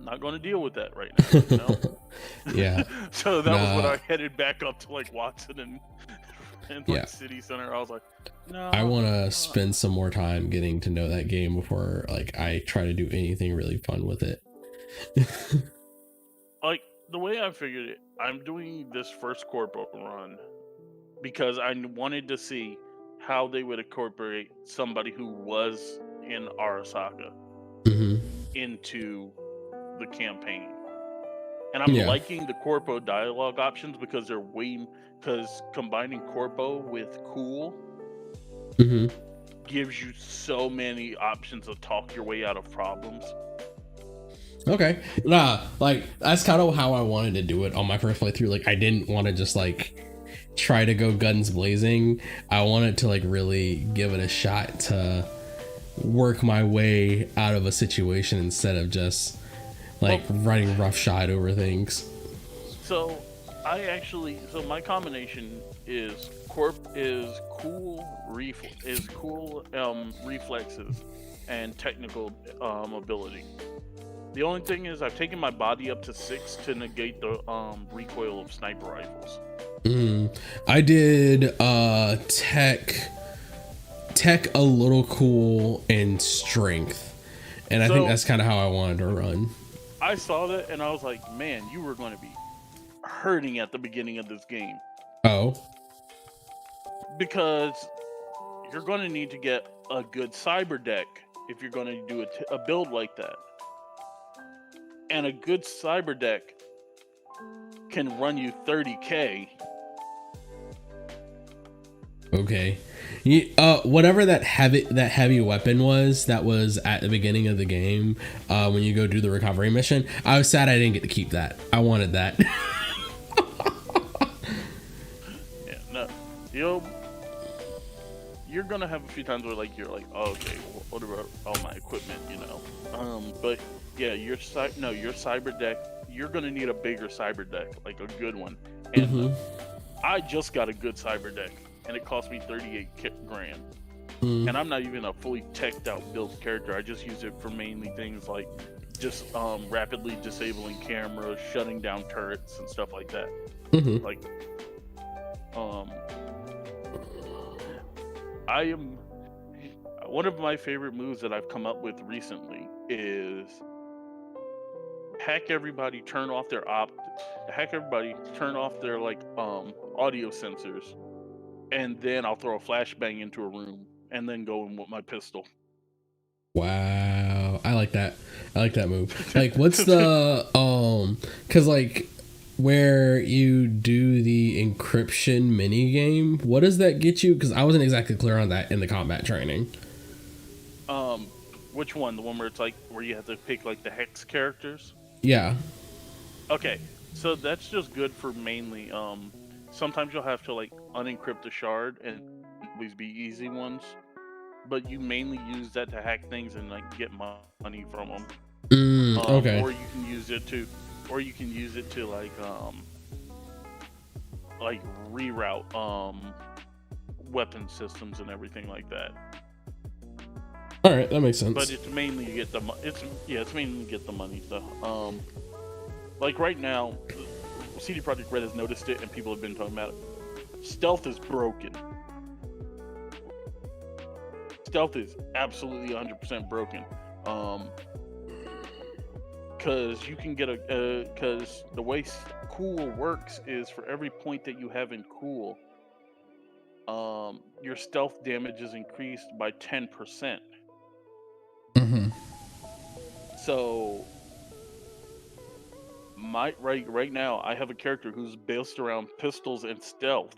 not going to deal with that right now. You know? Yeah. So that was when I headed back up to like Watson and like City Center. I was like, no. I want to spend some more time getting to know that game before like I try to do anything really fun with it. Like the way I figured it, I'm doing this first corpo run because I wanted to see how they would incorporate somebody who was in Arasaka into the campaign. And I'm liking the corpo dialogue options because because combining corpo with cool gives you so many options to talk your way out of problems. Okay. Nah, like that's kind of how I wanted to do it on my first playthrough. Like I didn't want to just like try to go guns blazing. I wanted to like really give it a shot to work my way out of a situation instead of just like running roughshod over things. So my combination is cool reflexes and technical ability. The only thing is I've taken my body up to 6 to negate the recoil of sniper rifles. I did tech a little cool and strength, and I think that's kind of how I wanted to run. I saw that and I was like, man, you were going to be hurting at the beginning of this game. Oh, because you're going to need to get a good cyber deck if you're going to do a build like that. And a good cyber deck can run you 30k. Okay. Whatever that heavy weapon was that was at the beginning of the game, when you go do the recovery mission, I was sad I didn't get to keep that. I wanted that. Yeah, no, you're gonna have a few times where like you're like, oh, okay, well, what about all my equipment, you know? But yeah, your cyber deck, you're gonna need a bigger cyber deck, like a good one. And I just got a good cyber deck, and it cost me 38 grand. And I'm not even a fully teched out built character. I just use it for mainly things like just rapidly disabling cameras, shutting down turrets, and stuff like that. Like, one of my favorite moves that I've come up with recently is hack everybody, turn off their like audio sensors, and then I'll throw a flashbang into a room and then go in with my pistol. Wow, I like that move. Like, what's the because like where you do the encryption mini game, what does that get you? Because I wasn't exactly clear on that in the combat training. Which one? The one where it's like where you have to pick like the hex characters? Yeah. Okay, so that's just good for mainly sometimes you'll have to like unencrypt the shard and always be easy ones, but you mainly use that to hack things and like get money from them. Okay. Or you can use it to like reroute weapon systems and everything like that. All right, that makes sense. But it's mainly to get the money stuff. Like right now, CD Projekt Red has noticed it, and people have been talking about it. Stealth is broken. Stealth is absolutely 100% broken. Because you can get because the way cool works is for every point that you have in cool, your stealth damage is increased by 10%. So right now I have a character who's based around pistols and stealth.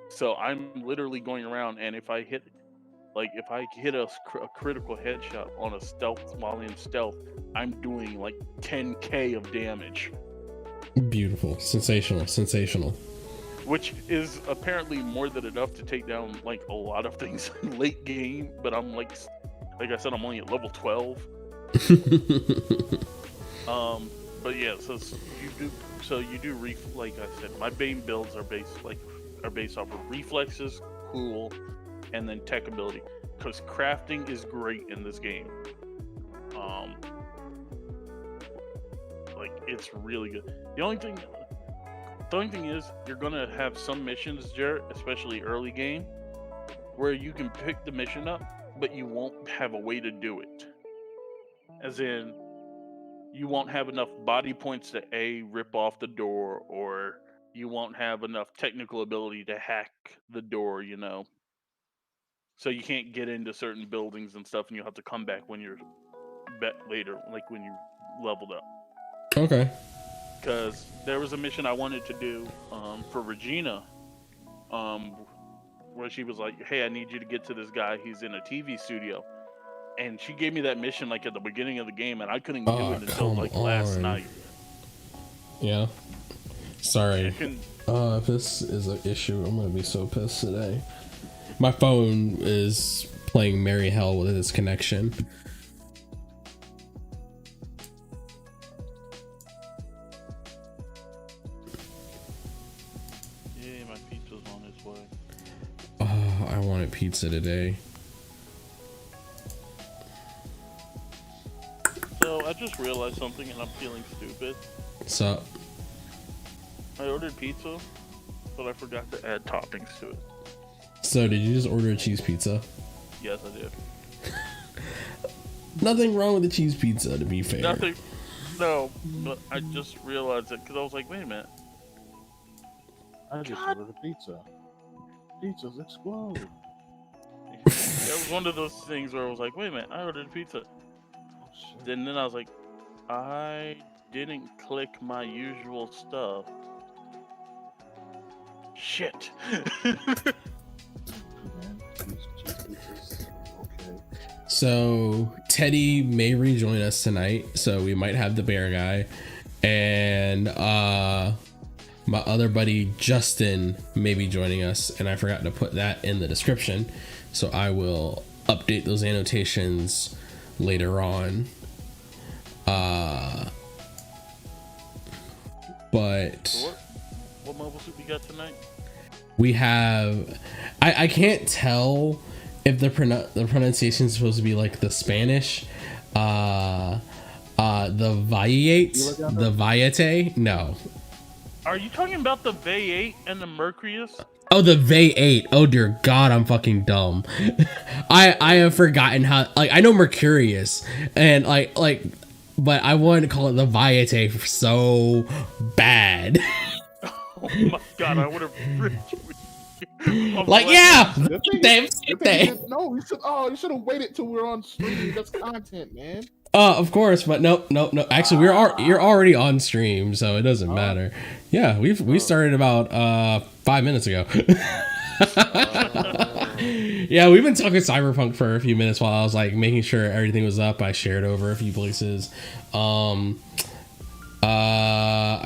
So I'm literally going around, and if I hit a critical headshot on a stealth while in stealth, I'm doing like 10k of damage. Beautiful, sensational. Which is apparently more than enough to take down like a lot of things in late game. But I'm like I said, I'm only at level 12. But yeah, so you do like I said, my main builds are based off of reflexes, cool, and then tech ability. Because crafting is great in this game. It's really good. The only thing is, you're gonna have some missions, Jared, especially early game, where you can pick the mission up, but you won't have a way to do it. As in, you won't have enough body points to rip off the door, or you won't have enough technical ability to hack the door. So you can't get into certain buildings and stuff, and you'll have to come back when you're later, like when you leveled up. Okay. Because there was a mission I wanted to do for Regina, where she was like, "Hey, I need you to get to this guy. He's in a TV studio." And she gave me that mission like at the beginning of the game, and I couldn't do it until like last night. Yeah. Sorry. If this is an issue, I'm gonna be so pissed today. My phone is playing merry hell with its connection. Yeah, my pizza's on its way. Oh, I wanted pizza today. So I just realized something, and I'm feeling stupid. What's up? I ordered pizza, but I forgot to add toppings to it. So did you just order a cheese pizza? Yes, I did. Nothing wrong with the cheese pizza, to be fair. Nothing. No, but I just realized it because I was like, wait a minute. I just ordered a pizza. Pizzas explode. It was one of those things where I was like, wait a minute, I ordered a pizza. Oh, shit. Then I was like, I didn't click my usual stuff. Shit. So Teddy may rejoin us tonight, so we might have the bear guy, and my other buddy Justin may be joining us, and I forgot to put that in the description, so I will update those annotations later on. But So what mobile suit we got tonight? we have, I can't tell if the pronunciation is supposed to be like the Spanish, the Vayeate. No. Are you talking about the Vayeate and the Mercurius? Oh, the Vayeate. Oh dear God, I'm fucking dumb. I have forgotten how. Like, I know Mercurius and like, but I wanted to call it the Vayeate so bad. Oh my God, I would have ripped you. Like, yeah, Damn. damn. No, you should have waited till we're on stream. That's content, man. Of course, but no. Actually, you're already on stream, so it doesn't matter. Yeah, we started about 5 minutes ago. Yeah, we've been talking Cyberpunk for a few minutes while I was like making sure everything was up. I shared over a few places. I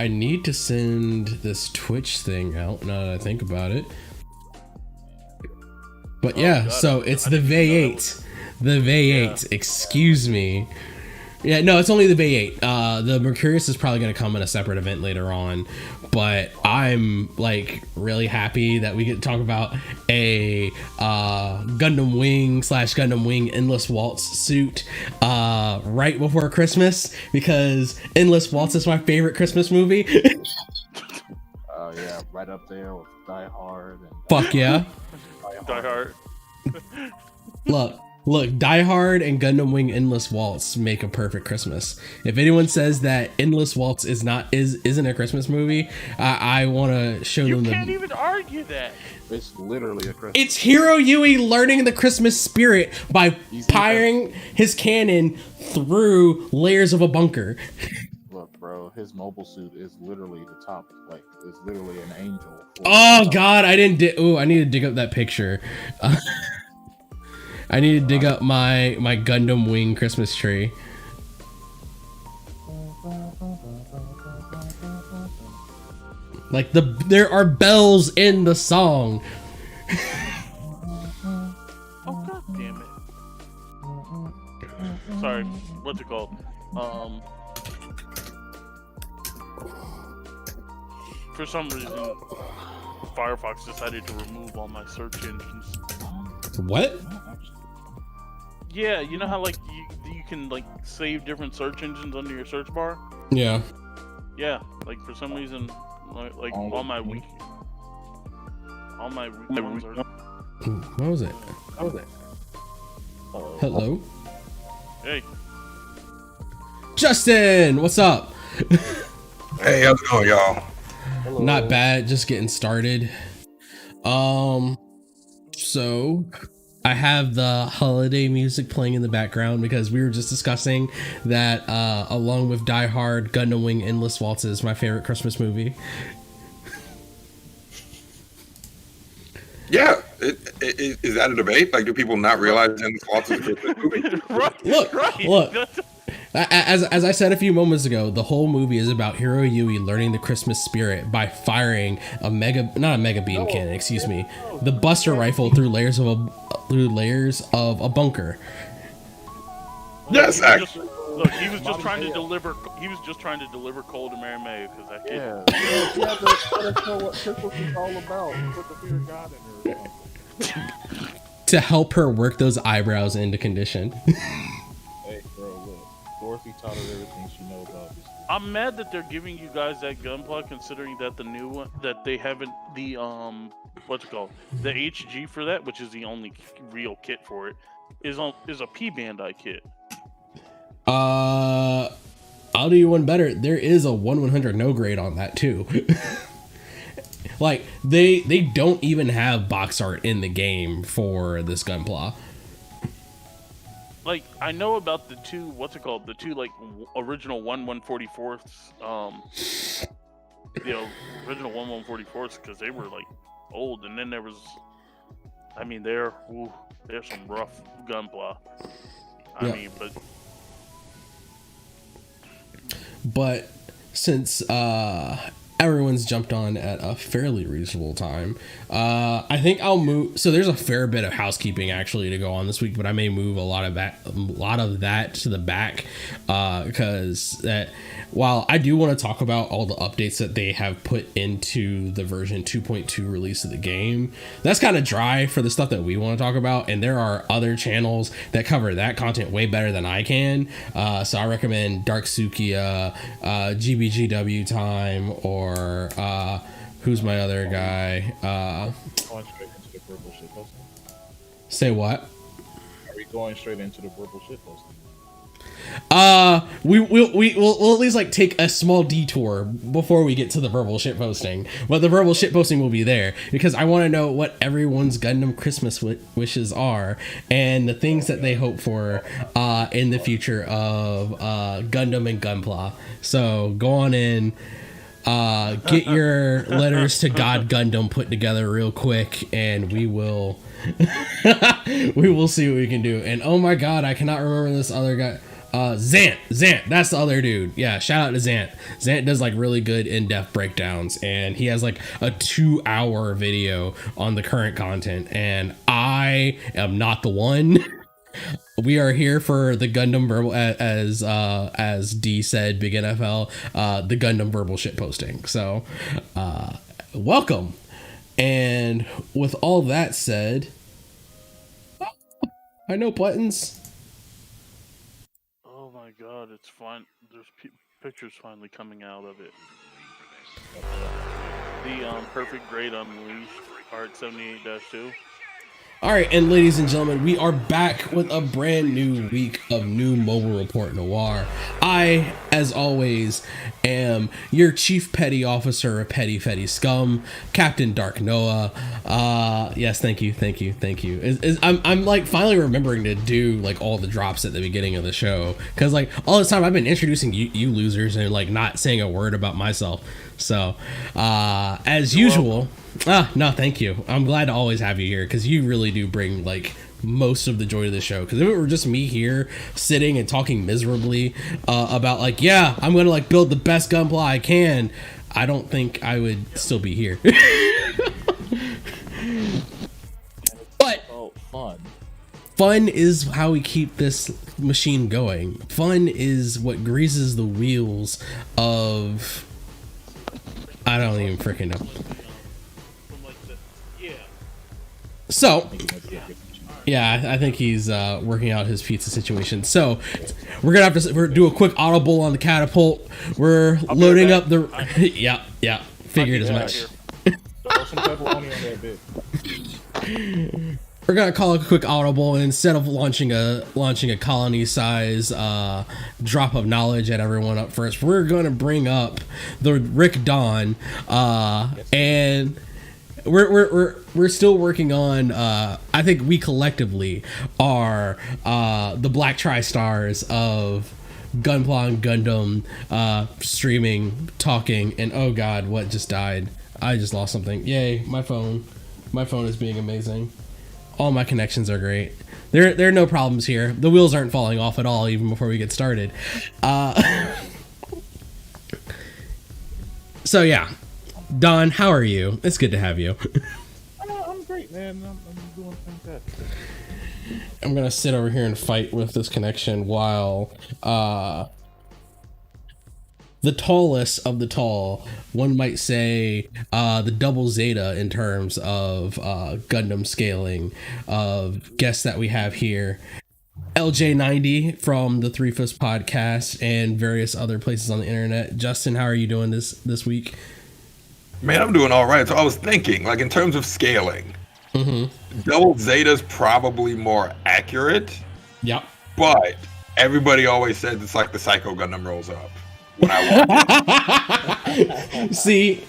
need to send this Twitch thing out now that I think about it. But yeah, God, so it's the Vayeate. The Vayeate, yeah. Excuse me. Yeah, no, it's only the Vayeate. The Mercurius is probably going to come in a separate event later on, but I'm like really happy that we get to talk about a Gundam Wing / Gundam Wing Endless Waltz suit right before Christmas, because Endless Waltz is my favorite Christmas movie. Oh yeah, right up there with Die Hard. And fuck yeah. Die Hard. Look, Die Hard and Gundam Wing Endless Waltz make a perfect Christmas. If anyone says that Endless Waltz isn't a Christmas movie, I want to show them. You can't even argue that. It's literally a Christmas. It's Hiro Yui learning the Christmas spirit by firing his cannon through layers of a bunker. Look, bro, his mobile suit is literally the top. Like, it's literally an angel. Oh God, I need to dig up that picture. I need to dig up my Gundam Wing Christmas tree. Like there are bells in the song. Oh God damn it! Sorry, what's it called? For some reason, Firefox decided to remove all my search engines. What? Yeah, you know how like you can like save different search engines under your search bar? Yeah. Yeah, like for some reason, like Oh, all my weak ones are. Ooh, what was it? Hello, Hey, Justin. What's up? Hey, how's it going, y'all? hello. Not bad. Just getting started. So I have the holiday music playing in the background because we were just discussing that along with Die Hard, Gundam Wing Endless Waltz is my favorite Christmas movie. Yeah, is that a debate? Like, do people not realize Endless Waltz is a Christmas movie? right, Look, right. look. That's- As I said a few moments ago, the whole movie is about Hiro Yui learning the Christmas spirit by firing the Buster Rifle through layers of a bunker. Yes, he was actually. just- Look, he was just trying to deliver. He was just trying to deliver coal to Mary May because that kid. Yeah, she had to let us know what Christmas is all about. Put the fear of God in her. Or something. To help her work those eyebrows into condition. Hey, bro, look. Dorothy taught her everything she knows about this. I'm mad that they're giving you guys that Gunpla, considering that the new one that they haven't the what's it called, the HG for that, which is the only real kit for it, is a P Bandai kit. I'll do you one better. There is a 1/100 no grade on that too. Like they don't even have box art in the game for this Gunpla. Like I know about the two the two like original 1/144ths original 1/144ths because they were like old, and then there was there's some rough Gunpla. Yeah. But since everyone's jumped on at a fairly reasonable time, I think I'll move. So there's a fair bit of housekeeping actually to go on this week, but I may move a lot of that to the back because while I do want to talk about all the updates that they have put into the version 2.2 release of the game, that's kind of dry for the stuff that we want to talk about, and there are other channels that cover that content way better than I can. So I recommend Dark Sukia, GBGW Time, or who's my other guy? Going straight into the purple shit posting. Say what? Are we going straight into the purple shit posting? We'll at least like take a small detour before we get to the verbal shit posting. But the verbal shit posting will be there because I want to know what everyone's Gundam Christmas wishes are and the things that they hope for in the future of Gundam and Gunpla. So go on in, get your letters to God Gundam put together real quick, and we will we will see what we can do. And oh my god, I cannot remember this other guy. Zant, that's the other dude. Yeah, shout out to Zant. Zant does like really good in-depth breakdowns, and he has like a 2-hour video on the current content, and I am not the one. We are here for the Gundam verbal, as D said, Big NFL, the Gundam verbal shit posting. So welcome. And with all that said, I know buttons. Oh my god, it's fine. There's pictures finally coming out of it. The perfect grade unleashed art 78-2. All right, and ladies and gentlemen, we are back with a brand new week of New Mobile Report Noir. I, as always, am your Chief Petty Officer of Petty Fetty Scum, Captain Dark Noah. Yes, thank you. I'm like finally remembering to do like all the drops at the beginning of the show, because like all this time I've been introducing you losers and like not saying a word about myself. So, as usual. No, thank you. I'm glad to always have you here because you really do bring like most of the joy to the show. Because if it were just me here sitting and talking miserably about like, yeah, I'm gonna like build the best Gunpla I can, I don't think I would still be here. But fun is how we keep this machine going. Fun is what greases the wheels of, I don't even freaking know. So, Yeah, I think he's working out his pizza situation. So we're gonna have to do a quick audible on the catapult. We're loading up the. Yeah. Figured as much. Throw some pepperoni on that bit. We're gonna call it a quick audible, and instead of launching a colony size drop of knowledge at everyone up first, we're gonna bring up the Rick Dawn, and we're still working on. I think we collectively are the Black Tri-Stars of Gunpla and Gundam, streaming, talking, and oh god, what just died? I just lost something. Yay, my phone is being amazing. All my connections are great. There are no problems here. The wheels aren't falling off at all, even before we get started. So yeah, Don, how are you? It's good to have you. I'm great, man. I'm doing fantastic. I'm gonna sit over here and fight with this connection while the tallest of the tall, one might say, the double Zeta in terms of Gundam scaling of guests that we have here. LJ90 from the Three Fifths podcast and various other places on the internet. Justin, how are you doing this week? Man, I'm doing all right. So I was thinking, like, in terms of scaling, double Zeta's probably more accurate. Yep. But everybody always says it's like the Psycho Gundam rolls up when I watch it. See,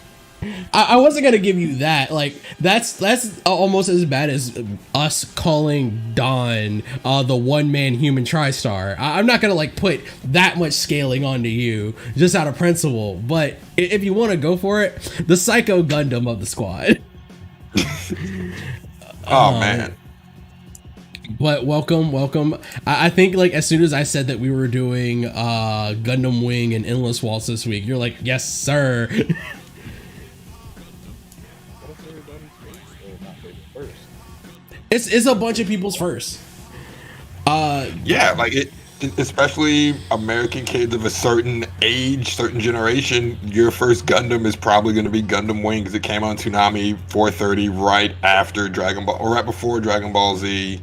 I wasn't gonna give you that. Like, that's almost as bad as us calling Don the one-man human tri-star. I'm not gonna like put that much scaling onto you just out of principle. But if you want to go for it, the Psycho Gundam of the squad. Oh man. But welcome. I think like as soon as I said that we were doing Gundam Wing and Endless Waltz this week, you're like, yes, sir. It's a bunch of people's first. Yeah, like it, especially American kids of a certain age, certain generation. Your first Gundam is probably going to be Gundam Wing because it came on Toonami 430 right after Dragon Ball, or right before Dragon Ball Z.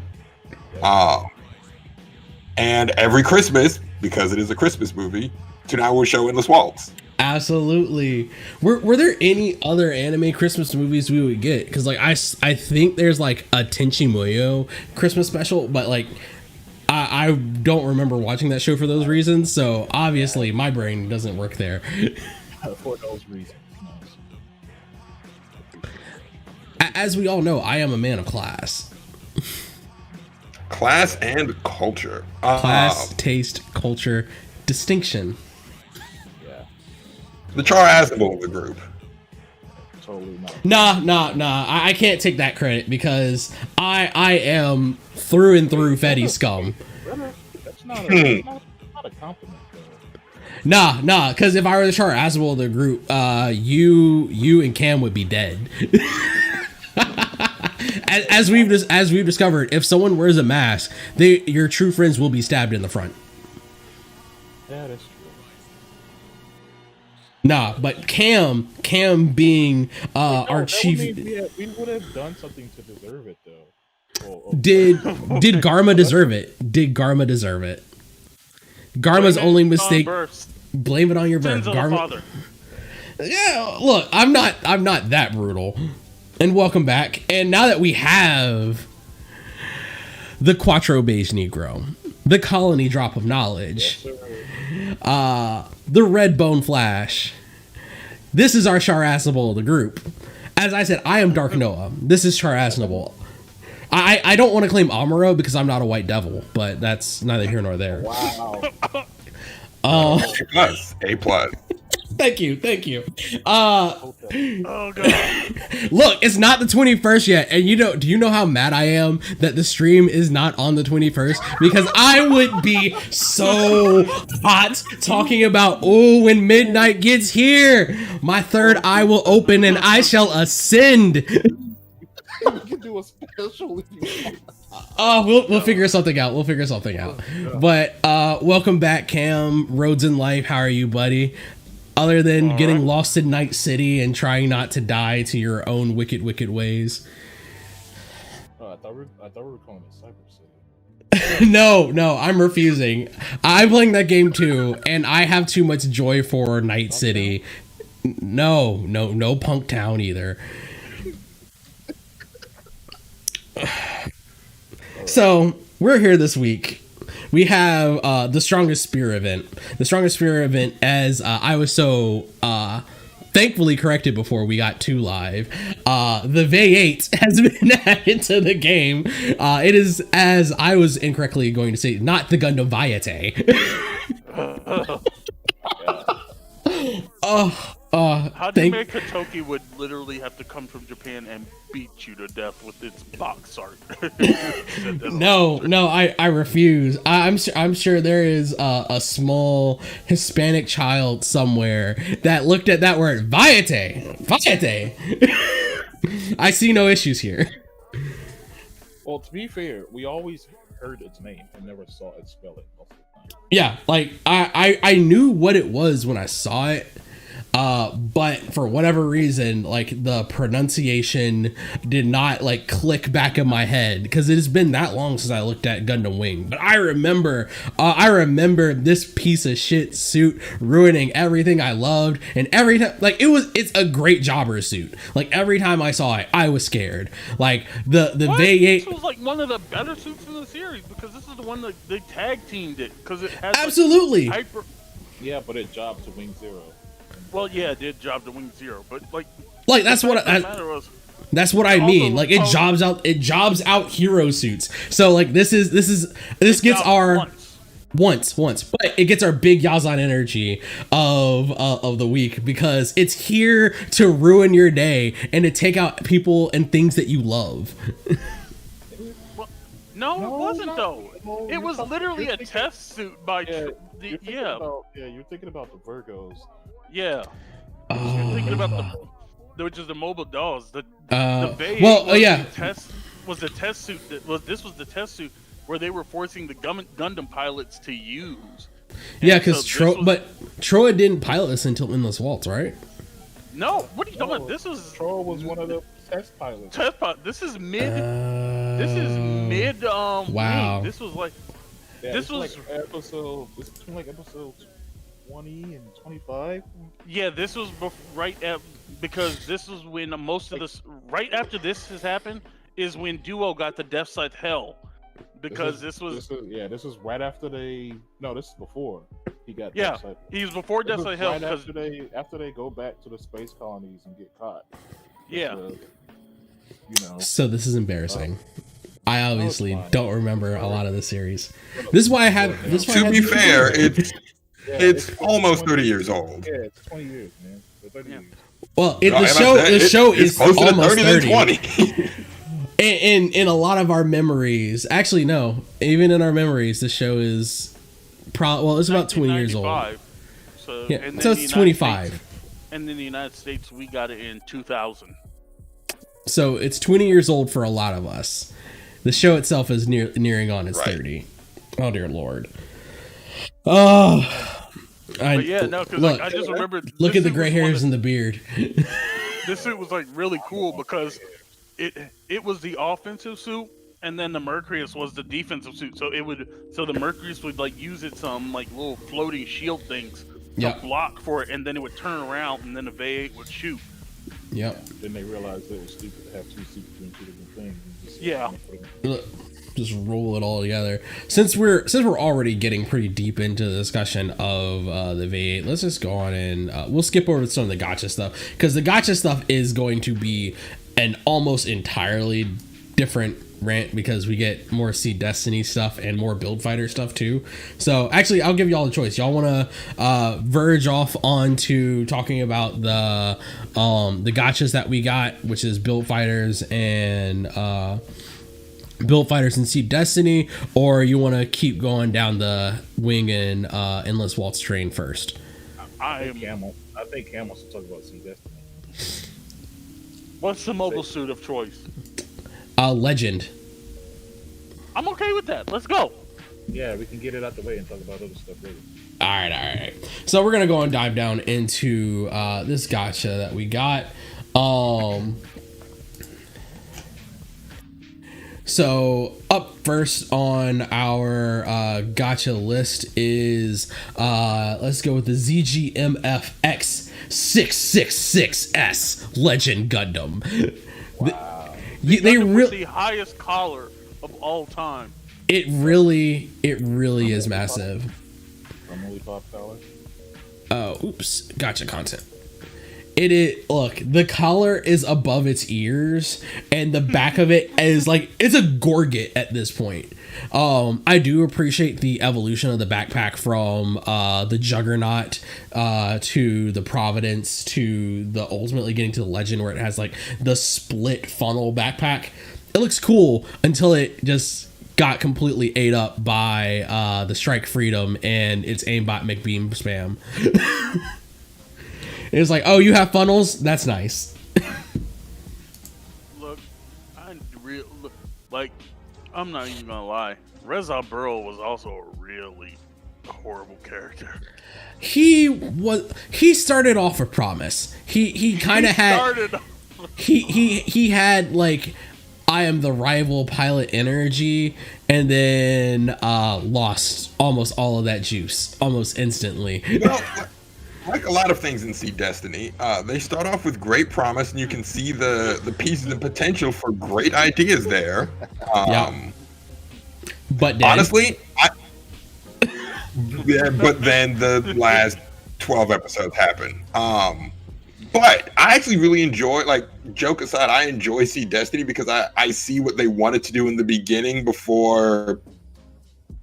And every Christmas, because it is a Christmas movie, Toonami will show Endless Waltz. Absolutely. Were there any other anime Christmas movies we would get? Because like I think there's like a Tenchi Muyo Christmas special, but like I don't remember watching that show for those reasons. So obviously my brain doesn't work there. For those reasons. As we all know, I am a man of class. Class and culture. Class, taste, culture, distinction. The Char-Asimov of the group. Totally not. Nah. I can't take that credit because I am through and through Fetty scum. That's not a compliment, though. Nah, because if I were the Char-Asimov of the group, you and Cam would be dead. As we've discovered, if someone wears a mask, your true friends will be stabbed in the front. Yeah, that's true. Nah, but Cam being our chief. We would have done something to deserve it, though. Did Garma deserve it? Did Garma deserve it? Garma's only mistake. Blame it on your birth. Garma. Yeah, look, I'm not that brutal. And welcome back. And now that we have the Quattro Beige Negro, the Colony Drop of Knowledge, the Red Bone Flash, this is our Char-Asimov of the group. As I said, I am Dark Noah. This is Char-Asimov. I don't want to claim Amuro because I'm not a white devil, but that's neither here nor there. Wow. A+. Thank you. Oh god. Look, it's not the 21st yet, and do you know how mad I am that the stream is not on the 21st? Because I would be so hot talking about, oh, when midnight gets here, my third eye will open and I shall ascend. We can do a special. We'll figure something out. But welcome back, Cam. Roads in life. How are you, buddy? Other than getting lost in Night City and trying not to die to your own wicked ways. thought we were calling it Cyber City. No, I'm refusing. I'm playing that game too, and I have too much joy for Night City. No Punk Town either. So we're here this week. We have the Strongest Spear event. The Strongest Spear event, as I was so thankfully corrected before we got too live. The Vayeate has been added to the game. It is, as I was incorrectly going to say, not the Gundam Vayeate. How do you make Kotoki would literally have to come from Japan and beat you to death with its box art? No, I refuse. I'm sure there is a small Hispanic child somewhere that looked at that word Vayeate. I see no issues here. Well, to be fair, we always heard its name and never saw it spell it most of the time. Yeah, like I knew what it was when I saw it. But for whatever reason, like the pronunciation did not like click back in my head because it has been that long since I looked at Gundam Wing. But I remember this piece of shit suit ruining everything I loved, and every time, like it's a great jobber suit. Like every time I saw it, I was scared. Like the Vayeate. This was like one of the better suits in the series because this is the one that they tag teamed it because it has absolutely like, hyper. Yeah, but it jobbed to Wing Zero. Well, yeah, it did job to Wing Zero, but like that's what that's what I mean. Like it jobs out hero suits. So like this gets our once, but it gets our big Yazan energy of the week because it's here to ruin your day and to take out people and things that you love. Well, no, it wasn't though. It was literally a test suit by you're thinking about the Virgos. Yeah. You're thinking about which is the mobile dolls. The Vayeate was the test suit this was the test suit where they were forcing the Gundam pilots to use. Yeah, because Troa didn't pilot this until Endless Waltz, right? No, what are you talking about? Troa was one of the test pilots. This is mid. Wow. This was like. Yeah, this was like episode. It's between like episodes 20 and 25. Yeah, this was because this was when most of this right after this has happened is when Duo got the Death Scythe Hell because this was right after this is before he got Death Scythe. He was before Death Scythe Hell right after they go back to the space colonies and get caught. So this is embarrassing. I obviously don't remember a lot of the series. This is why I have. To be fair, it's almost 30 years old. Yeah, it's 20 years, man. 30 years. Well, the show is almost 30. 20. In a lot of our memories, actually no, even in our memories, the show is it's about 20 years old. So it's 25. And in the United States, we got it in 2000. So it's 20 years old for a lot of us. The show itself is nearing on its 30. Oh dear Lord. Oh, I just remember. Look at the gray hairs and the beard. This suit was like really cool because it was the offensive suit, and then the Mercurius was the defensive suit. So the Mercurius would like use its like little floating shield things to block for it, and then it would turn around, and then the Vayeate would shoot. Yep. Then they realized it was stupid to have two suits doing two different things. Just roll it all together. Since we're already getting pretty deep into the discussion of the Vayeate, let's just go on and we'll skip over some of the gacha stuff because the gacha stuff is going to be an almost entirely different rant because we get more Seed Destiny stuff and more Build Fighter stuff too. So actually, I'll give y'all a choice. Y'all want to verge off onto talking about the gachas that we got, which is Build Fighters and Seed Destiny, or you want to keep going down the Wing and Endless Waltz train first? I think Cam wants to talk about Seed Destiny. What's the mobile suit of choice? Legend. I'm okay with that. Let's go. Yeah, we can get it out the way and talk about other stuff later. All right. So we're gonna go and dive down into this gacha that we got. So up first on our gotcha list is let's go with the ZGMF X666S Legend Gundam. Wow. They really the highest collar of all time. It really is massive. Only $5. Oh, oops, gotcha content. It is, look, the collar is above its ears, and the back of it is like, it's a gorget at this point. I do appreciate the evolution of the backpack from the Juggernaut to the Providence to the ultimately getting to the Legend, where it has like the split funnel backpack. It looks cool until it just got completely ate up by the Strike Freedom and its aimbot McBeam spam. It's like, oh, you have funnels? That's nice. Look, I'm not even gonna lie. Reza Burrow was also a really horrible character. He started off with promise. He kind of had he had like, I am the rival pilot energy, and then lost almost all of that juice almost instantly. Well, like a lot of things in Sea Destiny, they start off with great promise, and you can see the pieces and potential for great ideas there. But honestly, but then the last 12 episodes happen. But I actually really enjoy, like, joke aside, I enjoy Sea Destiny because I see what they wanted to do in the beginning before.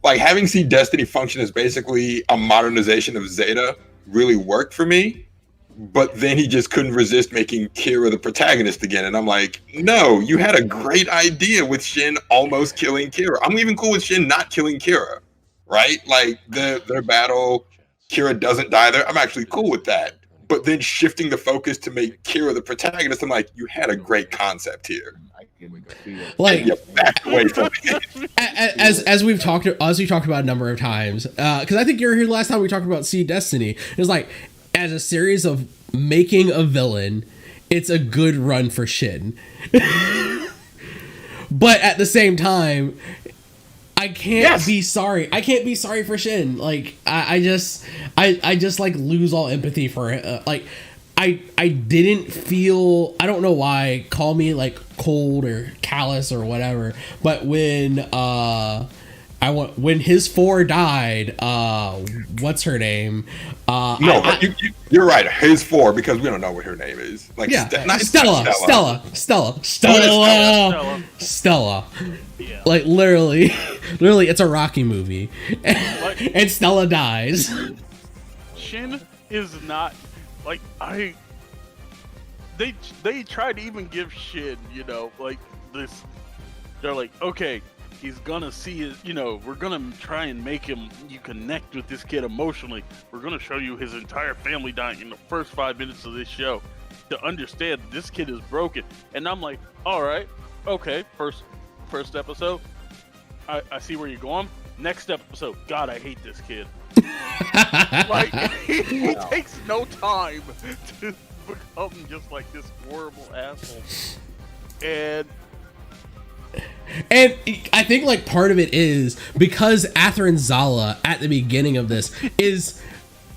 Like, having Sea Destiny function as basically a modernization of Zeta really worked for me, but then he just couldn't resist making Kira the protagonist again, and I'm like, no, you had a great idea with Shin almost killing Kira. I'm even cool with Shin not killing Kira, right? Like, their battle, Kira doesn't die there, I'm actually cool with that, but then shifting the focus to make Kira the protagonist, I'm like, you had a great concept here. Like, you backed away from it. as we talked about a number of times, because I think you were here last time we talked about Sea Destiny. It was like, as a series of making a villain, it's a good run for Shin. But at the same time, I can't be sorry. I can't be sorry for Shin. Like, I just like lose all empathy for it. Like, I didn't feel, I don't know why, call me like cold or callous or whatever, but when when his 4 died, what's her name? You're right, his 4, because we don't know what her name is. Like, yeah, Stella. Yeah. Like, literally, it's a Rocky movie, and Stella dies. Shin is not like They tried to even give Shin, like this. They're like, okay, he's gonna see it. We're gonna try and make you connect with this kid emotionally. We're gonna show you his entire family dying in the first 5 minutes of this show to understand this kid is broken. And I'm like, all right, okay, first episode, I see where you're going. Next episode, God, I hate this kid. Like, he takes no time to become just like this horrible asshole. And I think like part of it is because Athrun Zala at the beginning of this is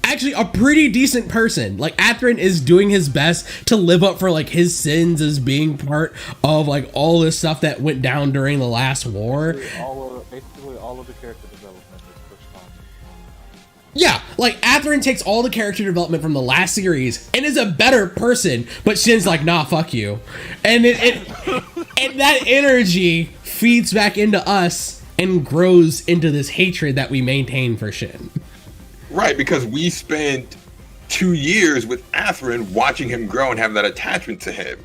actually a pretty decent person. Like, Athrun is doing his best to live up for like his sins as being part of like all this stuff that went down during the last war. Basically all of the character development is pushed on. Yeah, like, Athrun takes all the character development from the last series and is a better person, but Shin's like, nah, fuck you. And and that energy feeds back into us and grows into this hatred that we maintain for Shin. Right, because we spent 2 years with Athrun watching him grow and have that attachment to him.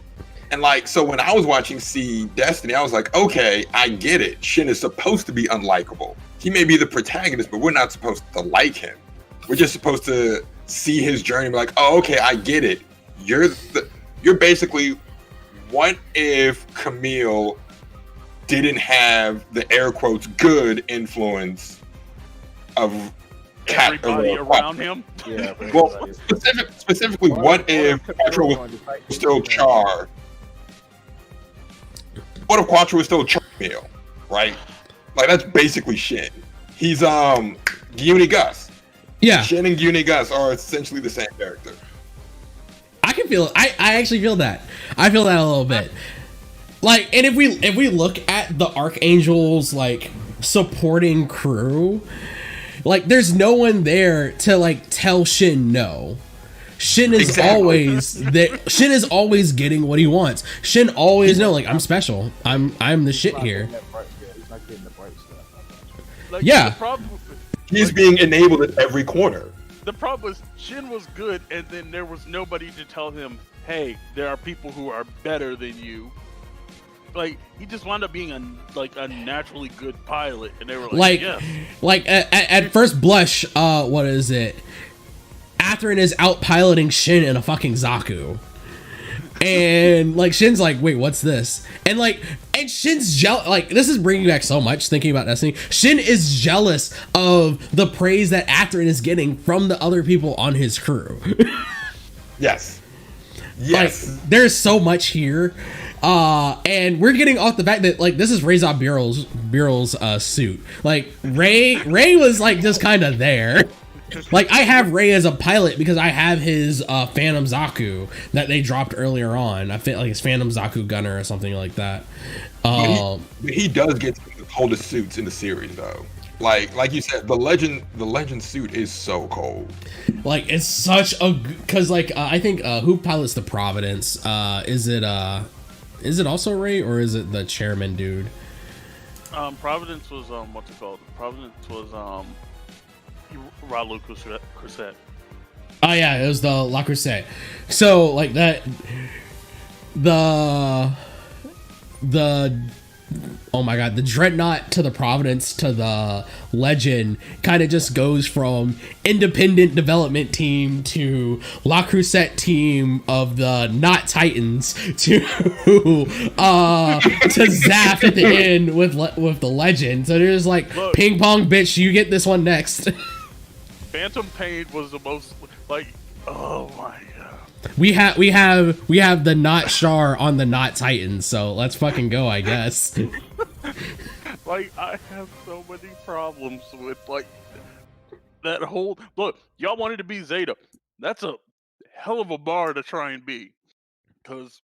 And like, so when I was watching Sea Destiny, I was like, okay, I get it. Shin is supposed to be unlikable. He may be the protagonist, but we're not supposed to like him. We're just supposed to see his journey and be like, oh, okay, I get it. You're basically, what if Camille didn't have the air quotes good influence of everybody around him? Yeah. Well, specifically, what if Petro was still Char? what if Quattro is still Meal, right? Like that's basically Shin. He's Gyuni Gus. Yeah. Shin and Gyuni Gus are essentially the same character. I can feel it. I actually feel that. I feel that a little bit. Like, and if we look at the Archangel's like supporting crew, like there's no one there to like tell Shin no. Shin is always that. Shin is always getting what he wants. Shin always know, like, I'm special. I'm the shit here. He's not getting the bright stuff. Like, Yeah. The problem, He's being enabled at every corner. the problem was Shin was good, and then there was nobody to tell him, hey, there are people who are better than you. Like, he just wound up being a naturally good pilot, and they were like, yeah. Like at first blush, what is it? Athrun is out piloting Shin in a fucking Zaku. And like Shin's like, wait, what's this? And Shin's jealous. Like, this is bringing back so much thinking about Destiny. Shin is jealous of the praise that Athrun is getting from the other people on his crew. Yes. Like, there's so much here. And we're getting off the fact that like this is Reza Biral's suit. Like Ray was like just kind of there. Like, I have Ray as a pilot because I have his Phantom Zaku that they dropped earlier on. I feel like it's Phantom Zaku Gunner or something like that. He does get the coldest suits in the series, though. Like you said, the legend suit is so cold. Like, it's such a because like I think who pilots the Providence? Is it also Ray or is it the chairman dude? Providence was what's it called? Providence was Raul Crusette. Oh yeah, it was the La Crusade. So like that, the oh my god, the Dreadnought to the Providence to the Legend kind of just goes from independent development team to La Crusette team of the not Titans to Zaf at the end with the Legend. So there's like, look, ping pong, bitch, you get this one next. Phantom Pain was the most like, oh my god. We have the not Char on the not Titans, so let's fucking go, I guess. Like, I have so many problems with like that whole look. Y'all wanted to be Zeta. That's a hell of a bar to try and be, because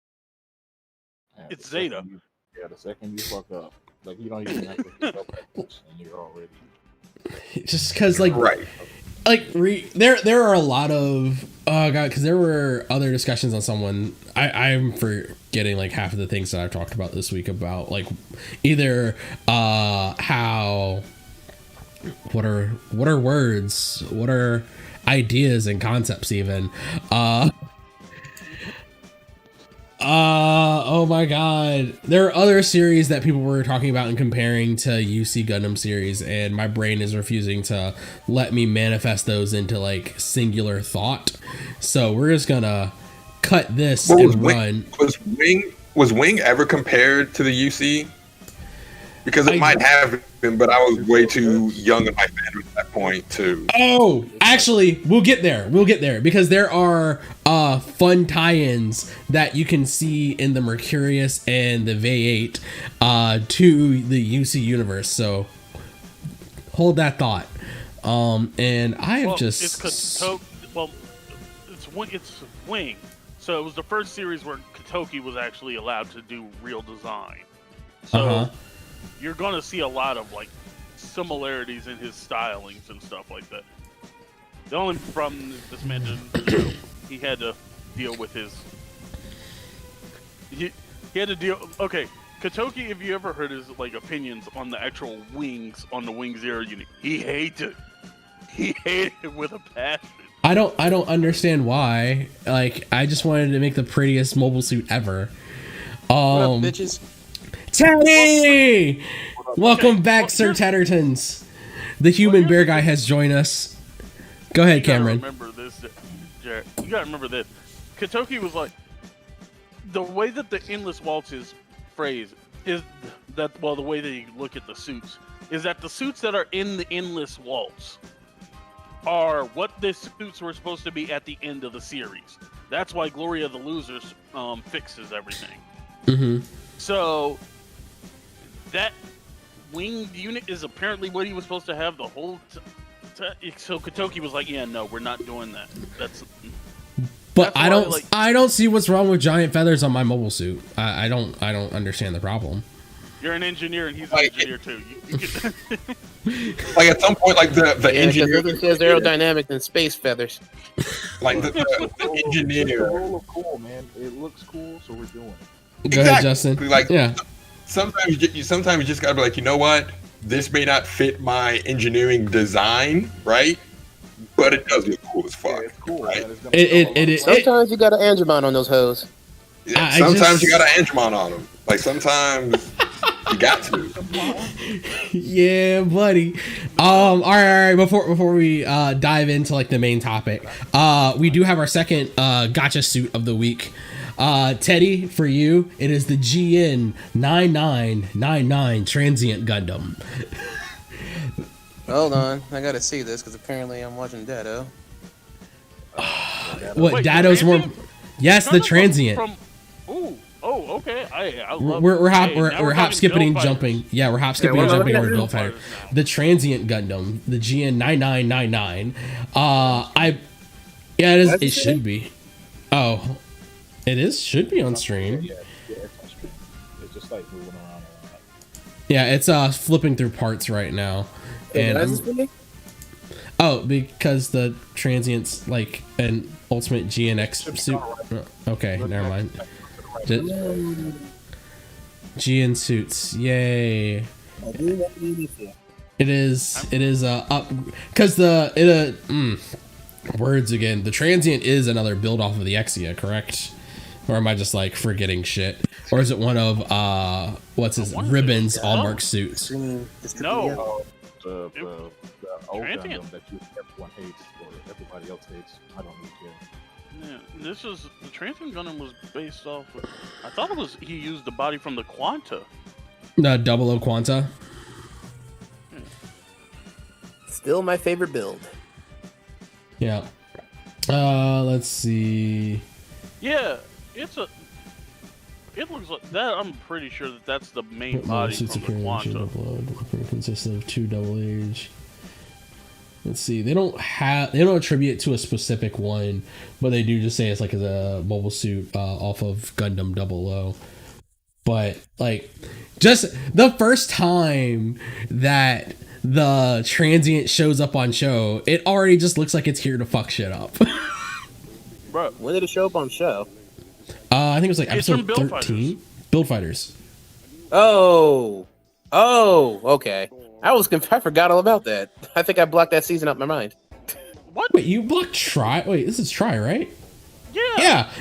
it's Zeta. The second you fuck up, like you don't even have to pick up that much, and you're already just because like right. Like there are a lot of because there were other discussions on someone. I'm forgetting like half of the things that I've talked about this week about like either how what are words, what are ideas and concepts even. Oh my god, there are other series that people were talking about and comparing to UC Gundam series, and my brain is refusing to let me manifest those into like singular thought, so we're just gonna cut this and run. Was Wing ever compared to the UC? Because it might have been, but I was way too young in my fandom at that point too. Oh, actually, we'll get there because there are fun tie-ins that you can see in the Mercurius and the Vayeate to the UC universe. So hold that thought. And I have it's Wing. So it was the first series where Katoki was actually allowed to do real design. So you're gonna see a lot of like similarities in his stylings and stuff like that. The only problem this man didn't, he had to deal with his. He had to deal. Okay, Katoki, if you ever heard his like opinions on the actual wings on the Wing Zero unit, he hates it. He hated it with a passion. I don't understand why. Like, I just wanted to make the prettiest mobile suit ever. What up, bitches? Teddy! Welcome back, Sir Tattertons. The human bear guy has joined us. Go ahead, Cameron. Remember this, Jared. You gotta remember this. Katoki was like, the way that the Endless Waltz is phrased is that, well, the way that you look at the suits is that the suits that are in the Endless Waltz are what the suits were supposed to be at the end of the series. That's why Glory of the Losers fixes everything. Mm-hmm. So that winged unit is apparently what he was supposed to have the whole so Kotoki was like, yeah, no, we're not doing that. But I don't see what's wrong with giant feathers on my mobile suit. I don't understand the problem. You're an engineer and he's an engineer too. You can... Like at some point, like the engineer says aerodynamic than space feathers. Like the engineer. It cool, man. It looks cool, so we're doing it. Go ahead, Justin. Like, yeah. Sometimes you just gotta be like, you know what? This may not fit my engineering design, right? But it does look cool as fuck. Yeah, it's cool. Right? Sometimes you got an Andromon on those hoes. Yeah, sometimes you got an Andromon on them. Like sometimes you got to. Yeah, buddy. All right. Before we dive into like the main topic, we do have our second gotcha suit of the week. Teddy, for you, it is the GN 9999 Transient Gundam. Hold on, I gotta see this because apparently I'm watching Dado. What Dado's more? Yes, the Transient. Okay. I love. We're hop skipping and jumping. Yeah, we're hop skipping and jumping over Build Fighter. The Transient Gundam, the GN 9999. It should be. Oh, it is. Should be on stream. Yeah, it's on stream. It's just like moving around a lot. Yeah, it's flipping through parts right now. And because the Transient's like an ultimate GNX suit. Okay, never mind. GN suits, yay! It is up because words again. The Transient is another build off of the Exia, correct? Or am I just like forgetting shit? Or is it one of Ribbon's Allmark suits? No. The old Gundam that everyone hates or everybody else hates. I don't really care. Yeah, the Transient Gundam was based off of, I thought he used the body from the Quanta. The 00 Quanta. Yeah. Still my favorite build. Yeah. Let's see. Yeah, it looks like that. I'm pretty sure that's the main body from the Quanta. Consists of 2 double age. Let's see. They don't attribute it to a specific one, but they do just say it's like a mobile suit off of Gundam 00. But like, just the first time that the Transient shows up on show, it already just looks like it's here to fuck shit up. Bro, when did it show up on show? I think it was like episode 13. Build Fighters. Oh, okay. I forgot all about that. I think I blocked that season out my mind. What? Wait, you blocked Try? Wait, this is Try, right? Yeah.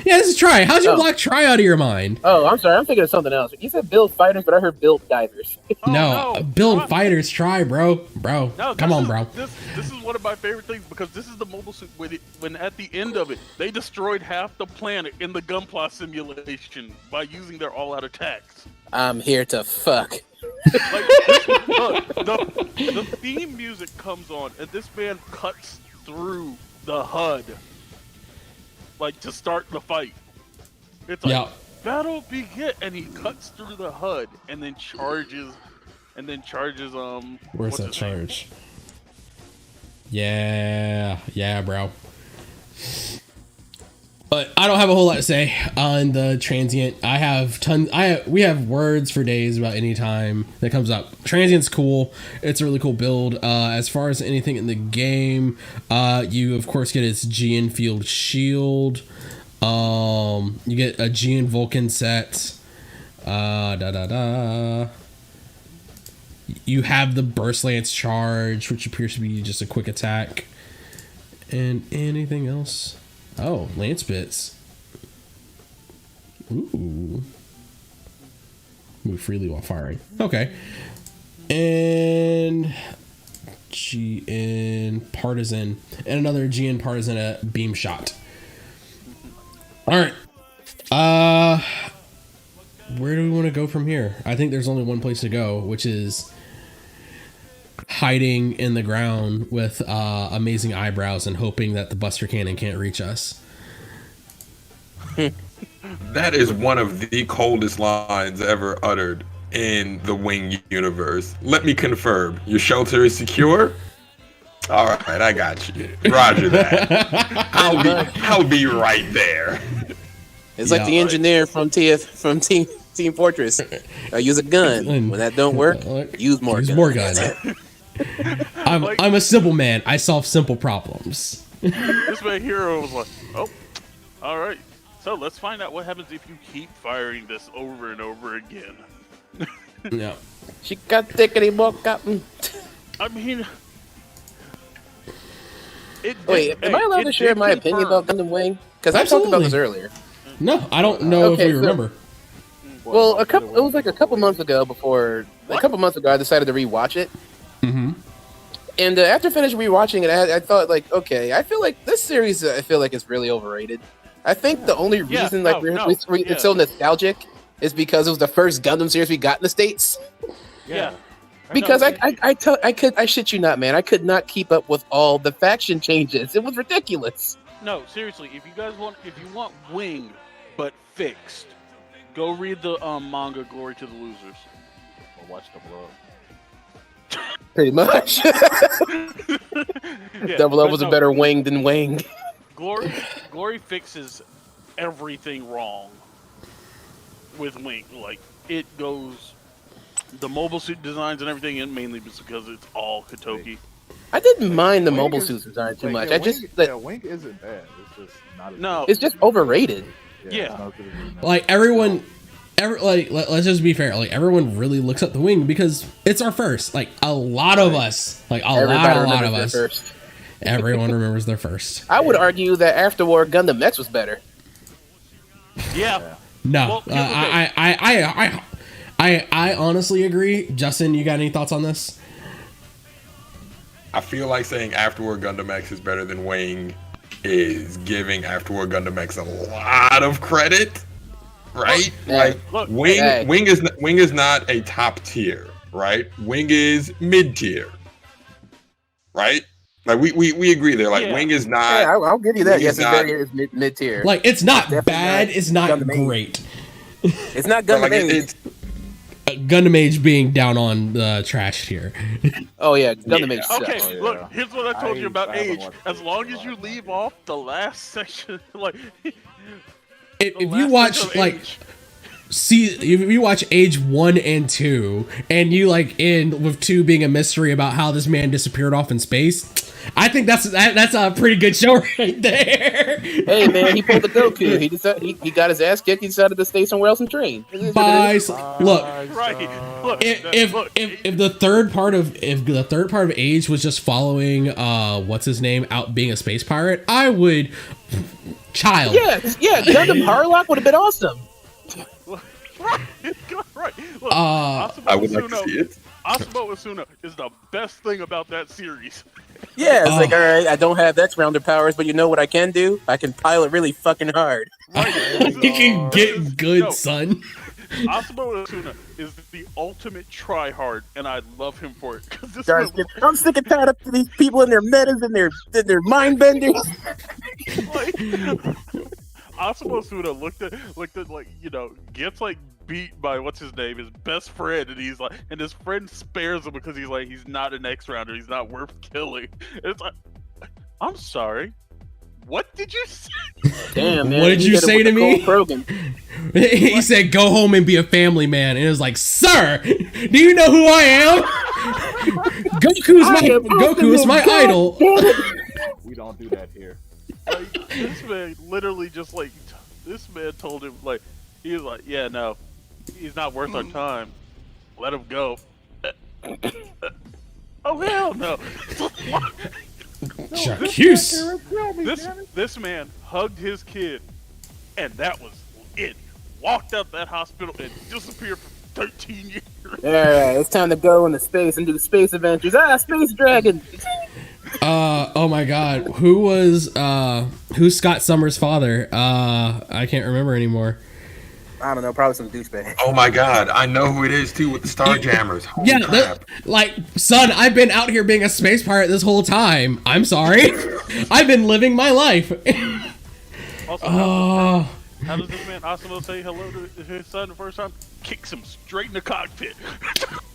Yeah, this is Try. How'd you block Try out of your mind? Oh, I'm sorry. I'm thinking of something else. You said Build Fighters, but I heard Build Divers. No, Build Fighters, Try, bro. No, come on, bro. This is one of my favorite things because this is the mobile suit when at the end of it, they destroyed half the planet in the Gunpla simulation by using their all-out attacks. I'm here to fuck. Like, the theme music comes on, and this man cuts through the HUD, like to start the fight. It's like battle begin, and he cuts through the HUD, and then charges. Where's that charge? Yeah, bro. But I don't have a whole lot to say on the Transient. We have words for days about any time that comes up. Transient's cool. It's a really cool build. As far as anything in the game, you of course get its GN Field Shield. You get a GN Vulcan set. You have the Burst Lance charge, which appears to be just a quick attack. And anything else? Oh, Lance Bits. Ooh. Move freely while firing. Okay. And GN Partisan. And another GN Partisan at Beam Shot. Alright. Where do we want to go from here? I think there's only one place to go, which is hiding in the ground with amazing eyebrows and hoping that the Buster Cannon can't reach us. That is one of the coldest lines ever uttered in the Wing universe. Let me confirm. Your shelter is secure? All right, I got you. Roger that. I'll be right there. It's like the engineer from Team Fortress. Use a gun. When that don't work, use more guns. I'm a simple man. I solve simple problems. This man hero was like, oh, all right. So let's find out what happens if you keep firing this over and over again. Yeah. She got tickety boca. I mean, wait, am I allowed to share my opinion about Gundam Wing? Because I talked about this earlier. No, I don't know if we remember. Well, it was like a couple months ago. A couple months ago, I decided to rewatch it. Mm-hmm. And after finishing rewatching it, I thought, like, okay, I feel like this series, I feel like it's really overrated. I think the only reason it's so nostalgic is because it was the first Gundam series we got in the States. Yeah. Because I shit you not, man, I could not keep up with all the faction changes. It was ridiculous. No, seriously, if you want Wing but fixed, go read the manga Glory to the Losers. Or watch the blood. Pretty much. Double Up was a better Wing than Wing. Glory fixes everything wrong with Wing. Like, it goes, the mobile suit designs and everything, and mainly just because it's all Kotoki. I didn't mind the mobile suit design too much. Wing isn't bad. It's just not. It's just overrated. Yeah. Like let's just be fair. Like everyone really looks at the Wing because it's our first. Like a lot of us, everyone remembers their first. I would argue that After War Gundam X was better. Yeah. No, well, I honestly agree. Justin, you got any thoughts on this? I feel like saying After War Gundam X is better than Wing is giving After War Gundam X a lot of credit, right? Wing is not a top tier, right? Wing is mid tier, right? Like we agree there. Like Wing is not. Yeah, I'll give you that. Yes, it's mid tier. Like it's not bad. It's not great. It's not Gundam Age. Gundam Age being down on the trash tier. Oh yeah, Gundam Age. Okay, look. Here's what I told you about Age. As long as you leave off the last section, like if you watch like. See, if you watch Age 1 and 2, and you like end with 2 being a mystery about how this man disappeared off in space, I think that's a pretty good show right there. Hey man, he pulled the Goku. He got his ass kicked. He decided to stay somewhere else and train. Look, if the third part of Age was just following what's his name out being a space pirate, I would Yeah, Gundam Harlock would have been awesome. Right. Look, I would like to see it. Asumo Asuna is the best thing about that series. Yeah, it's like, all right, I don't have X-Rounder powers, but you know what I can do? I can pilot really fucking hard. Right. You can get good, son. Asumo Asuna is the ultimate try-hard, and I love him for it. I'm sick and tired of these people and their metas and their mind bending. Asumo Asuna looked at like, you know, gets like beat by what's his name, his best friend, and he's like, and his friend spares him because he's not an X-Rounder, he's not worth killing. And it's like, I'm sorry, what did you say? Damn, man. What did you say to me? He said, "Go home and be a family man," and it was like, "Sir, do you know who I am? Goku is my idol." We don't do that here. Like, this man literally just like, this man told him, like, he was like, yeah, no, he's not worth our time. Let him go. Oh, hell no. This man hugged his kid, and that was it. Walked out that hospital and disappeared for 13 years. Alright, it's time to go into space and do the space adventures. Space dragon! Oh my god, who's Scott Summers' father? I can't remember anymore. I don't know, probably some douchebag. Oh my god, I know who it is too, with the Starjammers. Holy crap. Like, son, I've been out here being a space pirate this whole time. I'm sorry. I've been living my life. Also, How does this man Asimo say hello to his son the first time? Kicks him straight in the cockpit.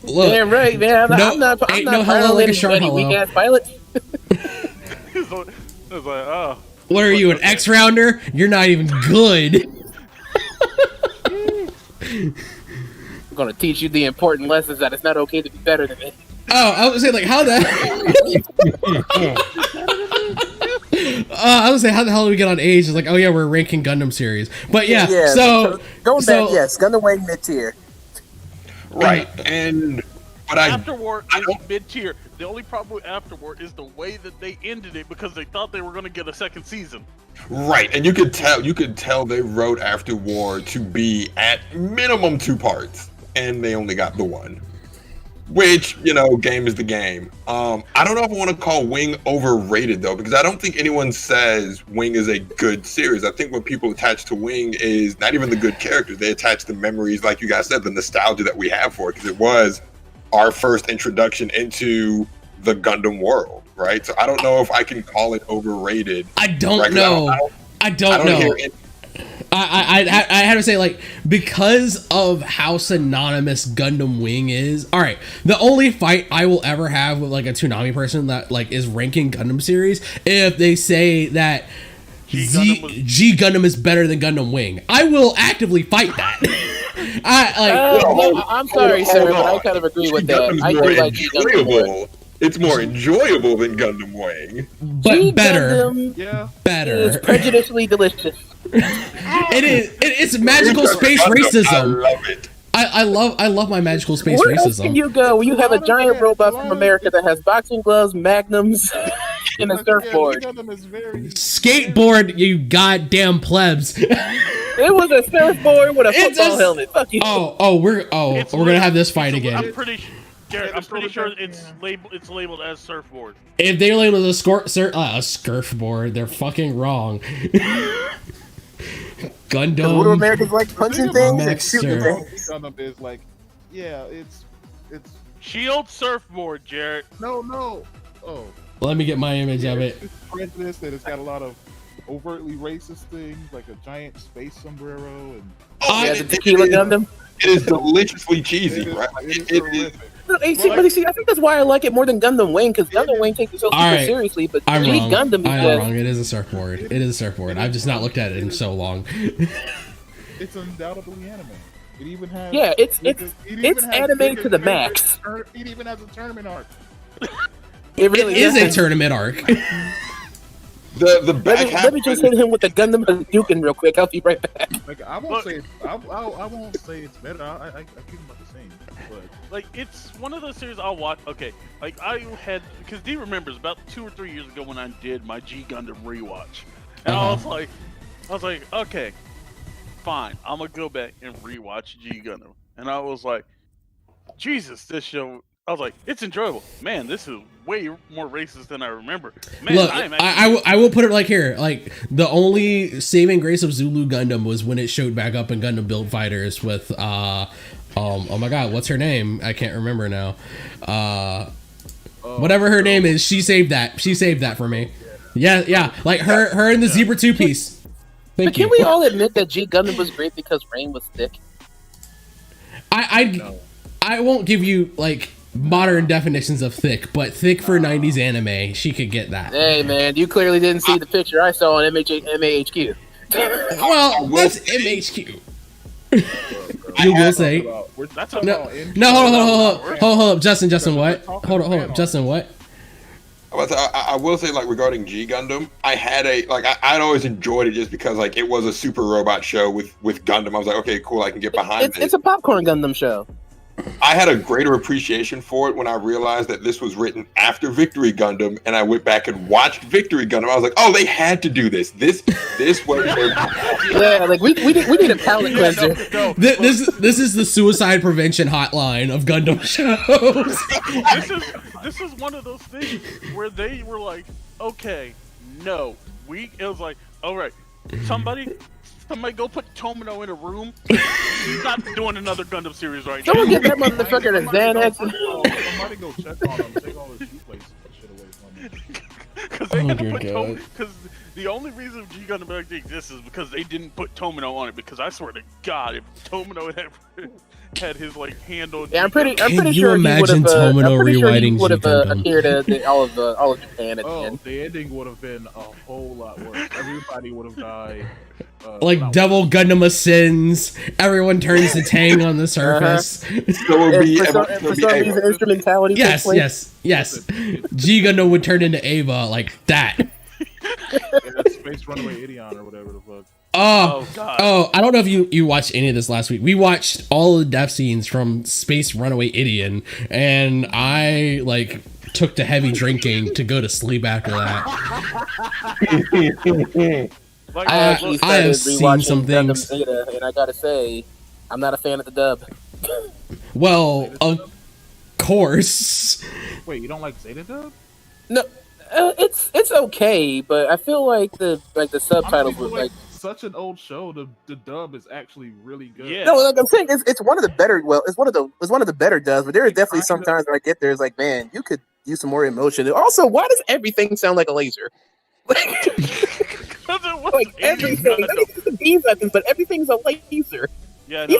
Look, damn right, man. I'm not hello like a shark hello. Weak-ass pilot. It's like, oh. What are you, an X-rounder? You're not even good. I'm gonna teach you the important lessons that it's not okay to be better than me. Oh, I was saying, like, how the I was saying, how the hell did we get on age? It's like, oh yeah, we're ranking Gundam series. But yeah, so going back, yes, Gundam Wing mid-tier. Right, but Afterward is mid-tier. The only problem with Afterward is the way that they ended it because they thought they were going to get a second season. Right, and you could tell they wrote After War to be at minimum 2 parts, and they only got the 1. Which, game is the game. I don't know if I want to call Wing overrated though, because I don't think anyone says Wing is a good series. I think what people attach to Wing is not even the good characters. They attach the memories, like you guys said, the nostalgia that we have for it, because it was our first introduction into the Gundam world, right? So I don't know if I can call it overrated. I don't know. I don't know. I had to say, like, because of how synonymous Gundam Wing is. All right, the only fight I will ever have with like a Toonami person that like is ranking Gundam series, if they say that G Gundam is better than Gundam Wing, I will actively fight that. I'm sorry, sir, but I kind of agree with that. I do like G Gundam. It's more enjoyable than Gundam Wing, but better. Better. It's prejudicially delicious. It is. It's magical space racism. I love it. I love my magical space Where racism. Else can you go when you have a giant robot from America that has boxing gloves, magnums, and a surfboard? Skateboard, you goddamn plebs. It was a surfboard with a football helmet. Fuck you. We're gonna have this fight again. I'm pretty sure it's labeled as surfboard. If they label it a surfboard, they're fucking wrong. Gundam. What do Americans like, punching things and shooting things? Gundam is like, yeah, it's shield surfboard, Jared. No. Oh. Let me get my image of it. It's prejudice that it's got a lot of overtly racist things, like a giant space sombrero and. The tequila Gundam. It is deliciously cheesy, right? See, I think that's why I like it more than Gundam Wing, because Gundam Wing takes itself super seriously, but I'm wrong. Gundam I'm wrong. It is a surfboard. It is a surfboard. I've just not looked at it in so long. It's undoubtedly anime. It even has. Yeah, it's anime to the max. It even has a tournament arc. It really is a tournament arc. The back let me just hit him with the Gundam Hadouken real quick. I'll be right back. Like, I won't say it's better. I keep them about the same. But like, it's one of those series I'll watch. Okay, like I had, because D remembers about 2 or 3 years ago when I did my G Gundam rewatch, and I was like, okay, fine, I'm gonna go back and rewatch G Gundam, and I was like, Jesus, this show. I was like, it's enjoyable. Man, this is way more racist than I remember. Man, look, I will put it like here. Like, the only saving grace of Zulu Gundam was when it showed back up in Gundam Build Fighters with, oh my god, what's her name? I can't remember now. Whatever her name is, she saved that. She saved that for me. Yeah. Like, her in the Zebra 2-piece. But can we all admit that G Gundam was great because Rain was thick? I won't give you, like, modern definitions of thick, but thick for 90s anime, she could get that. Hey man, you clearly didn't see the picture I saw on MAHQ. Well, that's MHQ. You will say. Hold up, Justin, what? Hold up, Justin, what? I will say, like, regarding G Gundam, I had I'd always enjoyed it just because, like, it was a super robot show with Gundam. I was like, okay, cool, I can get behind it. It's a popcorn Gundam show. I had a greater appreciation for it when I realized that this was written after Victory Gundam, and I went back and watched Victory Gundam. I was like, oh, they had to do this. This was yeah, like we need a palate cleanser. This is the suicide prevention hotline of Gundam shows. This is one of those things where they were like, okay, no, it was like, all right, somebody Somebody go put Tomino in a room. He's not doing another Gundam series right now. Someone get that motherfucker to Xanax. Somebody go check on him. Take all his shoelaces and shit away from him. Because they had to put because the only reason G Gundam actually exists is because they didn't put Tomino on it. Because I swear to God, if Tomino had his like hand on, yeah, I'm pretty Can sure you imagine Tomino rewriting would have G Gundam? appeared at all of Japan at the end. The ending would have been a whole lot worse. Everybody would have died. Like Devil Gundam ascends, everyone turns to Tang on the surface. So it would be, For some reason, instrumentality. Yes. G Gundam would turn into Ava like that. Space Runaway Idion or whatever the fuck. Oh God. Oh, I don't know if you watched any of this last week. We watched all the death scenes from Space Runaway Idion, and I like took to heavy drinking to go to sleep after that. Like, I have seen some things. Zeta, and I gotta say, I'm not a fan of the dub. Well, of course. Wait, you don't like Zeta dub? No, it's okay, but I feel like the subtitles were like such an old show. The dub is actually really good. Yeah. no, like I'm saying, it's one of the better. Well, it's one of the better dubs, but there are definitely some times where I get there, it's like, man, you could use some more emotion. Also, why does everything sound like a laser? Like everything, the beam weapons, but everything's a laser. Yeah, no,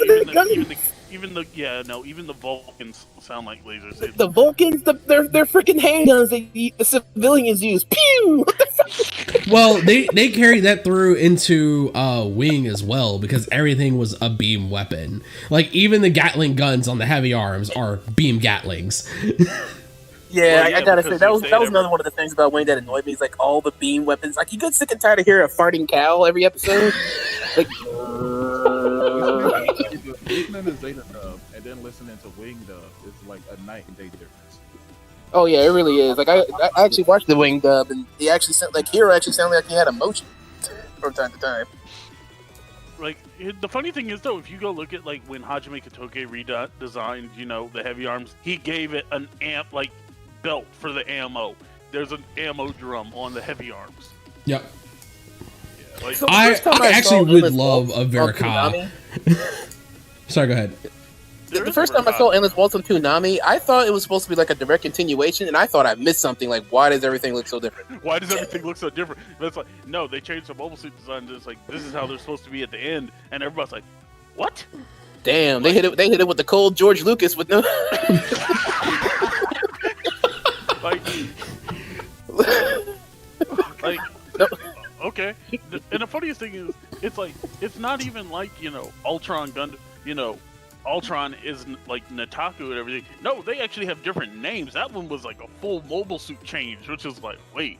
even the Vulcans sound like lasers. The Vulcans, they're freaking handguns that the civilians use. Pew! What the fuck? Well, they carried that through into Wing as well, because everything was a beam weapon. Like even the Gatling guns on the heavy arms are beam Gatlings. Yeah, I gotta say that was another one of the things about Wayne that annoyed me. Is like all the beam weapons. Like you get sick and tired of hearing a farting cow every episode. Like, listening to Zeta dub and then listening to Wing dub is like a night and day difference. oh yeah, it really is. Like I actually watched the Wing dub, and he actually Hero actually sounded like he had emotion from time to time. Like the funny thing is though, if you go look at like when Hajime Katoke redesigned, the heavy arms, he gave it an amp like belt for the ammo. There's an ammo drum on the heavy arms. Yep. Yeah, like, So I actually would love a Waltz Verika. on Sorry, go ahead. the first time I saw Endless Waltz on Toonami, I thought it was supposed to be like a direct continuation, and I thought I missed something. Like, why does everything look so different? Why does everything look so different? But it's like, no, they changed the mobile suit design. It's like this is how they're supposed to be at the end, and everybody's like, what? Damn, they hit it with the cold George Lucas with no. like, No. Okay. And the funniest thing is, it's not even like Ultron Gundam. Ultron is like Nataku and everything. No, they actually have different names. That one was like a full mobile suit change, which is like, wait,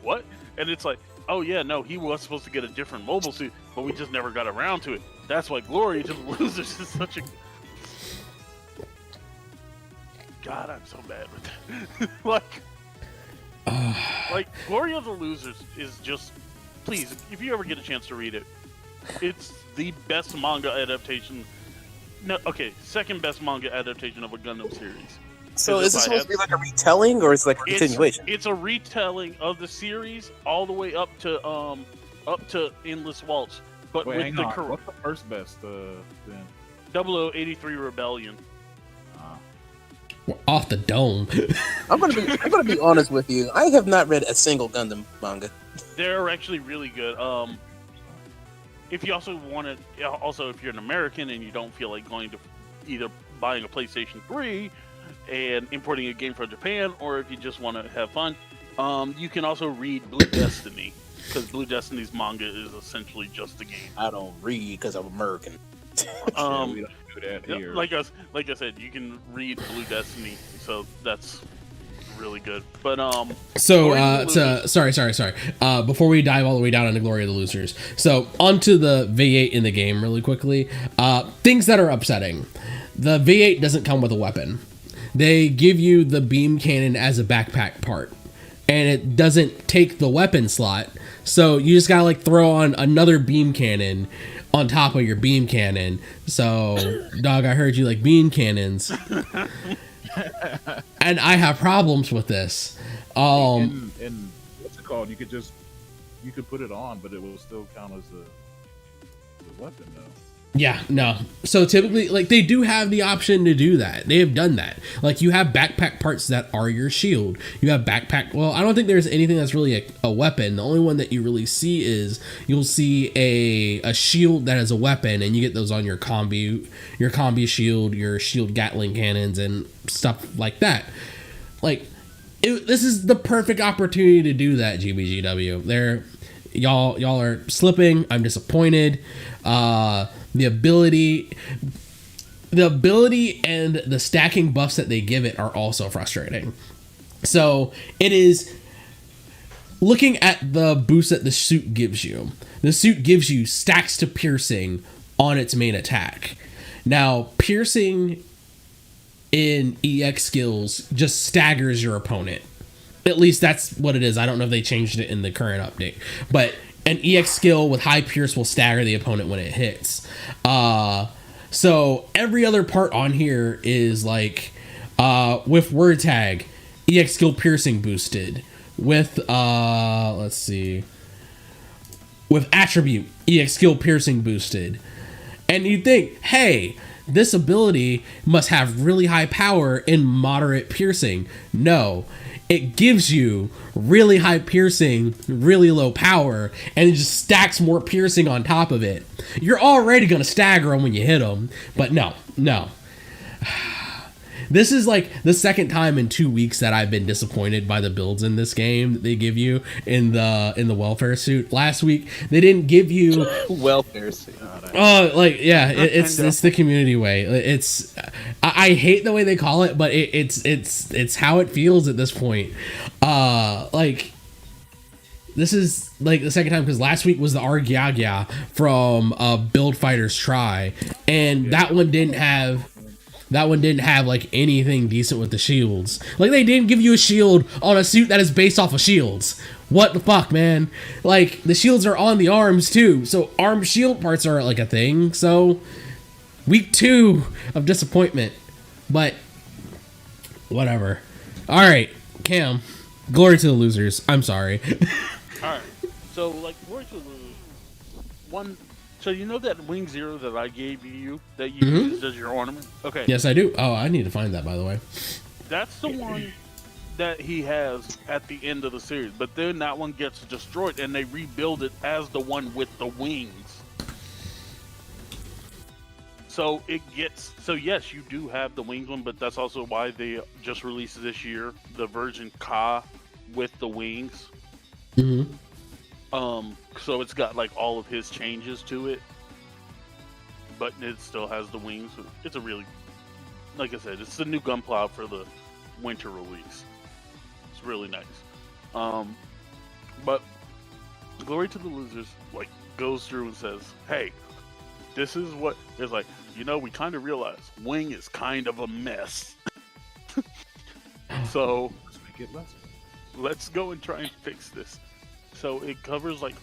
what? And it's like, oh yeah, no, he was supposed to get a different mobile suit, but we just never got around to it. That's why Glory to the Losers is such a... God, I'm so bad with that. like Glory of the Losers is just... Please, if you ever get a chance to read it, it's the best manga adaptation... No, okay, second best manga adaptation of a Gundam series. So is this supposed to be like a retelling, or is it like a continuation? It's a retelling of the series all the way up to Endless Waltz. But Wait, with the what's the first best then? 0083 Rebellion. We're off the dome. I'm gonna be honest with you. I have not read a single Gundam manga. They're actually really good. If you also want to, also if you're an American and you don't feel like going to either buying a PlayStation 3 and importing a game from Japan, or if you just want to have fun, you can also read Blue Destiny, because Blue Destiny's manga is essentially just a game. I don't read because I'm American. We don't do that here. Like I said, you can read Blue Destiny, so that's really good. But sorry. Before we dive all the way down into Glory of the Losers, so onto the Vayeate in the game really quickly. Things that are upsetting: the Vayeate doesn't come with a weapon. They give you the beam cannon as a backpack part, and it doesn't take the weapon slot. So you just gotta like throw on another beam cannon on top of your beam cannon. So, dog, I heard you like beam cannons. And I have problems with this. And what's it called? You could put it on, but it will still count as the weapon though. Yeah, no. So typically, like, they do have the option to do that. They have done that. Like, you have backpack parts that are your shield. You have backpack. Well, I don't think there's anything that's really a weapon. The only one that you really see is you'll see a shield that is a weapon, and you get those on your combi shield, your shield Gatling cannons, and stuff like that. Like, this is the perfect opportunity to do that. GBGW. Y'all are slipping. I'm disappointed. The ability and the stacking buffs that they give it are also frustrating. So it is looking at the boost that the suit gives you. The suit gives you stacks to piercing on its main attack. Now, piercing in EX skills just staggers your opponent. At least that's what it is. I don't know if they changed it in the current update, but an EX skill with high pierce will stagger the opponent when it hits. So every other part on here is like, with word tag, EX skill piercing boosted. With, let's see, with attribute, EX skill piercing boosted. And you think, hey, this ability must have really high power and moderate piercing. No. It gives you really high piercing, really low power, and it just stacks more piercing on top of it. You're already going to stagger them when you hit them, but no. This is like the second time in 2 weeks that I've been disappointed by the builds in this game that they give you in the welfare suit. Last week they didn't give you welfare suit. It's the community way. It's I hate the way they call it, but it's how it feels at this point. Like, this is like the second time, because last week was the Argyagya from Build Fighters Try, and that one didn't have like anything decent with the shields. Like, they didn't give you a shield on a suit that is based off of shields. What the fuck, man? Like, the shields are on the arms too, so arm shield parts are like a thing. So week 2 of disappointment, but whatever. All right, Cam, glory to the losers. I'm sorry. All right, so like glory to the losers. One. So you know that Wing Zero that I gave you that you used as your ornament? Okay. Yes, I do. Oh, I need to find that, by the way. That's the one that he has at the end of the series, but then that one gets destroyed and they rebuild it as the one with the wings. So yes, you do have the wings one, but that's also why they just released this year the version Ka with the wings. So it's got like all of his changes to it, but it still has the wings. It's a really, like I said, it's the new Gunpla for the winter release. It's really nice. But glory to the losers, like, goes through and says, hey, this is what it's like. We kind of realize Wing is kind of a mess. So let's go and try and fix this. So it covers like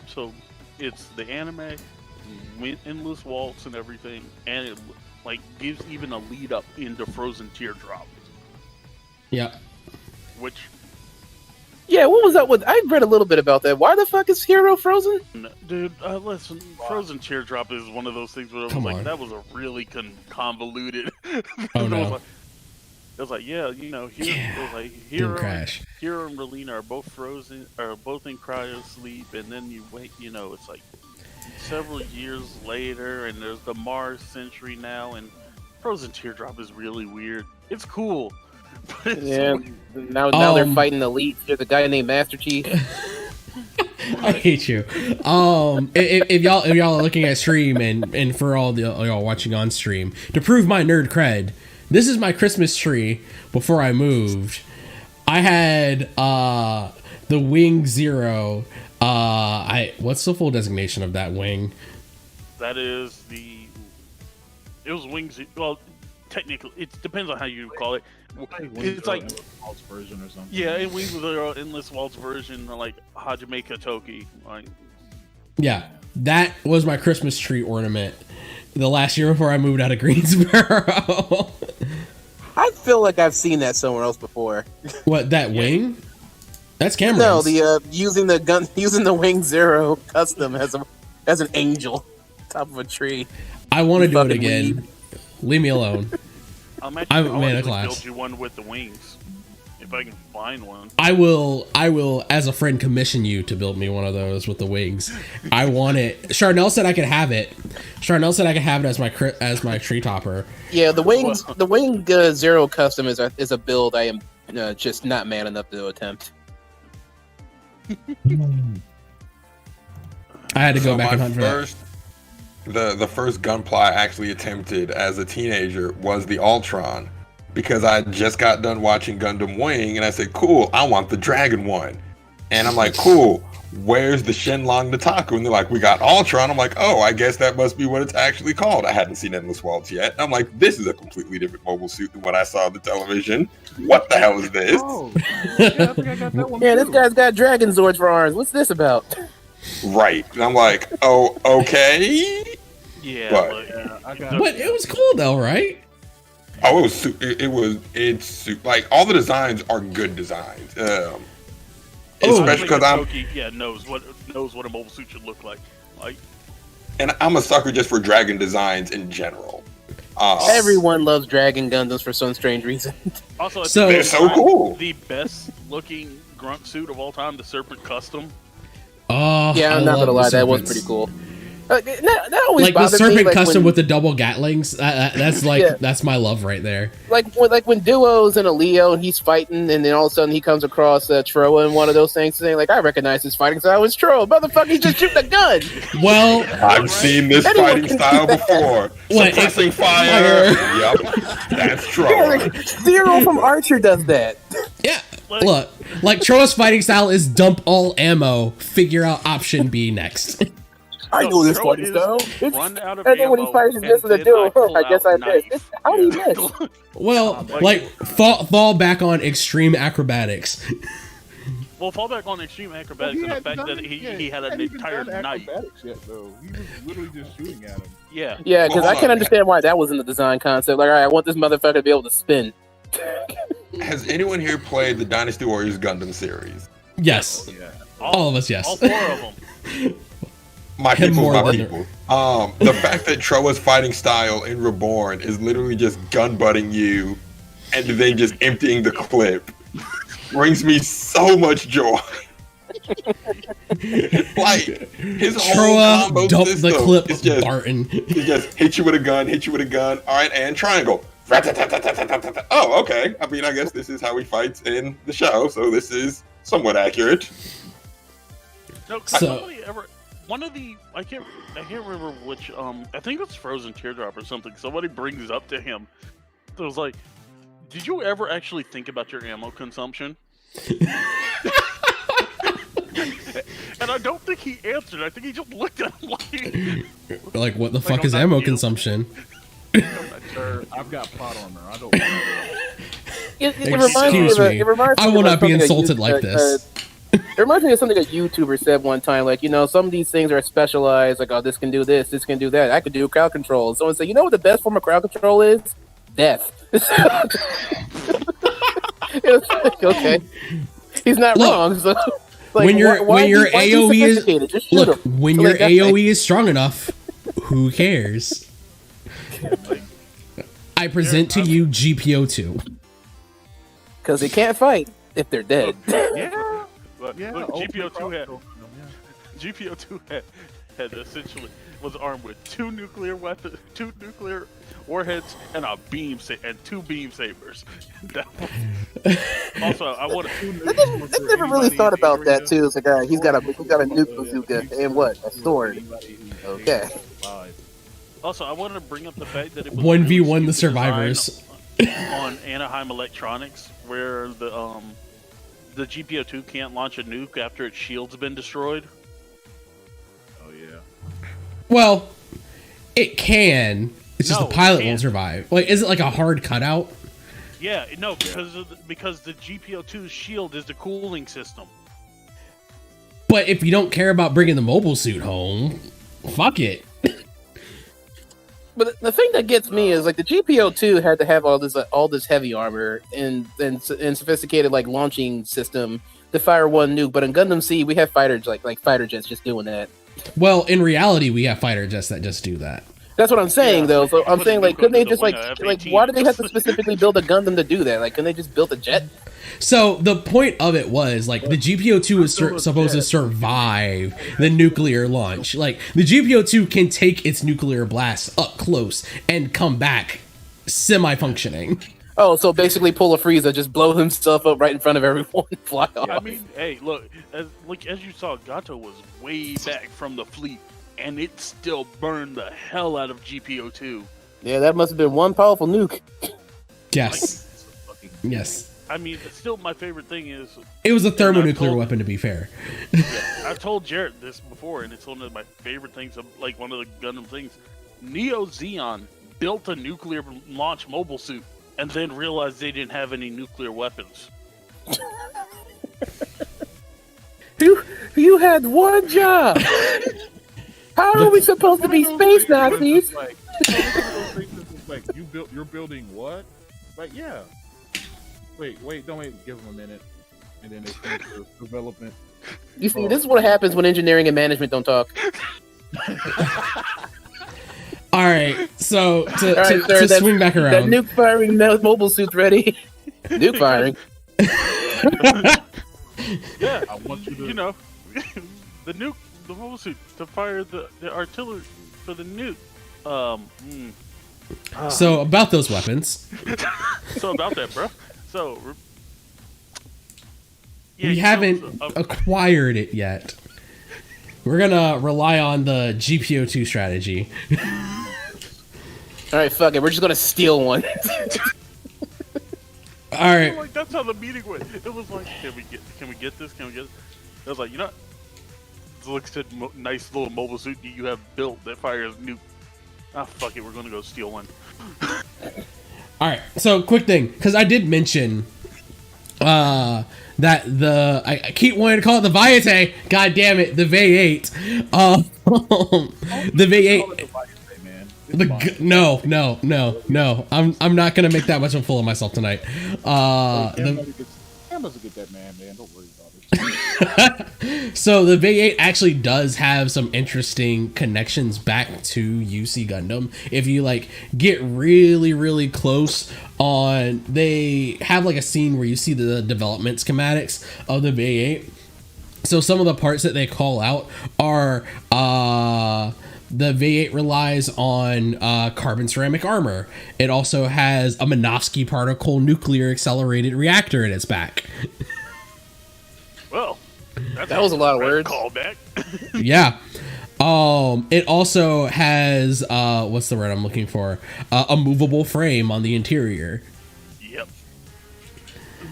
so it's the anime, endless waltz and everything, and it like gives even a lead up into Frozen Teardrop. Yeah. Which. Yeah, what was that with? I read a little bit about that. Why the fuck is Hero frozen? Dude, listen, Frozen Teardrop is one of those things where I was like, that was a really convoluted. Oh no. It was like, Hero and Relina are both frozen, are both in cryo sleep, and then you wait, it's like several years later, and there's the Mars Century now, and Frozen Teardrop is really weird. It's cool. But it's now they're fighting Elite. There's a guy named Master Chief. I hate you. If y'all are looking at stream, and for all y'all watching on stream, to prove my nerd cred, this is my Christmas tree before I moved. I had the Wing Zero. What's the full designation of that wing? That is it was Wing Zero. Well, technically, it depends on how you call it. It's like Waltz version or something. Yeah, in Wings Zero Endless Waltz version, like Hajime Katoki. Like, yeah, that was my Christmas tree ornament the last year before I moved out of Greensboro. I feel like I've seen that somewhere else before. What, that wing? That's Cameron's. No, the using the Wing Zero custom as an angel. top of a tree. I want to do it fucking again. weed. Leave me alone. I'm I'm actually a man of build class. you one with the wings, if I can find one. I will, as a friend, commission you to build me one of those with the wings. I want it. Charnel said I could have it. Charnel said I could have it as my tree topper. Yeah, the wing Zero custom is a build I am just not man enough to attempt. I had to go back and hunt for that. The first Gunpla I actually attempted as a teenager was the Ultron, because I just got done watching Gundam Wing, and I said, cool, I want the dragon one. And I'm like, cool, where's the Shenlong Nataku? And they're like, we got Ultron. I'm like, oh, I guess that must be what it's actually called. I hadn't seen Endless Waltz yet. I'm like, this is a completely different mobile suit than what I saw on the television. What the hell is this? Oh, yeah, I think I got that one. Yeah, this too. guy's got dragon zords for arms. What's this about? Right. And I'm like, oh, okay. Yeah, But it was cool though, right? Oh, it's like all the designs are good designs. Especially because knows what a mobile suit should look like. And I'm a sucker just for dragon designs in general. Everyone loves dragon Gundams for some strange reason. Also, they're so cool. The best looking grunt suit of all time, the Serpent Custom. Oh, yeah, I'm not gonna lie, that was pretty cool. That always like the bothered Serpent me, like custom when, with the double Gatlings. That's like that's my love right there. Like when Duo's in a Leo and he's fighting, and then all of a sudden he comes across Troa in one of those things, saying like, "I recognize his fighting style. It's Troa, motherfucker. He's just shooting a gun." Well, I've seen this fighting style before. Suppressing fire. Yep, that's Troa. Yeah, like, Zero from Archer does that. Yeah. Look, like Troa's fighting style is dump all ammo, figure out option B next. I know this fighting style. Run out of and then when he fires his missile to do, I guess I missed. How do you miss? Well, like fall back on extreme acrobatics. Well, fall back on extreme acrobatics and the fact that he had an entire knife. Yet, though. He was literally just shooting at him. Yeah. Yeah, because I can understand why that was in the design concept. Like, all right, I want this motherfucker to be able to spin. Has anyone here played the Dynasty Warriors Gundam series? Yes. Yeah. All of us, yes. All 4 of them. My people. The fact that Troa's fighting style in Reborn is literally just gun butting you and then just emptying the clip brings me so much joy. Like his whole combo dump system the clip is just Barton. He just hit you with a gun. All right, and triangle. Oh, okay. I mean, I guess this is how he fights in the show, so this is somewhat accurate. No, somebody ever. One of the I can't remember which I think it's Frozen Teardrop or something. Somebody brings up to him. So it was like, did you ever actually think about your ammo consumption? And I don't think he answered. I think he just looked at him like what the fuck is ammo consumption? Sir, I've got plot armor. I don't know. Excuse me. I will not be insulted like this. It reminds me of something a YouTuber said one time, like, some of these things are specialized, like, oh, this can do this can do that. I could do crowd control. Someone said, you know what the best form of crowd control is? Death. Okay. He's not wrong. So, like, when your AoE is strong enough, who cares? I present to you GPO2. Because they can't fight if they're dead. Yeah. Look, GPO2 had essentially was armed with 2 nuclear weapons, 2 nuclear warheads, and a and 2 beam sabers. Also, I want to. I never really thought about that too. It's like, he's got a nuke bazooka and what? A sword. Okay. Also, I wanted to bring up the fact that it was 1v1 the survivors on Anaheim Electronics, where the GPO2 can't launch a nuke after its shield's been destroyed. Oh yeah. Well, it can. It's just the pilot won't survive. Like, is it like a hard cutout? Yeah, no, because the GPO2's shield is the cooling system. But if you don't care about bringing the mobile suit home, fuck it. But the thing that gets me is like the GPO2 had to have all this heavy armor and sophisticated launching system to fire one nuke. But in Gundam Seed, we have fighters like fighter jets just doing that. Well, in reality, we have fighter jets that just do that. That's what I'm saying, though. So I'm saying, like, couldn't they just like why do they have to specifically build a Gundam to do that? Like, couldn't they just build a jet? So the point of it was like the GPO2 is supposed to survive the nuclear launch. Like the GPO2 can take its nuclear blast up close and come back semi-functioning. Oh, so basically pull a Frieza, just blow himself up right in front of everyone and fly off. I mean, hey, look, as you saw, Gato was way back from the fleet, and it still burned the hell out of GPO2. Yeah, that must have been one powerful nuke. Yes. Yes. I mean, still, my favorite thing is... It was a thermonuclear weapon, to be fair. Yeah, I've told Jarrett this before, and it's one of my favorite things, like one of the Gundam things. Neo Zeon built a nuclear launch mobile suit, and then realized they didn't have any nuclear weapons. You had one job! How are we supposed to be space Nazis? Like, you're building what? Like, yeah. Wait, give them a minute. And then they finish the development. You see, this is what happens when engineering and management don't talk. All right, so to swing back around. That nuke firing mobile suit's ready. Nuke firing. Yeah, I want you to... you know, the mobile suit to fire the artillery for the nuke. So about those weapons. So about that, bro. So yeah, we haven't acquired it yet. We're gonna rely on the GPO2 strategy. All right, fuck it. We're just gonna steal one. All right. Like, that's how the meeting went. It was like, can we get this? I was like, you know, it looks at nice little mobile suit you have built that fires nuke. Ah, fuck it. We're gonna go steal one. All right. So quick thing, because I did mention that I keep wanting to call it the Vayeate. God damn it, the Vayeate. The Vayeate. No. I'm not gonna make that much of a fool of myself tonight. Cam doesn't get that man. Don't worry about it. So the Vayeate actually does have some interesting connections back to UC Gundam. If you like get really close on, they have like a scene where you see the development schematics of the Vayeate. So some of the parts that they call out are the Vayeate relies on carbon ceramic armor. It also has a Minovsky particle nuclear accelerated reactor in its back. Well, that was a lot of words. Callback. Yeah. It also has what's the word I'm looking for? A movable frame on the interior. Yep.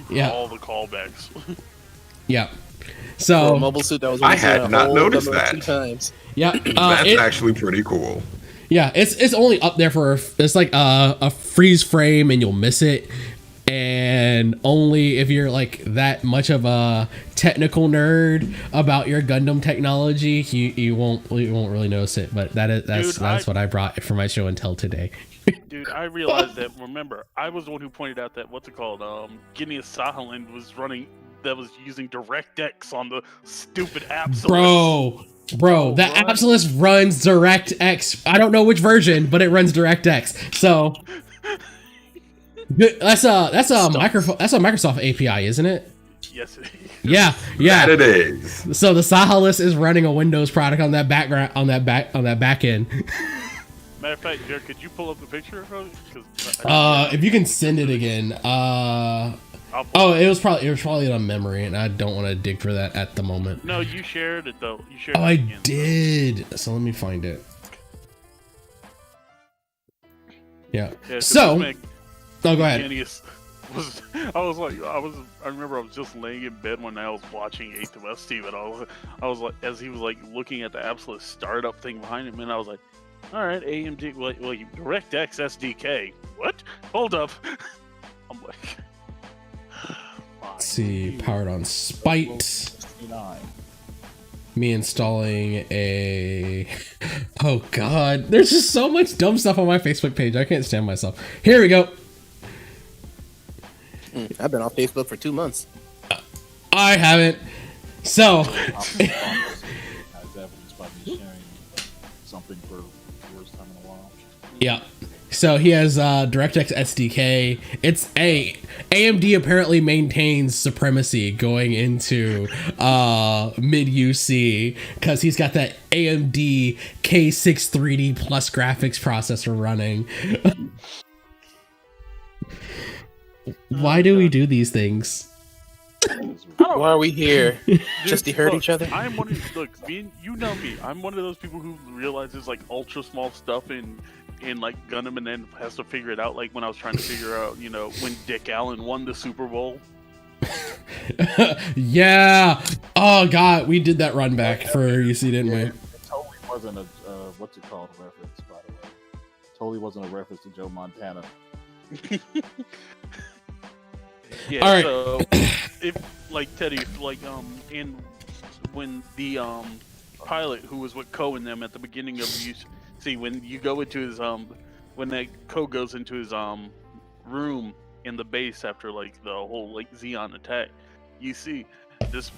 Yeah. All the callbacks. Yep. So mobile suit that was I had not noticed that. 2 times. Yeah, that's actually pretty cool. Yeah, it's only up there for it's like a freeze frame and you'll miss it, and only if you're like that much of a technical nerd about your Gundam technology, you won't really notice it. But that's what I brought for my show and tell today. Dude, I realized that. Remember, I was the one who pointed out that what's it called? Guinea Sahaland was using DirectX on the stupid Absolus. Bro, that Absolus runs DirectX. I don't know which version, but it runs DirectX. So that's a Microsoft API, isn't it? Yes, it is. Yeah. That it is. So the Sahalis is running a Windows product on that back end. Matter of fact, Jared, could you pull up the picture of it? If you can send it again. It was probably on memory, and I don't want to dig for that at the moment. No, you shared it though. You shared. I did. So let me find it. Yeah. So. Go ahead. I remember I was just laying in bed one night. I was watching 8 to S Steve, and I was like, as he was like looking at the absolute startup thing behind him, and I was like, all right, AMD, well, DirectX SDK. What? Hold up. I'm like. Let's see, powered on Spite. Me installing a... Oh god, there's just so much dumb stuff on my Facebook page. I can't stand myself. Here we go. I've been on Facebook for 2 months. I haven't. So... think for the first time in a while. Yeah. So he has DirectX SDK. It's AMD apparently maintains supremacy going into mid UC because he's got that AMD K6 3D plus graphics processor running. Why do we do these things? Why are we here? Just to hurt each other? I'm one of look, you know me. I'm one of those people who realizes like ultra small stuff in like Gundam and then has to figure it out. Like when I was trying to figure out, when Dick Allen won the Super Bowl. Yeah. Oh God, we did that run back for UC, didn't we? It totally wasn't a what's it called reference, by the way. Totally wasn't a reference to Joe Montana. Yeah. All right. So if like Teddy, in when the pilot who was with Ko and them at the beginning of see when you go into his when that Ko goes into his room in the base after like the whole like Xeon attack, you see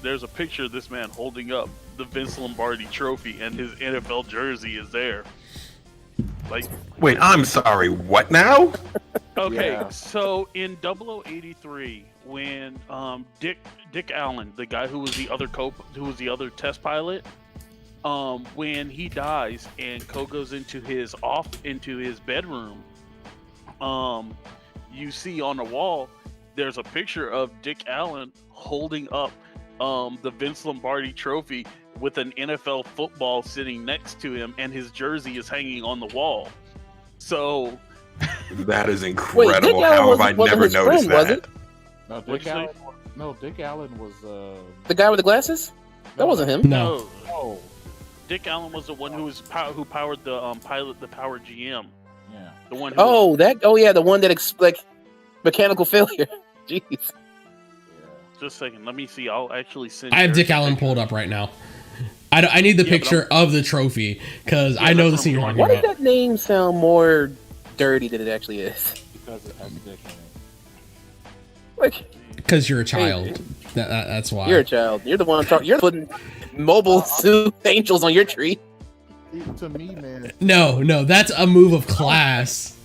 there's a picture of this man holding up the Vince Lombardi trophy and his NFL jersey is there. Like, wait, I'm sorry, what now? Okay, Yeah. so in 0083, when Dick Allen, the guy who was the other test pilot, when he dies and Ko goes into his bedroom, you see on the wall there's a picture of Dick Allen holding up the Vince Lombardi trophy with an NFL football sitting next to him, and his jersey is hanging on the wall. So that is incredible. Wait, how have I never noticed that? No, Dick Allen was the guy with the glasses. That wasn't him. No. Oh, Dick Allen was the one who powered the Power GM. yeah. The one. The one that like mechanical failure. Jeez. Yeah. Just a second. Let me see. I'll actually send. I have Dick Allen pulled up right now. I need the picture of the trophy because I know the scene you're talking Why about. does that name sound more dirty than it actually is? Because it has Dick in it. Like, Because you're a child. That's why. you're a child. You're the one talking. You're putting mobile suit angels on your tree. To me, man, No, that's a move of class.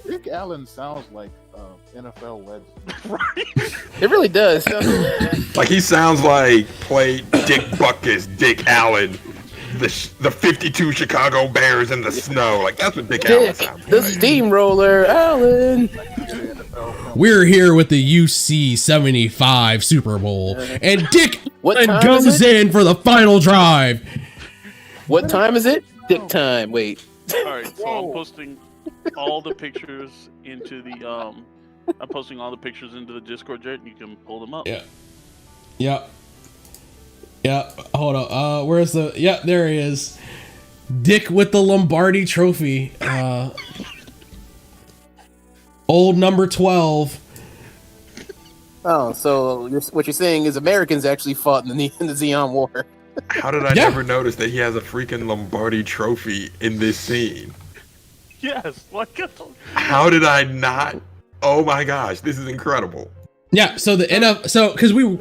Dick Allen sounds like NFL legend. It really does. Like he sounds like play Dick Buckus, Dick Allen, the 52 Chicago Bears in the snow. Like that's what Dick Allen Dick, sounds the like. steamroller, Allen. We're here with the UC 75 Super Bowl, and Dick What Allen time is goes it? in for the final drive. What time is it? Dick time. Wait. All right, so I'm posting all the pictures into the Discord chat. You can pull them up. Yeah. Hold on. Where's the? Yeah, there he is. Dick with the Lombardi trophy. Old number 12. Oh, so what you're saying is Americans actually fought in the Xeon War. How did I never notice that he has a freaking Lombardi trophy in this scene? Yes, like How did I not? Oh my gosh, this is incredible. Yeah, so the because we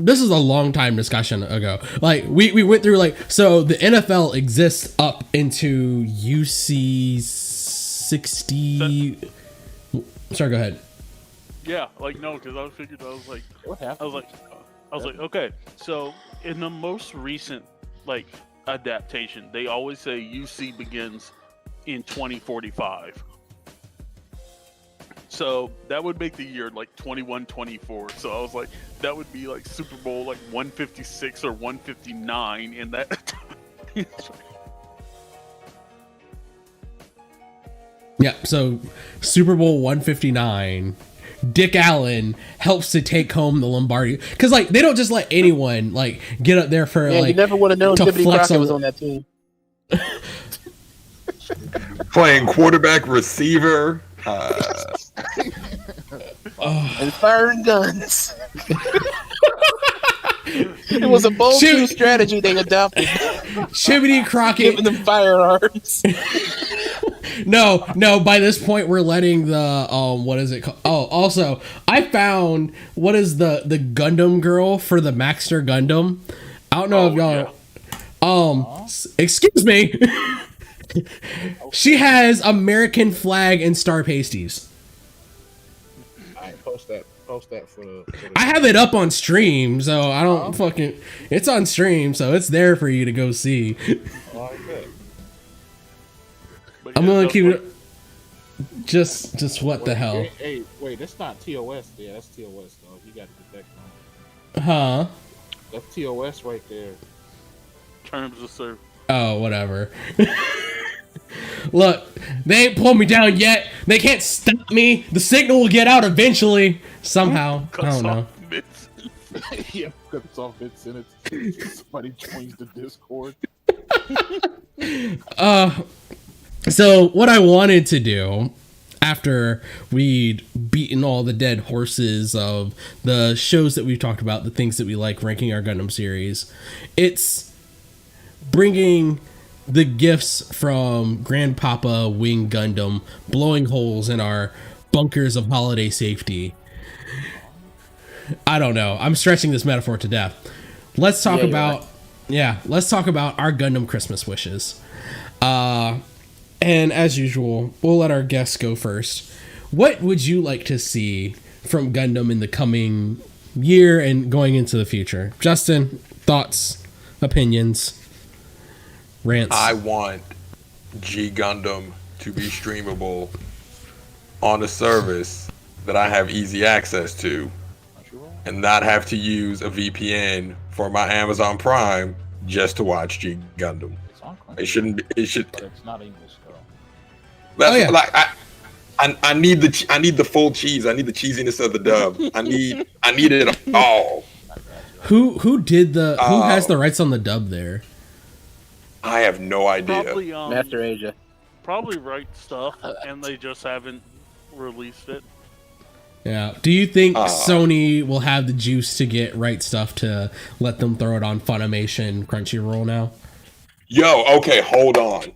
this is a long time discussion ago. Like we went through so the NFL exists up into UC 60. Sorry, go ahead. Yeah, because I figured I was like, What happened? I was like, okay, so in the most recent adaptation, they always say UC begins in 2045. So that would make the year 21-24. So I was like, that would be Super Bowl 156 or 159 in that. Yeah, so Super Bowl 159. Dick Allen helps to take home the Lombardi because they don't just let anyone get up there for Man, you never would have known to Tiffany flex Crockett was on that team. Playing quarterback, receiver. And firing guns. It was a bold new strategy they adopted. Chimney Crockett Giving them firearms. No, by this point we're letting the what is it called? Oh, also I found what is the Gundam girl for the Maxter Gundam. I don't know if y'all excuse me. She has American flag and star pasties. I post that for the I have it up on stream, so I don't fucking. It's on stream, so it's there for you to go see. like that. But I'm yeah, gonna no, keep but- it. Just what the hell? Hey, wait, that's not TOS. Yeah, that's TOS though. You got to get that. Huh? That's TOS right there. Terms of service. Oh, whatever. Look, they ain't pulled me down yet. They can't stop me. The signal will get out eventually. Somehow. I don't know. Yeah, because it's all mid-sentence. Somebody joins the Discord. So what I wanted to do after we'd beaten all the dead horses of the shows that we've talked about, the things that we like, ranking our Gundam series, it's bringing the gifts from Grandpapa Wing Gundam, blowing holes in our bunkers of holiday safety. I don't know. I'm stretching this metaphor to death. Let's talk about our Gundam Christmas wishes. And as usual, we'll let our guests go first. What would you like to see from Gundam in the coming year and going into the future? Justin, thoughts, opinions, rants? I want G Gundam to be streamable on a service that I have easy access to and not have to use a VPN for my Amazon Prime just to watch G Gundam. It shouldn't be. It should. But it's not English though. That's like I need the full cheese. I need the cheesiness of the dub. I need it all. Who has the rights on the dub there? I have no idea. Probably Master Asia. Probably right stuff, and they just haven't released it. Yeah. Do you think Sony will have the juice to get right stuff to let them throw it on Funimation, Crunchyroll now? Yo, okay, hold on.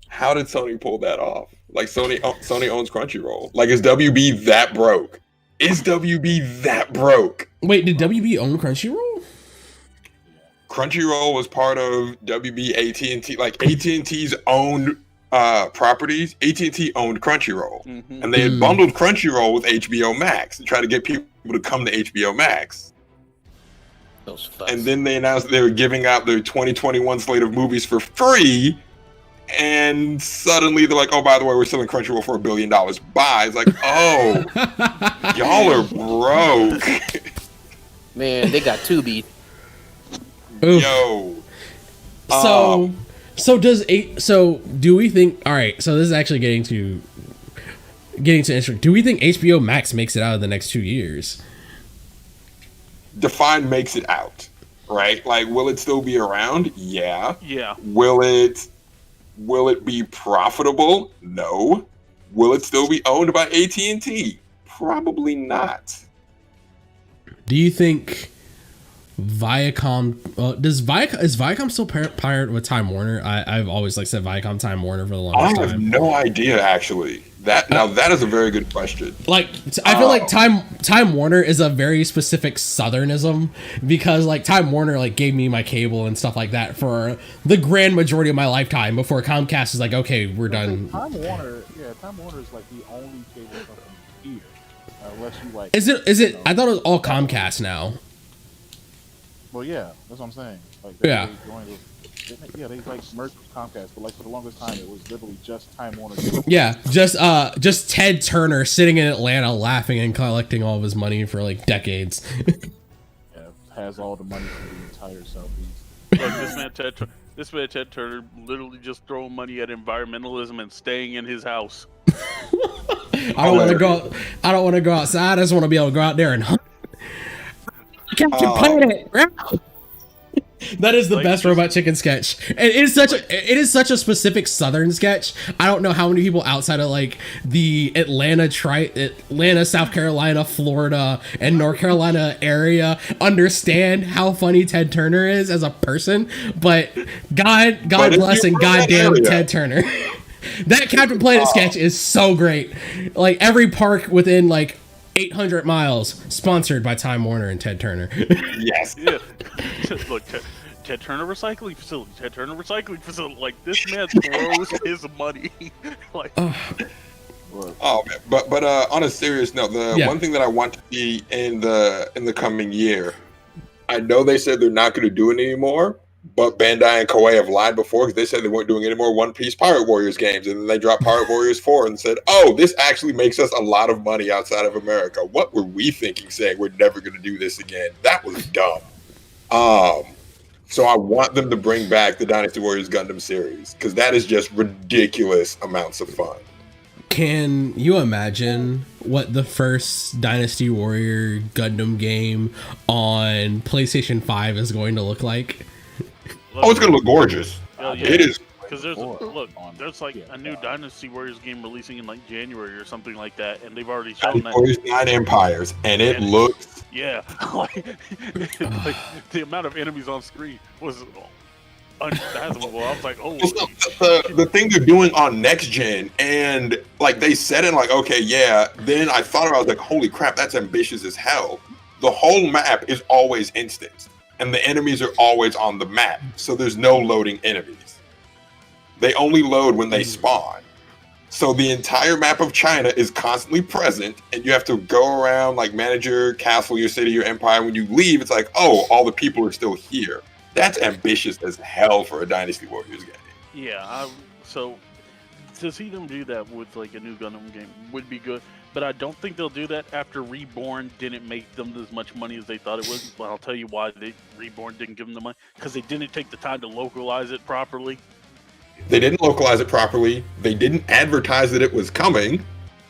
How did Sony pull that off? Like Sony owns Crunchyroll. Like is WB that broke? Is WB that broke? Wait, did WB own Crunchyroll? Crunchyroll was part of WB AT&T. Like AT&T's owned properties. AT&T owned Crunchyroll, and they had bundled Crunchyroll with HBO Max to try to get people to come to HBO Max. And then they announced they were giving out their 2021 slate of movies for free. And suddenly they're like, oh, by the way, we're selling Crunchyroll for $1 billion. Buy. It's like, oh, y'all are broke. Man, they got Tubi. Yo. So do we think, all right, so this is actually getting to interesting. Do we think HBO Max makes it out of the next 2 years? Define makes it out, right? Like, will it still be around? Yeah. Yeah. Will it be profitable? No. Will it still be owned by AT&T? Probably not. Do you think Viacom is Viacom still paired with Time Warner? I've always said Viacom Time Warner for the longest time. I have no idea actually. That is a very good question. Like I feel like Time Warner is a very specific Southernism because like Time Warner like gave me my cable and stuff like that for the grand majority of my lifetime before Comcast is like, okay, we're done. Time Warner is like the only cable company here, unless you like. Is it? I thought it was all Comcast now. Well, yeah, that's what I'm saying. Like, yeah. They like merged with Comcast, but like for the longest time, it was literally just Time Warner. Yeah, just Ted Turner sitting in Atlanta laughing and collecting all of his money for like decades. Yeah, has all the money for the entire Southeast. Like this man Ted Turner literally just throwing money at environmentalism and staying in his house. I don't want to go outside. I just want to be able to go out there and hunt. Captain Planet. That is the like, best Robot Chicken sketch. And it is such a specific Southern sketch. I don't know how many people outside of like the Atlanta, South Carolina, Florida, and North Carolina area understand how funny Ted Turner is as a person. But God bless and goddamn Ted Turner. That Captain Planet sketch is so great. Like every park within like 800 miles sponsored by Time Warner and Ted Turner. Yes. Yeah. Look, Ted Turner Recycling Facility. Ted Turner Recycling Facility. Like, this man throws his money. Like, oh man. But on a serious note, the one thing that I want to see in the coming year, I know they said they're not going to do it anymore, but Bandai and Koei have lied before because they said they weren't doing any more One Piece Pirate Warriors games, and then they dropped Pirate Warriors 4 and said, "Oh, this actually makes us a lot of money outside of America." What were we thinking, saying we're never going to do this again? That was dumb. So I want them to bring back the Dynasty Warriors Gundam series because that is just ridiculous amounts of fun. Can you imagine what the first Dynasty Warrior Gundam game on PlayStation 5 is going to look like? Oh, it's going to look gorgeous. Yeah. It is. Because there's like a new Dynasty Warriors game releasing in like January or something like that, and they've already shown that. Warriors 9 Empires, and it looks. Yeah, like the amount of enemies on screen was unfathomable. I was like, oh. The thing they're doing on next gen, and like they said it, like, okay, yeah. Then I thought about it, I was like, holy crap, that's ambitious as hell. The whole map is always instanced, and the enemies are always on the map, so there's no loading enemies. They only load when they spawn. So the entire map of China is constantly present, and you have to go around, like, manage your castle, your city, your empire. When you leave, it's like, oh, all the people are still here. That's ambitious as hell for a Dynasty Warriors game. Yeah, so to see them do that with, like, a new Gundam game would be good. But I don't think they'll do that after Reborn didn't make them as much money as they thought it would. Well, I'll tell you why Reborn didn't give them the money. Because they didn't take the time to localize it properly. They didn't localize it properly. They didn't advertise that it was coming.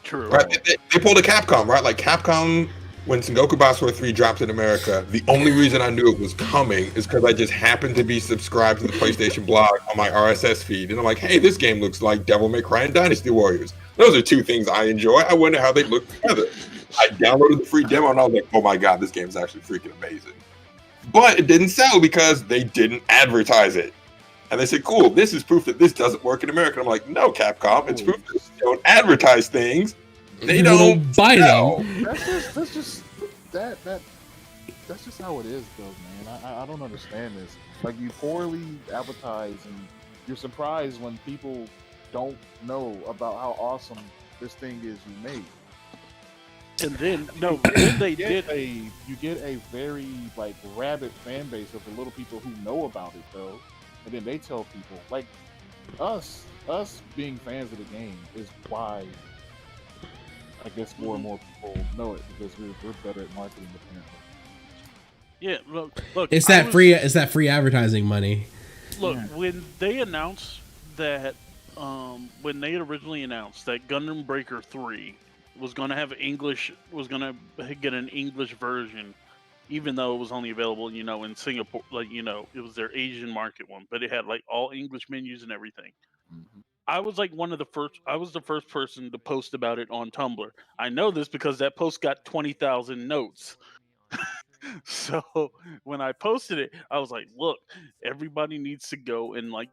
True. Right? They pulled a Capcom, right? Like Capcom, when Sengoku Basara 3 dropped in America, the only reason I knew it was coming is because I just happened to be subscribed to the PlayStation blog on my RSS feed. And I'm like, hey, this game looks like Devil May Cry and Dynasty Warriors. Those are two things I enjoy. I wonder how they look together. I downloaded the free demo and I was like, oh my God, this game is actually freaking amazing. But it didn't sell because they didn't advertise it. And they said, cool, this is proof that this doesn't work in America. And I'm like, no, Capcom, it's proof that they don't advertise things. They don't buy sell. them. That's just how it is, though, man. I don't understand this. Like, you poorly advertise, and you're surprised when people don't know about how awesome this thing is you made. And then, then they did. You get a very, like, rabid fan base of the little people who know about it, though. And then they tell people, like, us being fans of the game is why I guess more and more people know it, because we're better at marketing apparently. Yeah, look. It's that free advertising money. Look, when they announced that, when they originally announced that Gundam Breaker 3 was going to have English, was going to get an English version, even though it was only available, in Singapore, like, it was their Asian market one, but it had like all English menus and everything. Mm-hmm. I was like I was the first person to post about it on Tumblr. I know this because that post got 20,000 notes. So when I posted it, I was like, look, everybody needs to go and, like,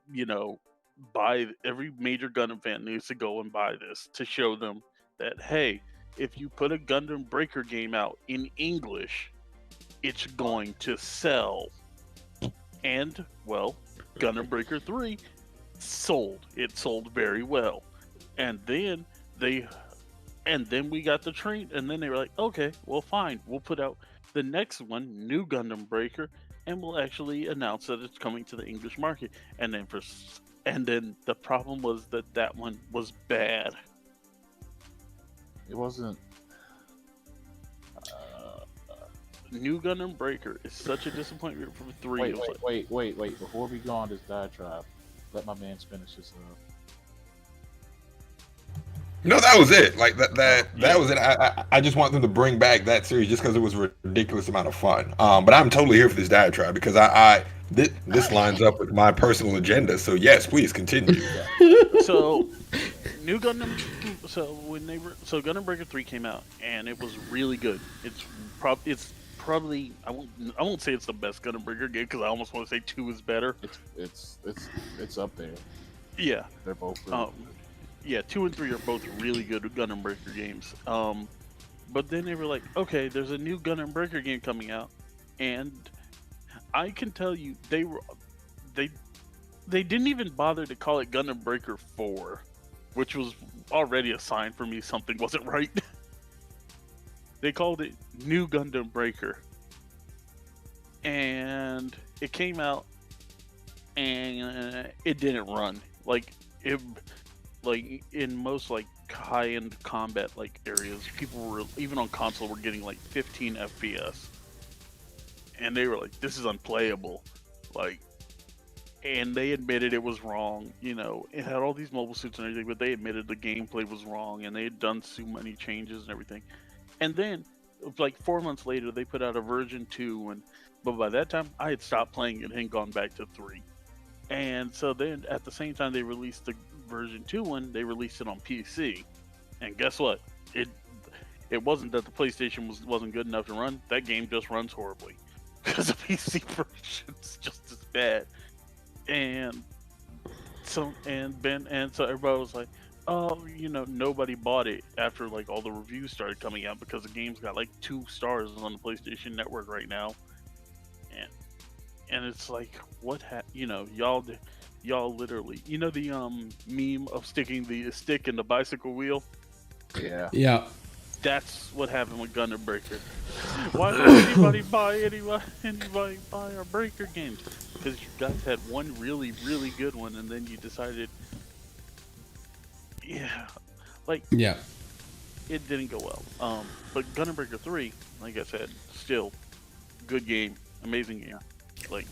buy, every major Gundam fan needs to go and buy this to show them that, hey, if you put a Gundam Breaker game out in English, it's going to sell. And, well, Gundam Breaker 3 sold. It sold very well. And then we got the train, and then they were like, okay, well, fine, we'll put out the next one, new Gundam Breaker, and we'll actually announce that it's coming to the English market. And then the problem was that one was bad. It wasn't. New Gundam Breaker is such a disappointment for 3. Wait. Before we go on this diatribe, let my man finish his No, that was it. Like that was it. I just want them to bring back that series just because it was a ridiculous amount of fun. But I'm totally here for this diatribe because this lines up with my personal agenda. So yes, please continue. So new Gundam. So Gundam Breaker 3 came out and it was really good. It's probably I won't say it's the best Gundam Breaker game because I almost want to say 2 is better. It's up there. Yeah, they're both. Really yeah, 2 and 3 are both really good Gundam Breaker games. But then they were like, okay, there's a new Gundam Breaker game coming out, and I can tell you they didn't even bother to call it Gundam Breaker 4, which was already a sign for me something wasn't right. They called it New Gundam Breaker. And it came out and it didn't run. Like in most like high-end combat like areas, people were, even on console, were getting like 15 FPS. And they were like, this is unplayable. Like, and they admitted it was wrong. You know, it had all these mobile suits and everything, but they admitted the gameplay was wrong, and they had done so many changes and everything. And then, like 4 months later, they put out a version 2, but by that time, I had stopped playing it and gone back to 3. And so then, at the same time they released the version 2 one, they released it on PC. And guess what? It wasn't that the PlayStation wasn't good enough to run. That game just runs horribly. Because the PC version's just as bad. And so everybody was like, oh, you know, nobody bought it after like all the reviews started coming out, because the game's got like 2 stars on the PlayStation Network right now. And it's like, you know, y'all literally, you know, the meme of sticking the stick in the bicycle wheel? Yeah. That's what happened with Gundam Breaker. Why would anybody buy our Breaker games? Because you guys had one really, really good one, and then you decided, it didn't go well. But Gundam Breaker 3, like I said, still good game, amazing game. Like,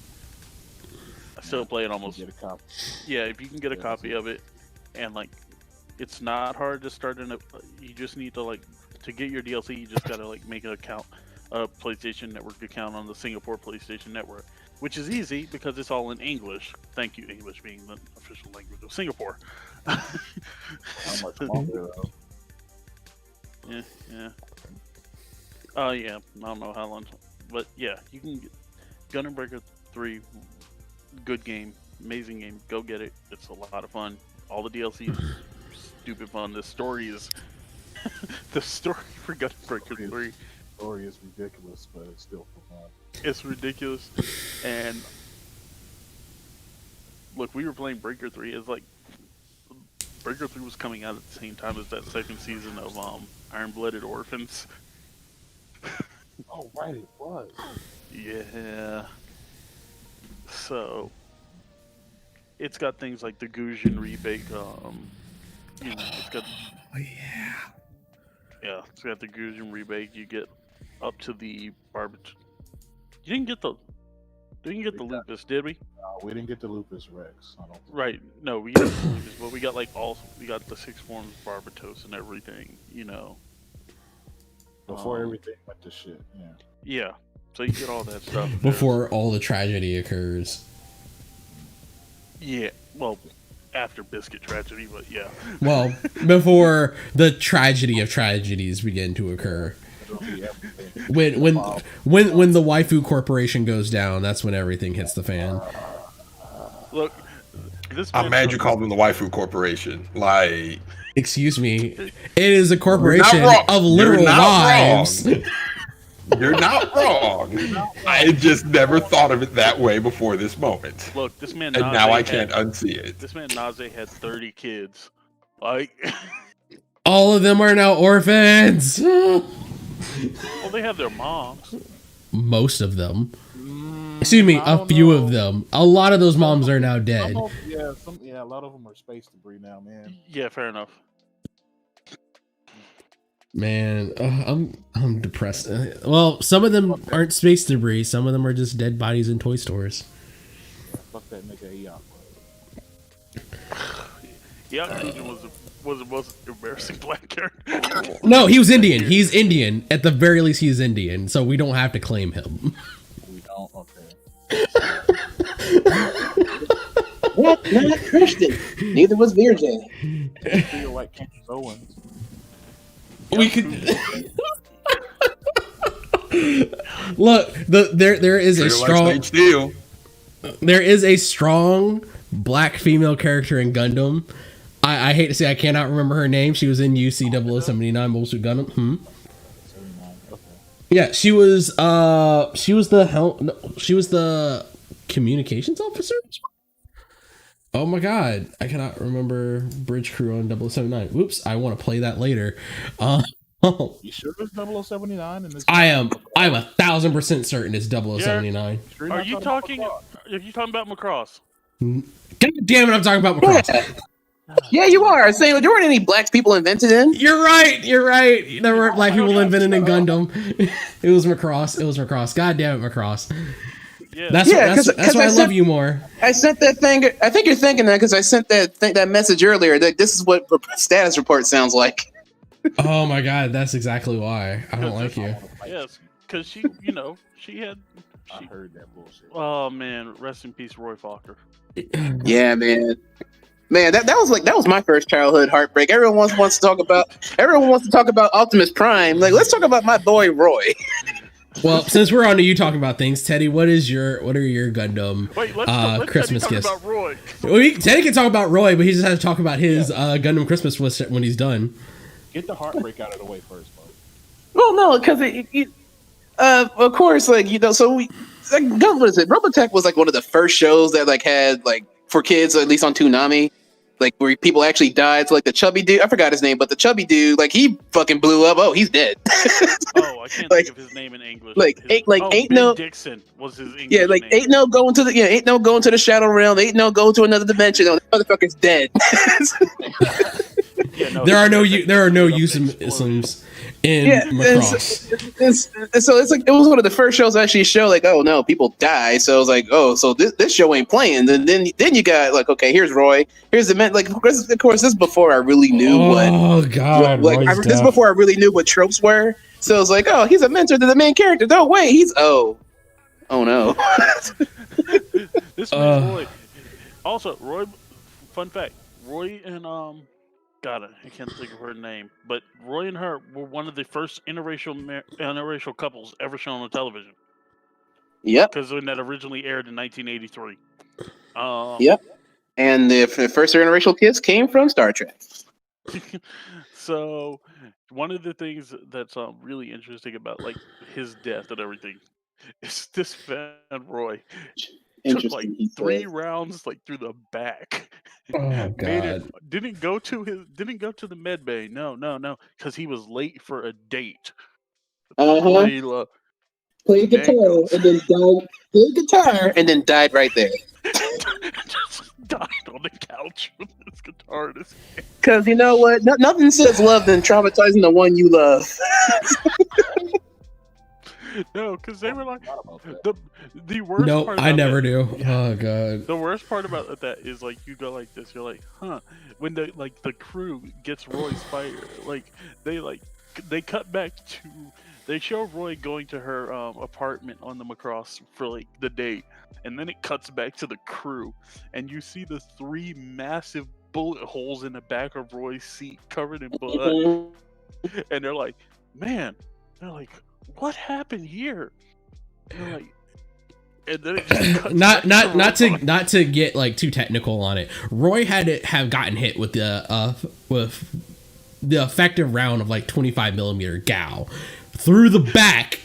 I still play it almost. Get a copy. Yeah, if you can get a copy of it, and like, it's not hard to start you just need to like, to get your DLC, you just gotta like make an account, a PlayStation Network account on the Singapore PlayStation Network, which is easy because it's all in English. Thank you, English being the official language of Singapore. How much longer though? Yeah. Oh yeah, I don't know how long, but yeah, you can get Gundam Breaker 3, good game, amazing game. Go get it. It's a lot of fun. All the DLC is stupid fun. The story is the story for Gundam Breaker 3. The story is ridiculous, but it's still fun. It's ridiculous. And look, we were playing Breaker 3. It's like Breaker 3 was coming out at the same time as that second season of Iron-Blooded Orphans. Oh right, it was. Yeah. So it's got things like the Gujin remake. You know, it's got. Oh yeah. Yeah, it's got the Gujin remake. You get up to the You didn't get the Lupus, did we? We didn't get the Lupus Rex. I don't think. Right. No, we got the Lupus, but we got we got the 6 forms of Barbatos and everything. You know. Before everything went to shit. Yeah. Yeah. So you get all that stuff. Before all the tragedy occurs. Yeah. Well, after Biscuit tragedy, but yeah. Well, before the tragedy of tragedies begin to occur. When the waifu corporation goes down, that's when everything hits the fan. Look, I'm mad you called them the waifu corporation. Like, excuse me, it is a corporation of literal wives. You're not wrong. I just never thought of it that way before this moment. Look, this man. And now I can't unsee it. This man Naze had 30 kids. Like, all of them are now orphans. Well, they have their moms. Most of them. Excuse me, a few of them. A lot of those moms are now dead. A lot of them are space debris now, man. Yeah, fair enough. Man, I'm depressed. Well, some of them aren't space debris. Some of them are just dead bodies in toy stores. Fuck that nigga Yakuza was the most embarrassing black character. No, he was Indian. He's Indian. At the very least, he's Indian. So we don't have to claim him. We don't. Okay. Not Christian. Neither was Virgin. I feel like Candace Owens. We could look. There is a strong black female character in Gundam. I hate to say I cannot remember her name. She was in UC 0079 Mobile Suit Gundam. Yeah, she was the communications officer. Oh my god, I cannot remember Bridge Crew on 0079. Whoops, I want to play that later. You sure it's 0079? I'm 1,000% certain it's 0079. Are you talking about Macross? God damn it, I'm talking about Macross. Yeah, you are saying there weren't any black people invented in. You're right. There weren't black people invented in Gundam. It was Macross. God damn it, Macross. Yeah. That's why I love you more. I sent that thing. I think you're thinking that because I sent that message earlier. That this is what status report sounds like. Oh my god, that's exactly why I don't like you. Yes, because she had. I heard that bullshit. Oh man, rest in peace, Roy Fokker. Yeah, man. That was my first childhood heartbreak. Everyone wants to talk about Optimus Prime. Like, let's talk about my boy Roy. Well, since we're on to you talking about things, Teddy, what are your Gundam let's Christmas Teddy gifts? Talk about Roy. Teddy can talk about Roy, but he just has to talk about his Gundam Christmas list when he's done. Get the heartbreak out of the way first, bro. Well, no, because of course, so what is it? Robotech was like one of the first shows that like had like for kids, at least on Toonami, like where people actually died. So like the chubby dude, I forgot his name, but the chubby dude, like he fucking blew up. Oh, he's dead. Oh, I can't think of his name in English. Ain't Ben no Dixon was his English yeah, like name. ain't no going to the shadow realm. Ain't no going to another dimension. No, that motherfucker's dead. There are no euphemisms in Macross. So it's like it was one of the first shows that actually show like, oh no, people die. So I was like, oh, so this show ain't playing. Then you got like, okay, here's Roy. Here's the man. Like, of course, this is before I really knew this is before I really knew what tropes were. So I was like, oh, he's a mentor to the main character. No wait, oh no. This was Roy. Also, Roy. Fun fact: Roy and God, I can't think of her name, but Roy and her were one of the first interracial couples ever shown on television. Yep. Because when that originally aired in 1983. Yep. And the first interracial kiss came from Star Trek. So, one of the things that's really interesting about like his death and everything is this fan Roy took like 3 rounds like through the back. Oh god! Didn't go to the med bay. No, because he was late for a date. Played guitar and then died. Played guitar and then died right there. Just died on the couch with his guitar in his hand. Because you know what? Nothing says love than traumatizing the one you love. No, because they were like the worst. No, part I never that, do. Oh god. The worst part about that is like you go like this. You're like, huh? When the crew gets Roy's fire, they cut back to. They show Roy going to her apartment on the Macross for like the date, and then it cuts back to the crew, and you see the 3 massive bullet holes in the back of Roy's seat covered in blood, and they're like, man, what happened here? And like, and then it just cuts not to get like too technical on it. Roy had to have gotten hit with the effective round of like 25mm Gal through the back.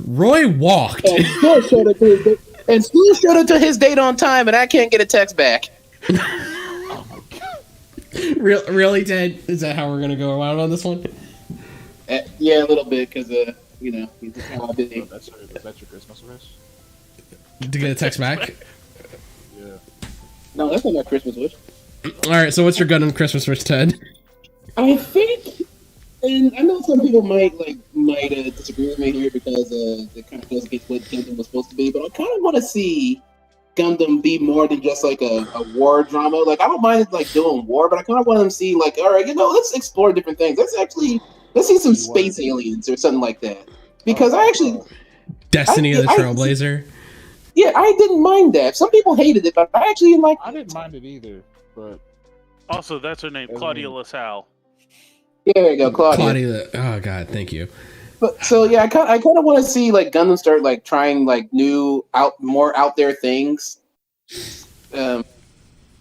Roy walked and still showed up to his date on time, and I can't get a text back. Oh my god! Really, Ted? Is that how we're gonna go around on this one? Yeah, a little bit, because he's just kind of busy. That's your Christmas wish? To get a text back? Yeah. No, that's not my Christmas wish. All right, so what's your Gundam Christmas wish, Ted? I think, and I know some people might disagree with me here because it kind of goes against what Gundam was supposed to be, but I kind of want to see Gundam be more than just like a war drama. Like, I don't mind like doing war, but I kind of want them to see like, all right, let's explore different things. Let's see some space aliens or something like that. Because Destiny of the Trailblazer. Yeah, I didn't mind that. Some people hated it, but I actually like. I didn't mind it either, but also that's her name, Claudia LaSalle. Yeah, there you go, Claudia. Oh god, thank you. But so yeah, I kind of want to see like Gundam start like trying like more out there things, and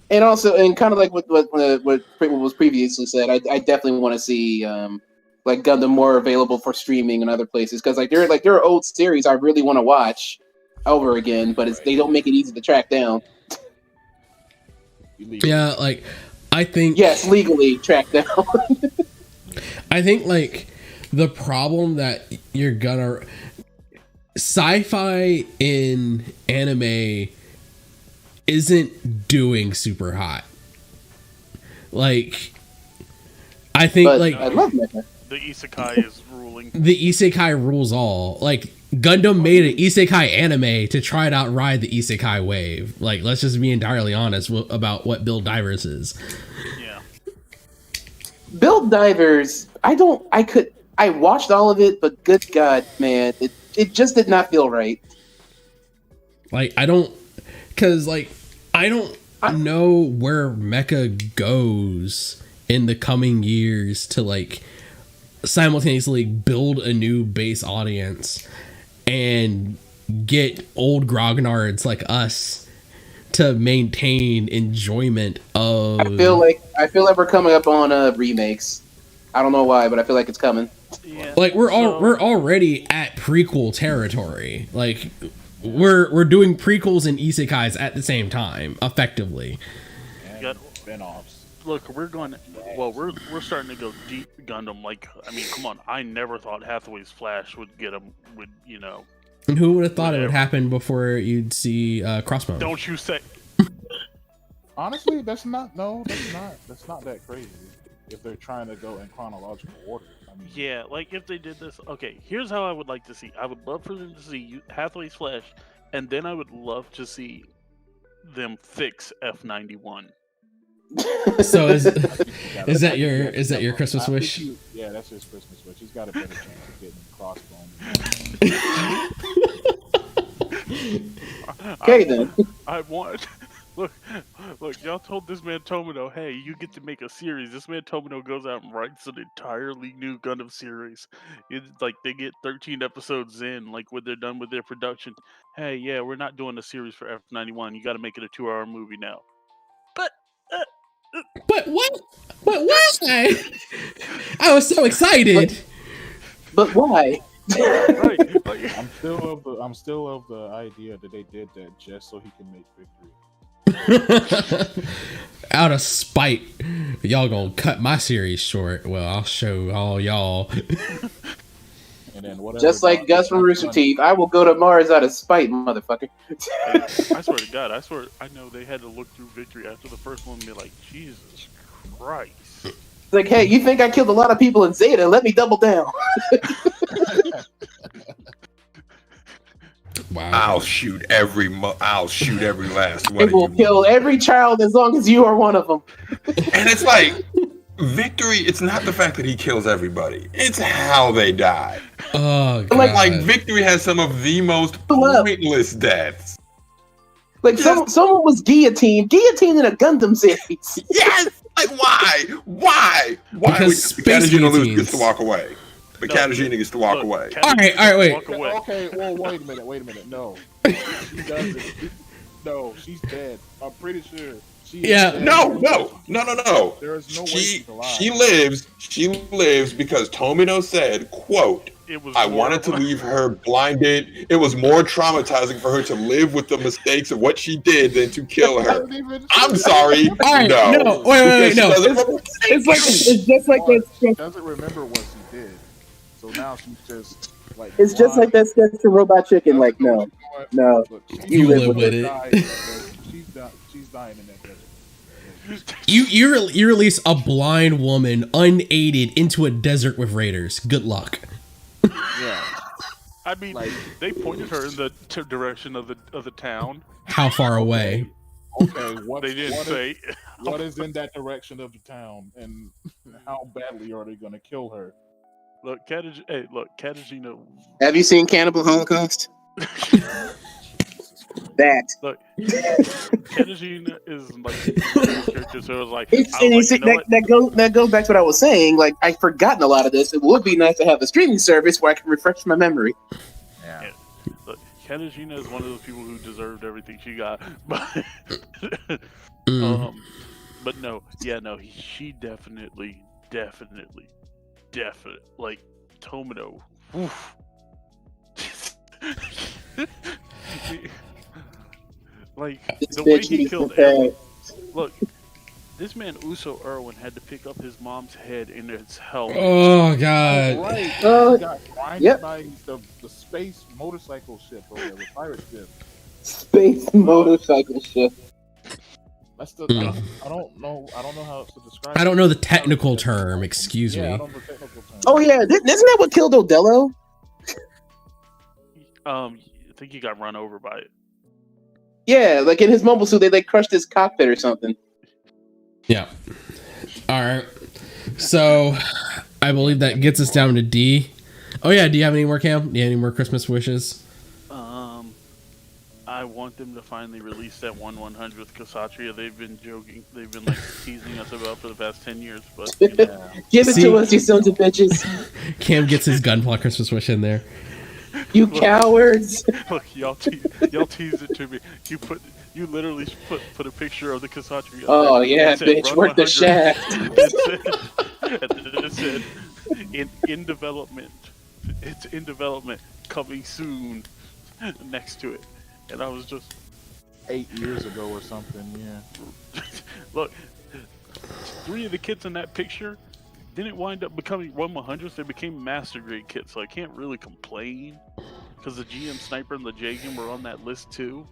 also kind of like what was previously said. I definitely want to see like Gundam more available for streaming in other places, because there are old series I really want to watch over again, but they don't make it easy to track down. Yeah, like I think legally track down. I think like the problem that you're gonna sci-fi in anime isn't doing super hot. Like I think I love mecha. The isekai is ruling. The isekai rules all. Like Gundam made an isekai anime to try to outride the isekai wave. Like, let's just be entirely honest about what Build Divers is. Yeah. Build Divers, I watched all of it, but good God, man, it just did not feel right. Like, I don't know where mecha goes in the coming years to like simultaneously build a new base audience and get old grognards like us to maintain enjoyment of. I feel like we're coming up on remakes. I don't know why, but I feel like it's coming. Yeah. Like we're already at prequel territory. Like we're doing prequels and isekais at the same time, effectively. And spin-offs. Look, we're starting to go deep Gundam. Like, I mean, come on. I never thought Hathaway's Flash would And who would have thought it would happen before you'd see Crossbones? Don't you say? Honestly, that's not that crazy. If they're trying to go in chronological order, I mean, Yeah, like if they did this. Okay, here's how I would like to see. I would love for them to see Hathaway's Flash, and then I would love to see them fix F91. So is that your Christmas wish? Yeah, that's his Christmas wish. He's got a better chance of getting Crossbones. Okay, then. I want. Look, y'all told this man Tomino, hey, you get to make a series. This man Tomino goes out and writes an entirely new Gundam series. It's like they get 13 episodes in, like when they're done with their production. Hey, yeah, we're not doing a series for F91. You got to make it a 2-hour movie now. But what? But why? I was so excited. But why? Right. I'm still of the idea that they did that just so he can make Victory. Out of spite, y'all gonna cut my series short. Well, I'll show all y'all. And then just like Gus from Rooster Teeth, I will go to Mars out of spite, motherfucker. I swear to God, I know they had to look through Victory after the first one and be like, Jesus Christ. It's like, hey, you think I killed a lot of people in Zeta? Let me double down. Wow. I'll shoot every last one. It will kill every child as long as you are one of them. And it's like Victory. It's not the fact that he kills everybody; it's how they die. Oh, God. Like Victory has some of the most pointless deaths. Like someone was guillotined in a Gundam series. Yes. Like why? Because Katajina gets to walk away. But Katajina gets to walk away. All right, wait. Okay, well, wait a minute. No, she doesn't. No, she's dead. I'm pretty sure. No. There is no way she's alive. She lives because Tomino said, quote, I wanted to leave her blinded. It was more traumatizing for her to live with the mistakes of what she did than to kill her. I'm sorry. All right, no. Wait, no. It's just like this. She doesn't remember what she did. So now she's just like. It's just like that sketch to Robot Chicken. Like, no. You live with it. She's dying in that desert. You release a blind woman unaided into a desert with raiders. Good luck. Yeah. I mean, they pointed her in the direction of the town. How far away? Okay, they didn't say. What is in that direction of the town, and how badly are they going to kill her? Look, Katajina. Have you seen Cannibal Holocaust? That. Look, Katajina is like character, so it was like. That goes back to what I was saying. Like, I've forgotten a lot of this. It would be nice to have a streaming service where I can refresh my memory. Yeah. Look, Katajina is one of those people who deserved everything she got, but but no, she definitely definite. Like Tomino. Oof. Like the way he killed everyone. Look, this man Uso Irwin had to pick up his mom's head in its helmet. Oh god! Right, he got grinded by the space motorcycle ship or the pirate ship. Space motorcycle ship. That's the. I don't know how to describe. I don't know the technical term. Excuse me. I don't know the technical term. Oh yeah, isn't that what killed Odello? I think he got run over by it. Yeah, like in his mobile suit, they like crushed his cockpit or something. Yeah. All right. So, I believe that gets us down to D. Oh yeah. Do you have any more, Cam? Do you have any more Christmas wishes? I want them to finally release that 1/100th Kshatriya they've been joking. They've been like teasing us about for the past 10 years. But you know. Give it to us, you sons of bitches. Cam gets his Gunpla Christmas wish in there. You cowards! Look, y'all teased it to me. You literally put a picture of the Kshatriya. Oh yeah, bitch, work the shaft. It said in development. It's in development, coming soon. Next to it, and I was just 8 years ago or something. Yeah. Look, 3 of the kits in that picture didn't wind up becoming 1/100s. They became master grade kits, so I can't really complain because the GM Sniper and the Jagan were on that list too,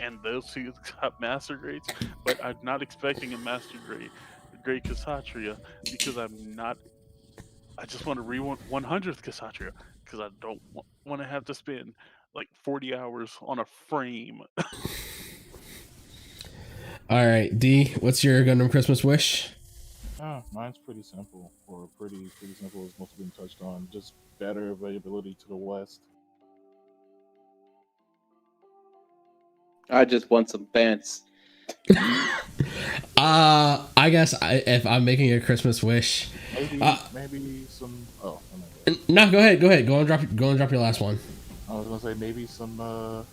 and those 2 got master grades. But I'm not expecting a master grade Kshatriya because I'm not. I just want to re-100th Kshatriya because I don't want to have to spend like 40 hours on a frame. All right, D. What's your Gundam Christmas wish? Mine's pretty simple, or pretty simple as most have been touched on. Just better availability to the West. I just want some pants. I guess if I'm making a Christmas wish, maybe some. Oh, no, go ahead. Go and drop your last one. I was gonna say maybe some.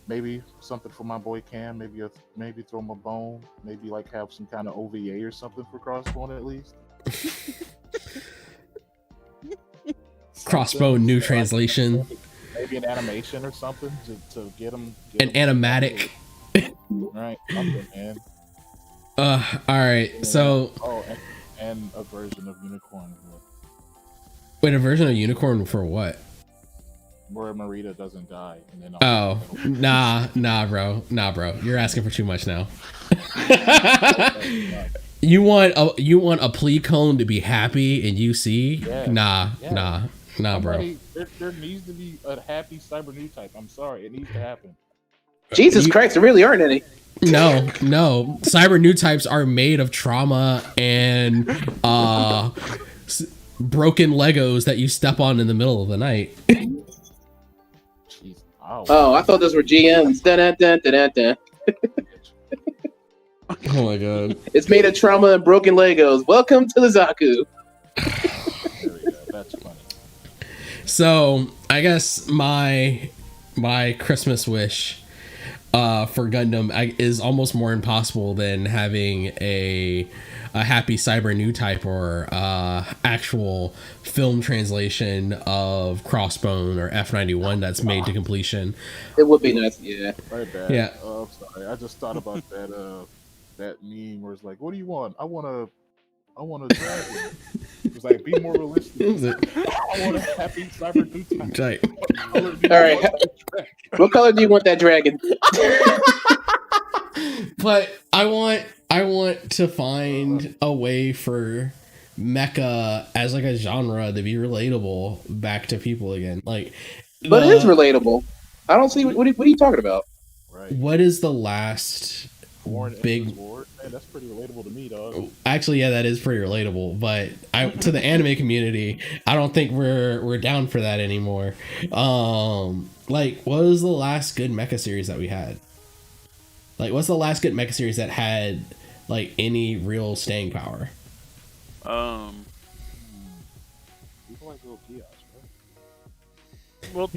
Maybe something for my boy Cam. Maybe throw him a bone. Maybe like have some kind of OVA or something for Crossbone at least. Crossbone new translation. Maybe an animation or something to get him. An animatic. Right, something, man. All right. And, so. And a version of Unicorn. Wait, a version of Unicorn for what? Where Marita doesn't die, and then. Oh, nah, bro. You're asking for too much now. You want a plea cone to be happy in UC? Yeah. Nah, bro. There needs to be a happy cyber new type. I'm sorry, it needs to happen. Jesus Christ, there really aren't any. No. Cyber new types are made of trauma and broken Legos that you step on in the middle of the night. Jeez. Oh, I thought those were GMs. Dun. Oh my god. It's made of trauma and broken Legos. Welcome to the Zaku. There we go. That's funny. So I guess my Christmas wish for Gundam is almost more impossible than having a happy cyber new type or actual film translation of Crossbone or F91 that's made to completion. It would be nice, yeah. Right bad. Yeah. Oh, I'm sorry. I just thought about that meme where it's like, "What do you want? I want a dragon." It's like, be more realistic. I want a happy cyber new type. Right. All right. What color do you want that dragon? But I want to find a way for mecha as like a genre to be relatable back to people again. Like, but it is relatable. I don't see what are you talking about? Right. What is the last big war? Man, that's pretty relatable to me, dog. Actually, yeah, that is pretty relatable. But to the anime community, I don't think we're down for that anymore. Like, what was the last good mecha series that we had? Like, what's the last good mecha series that had like any real staying power? People like Code Geass, right? Well,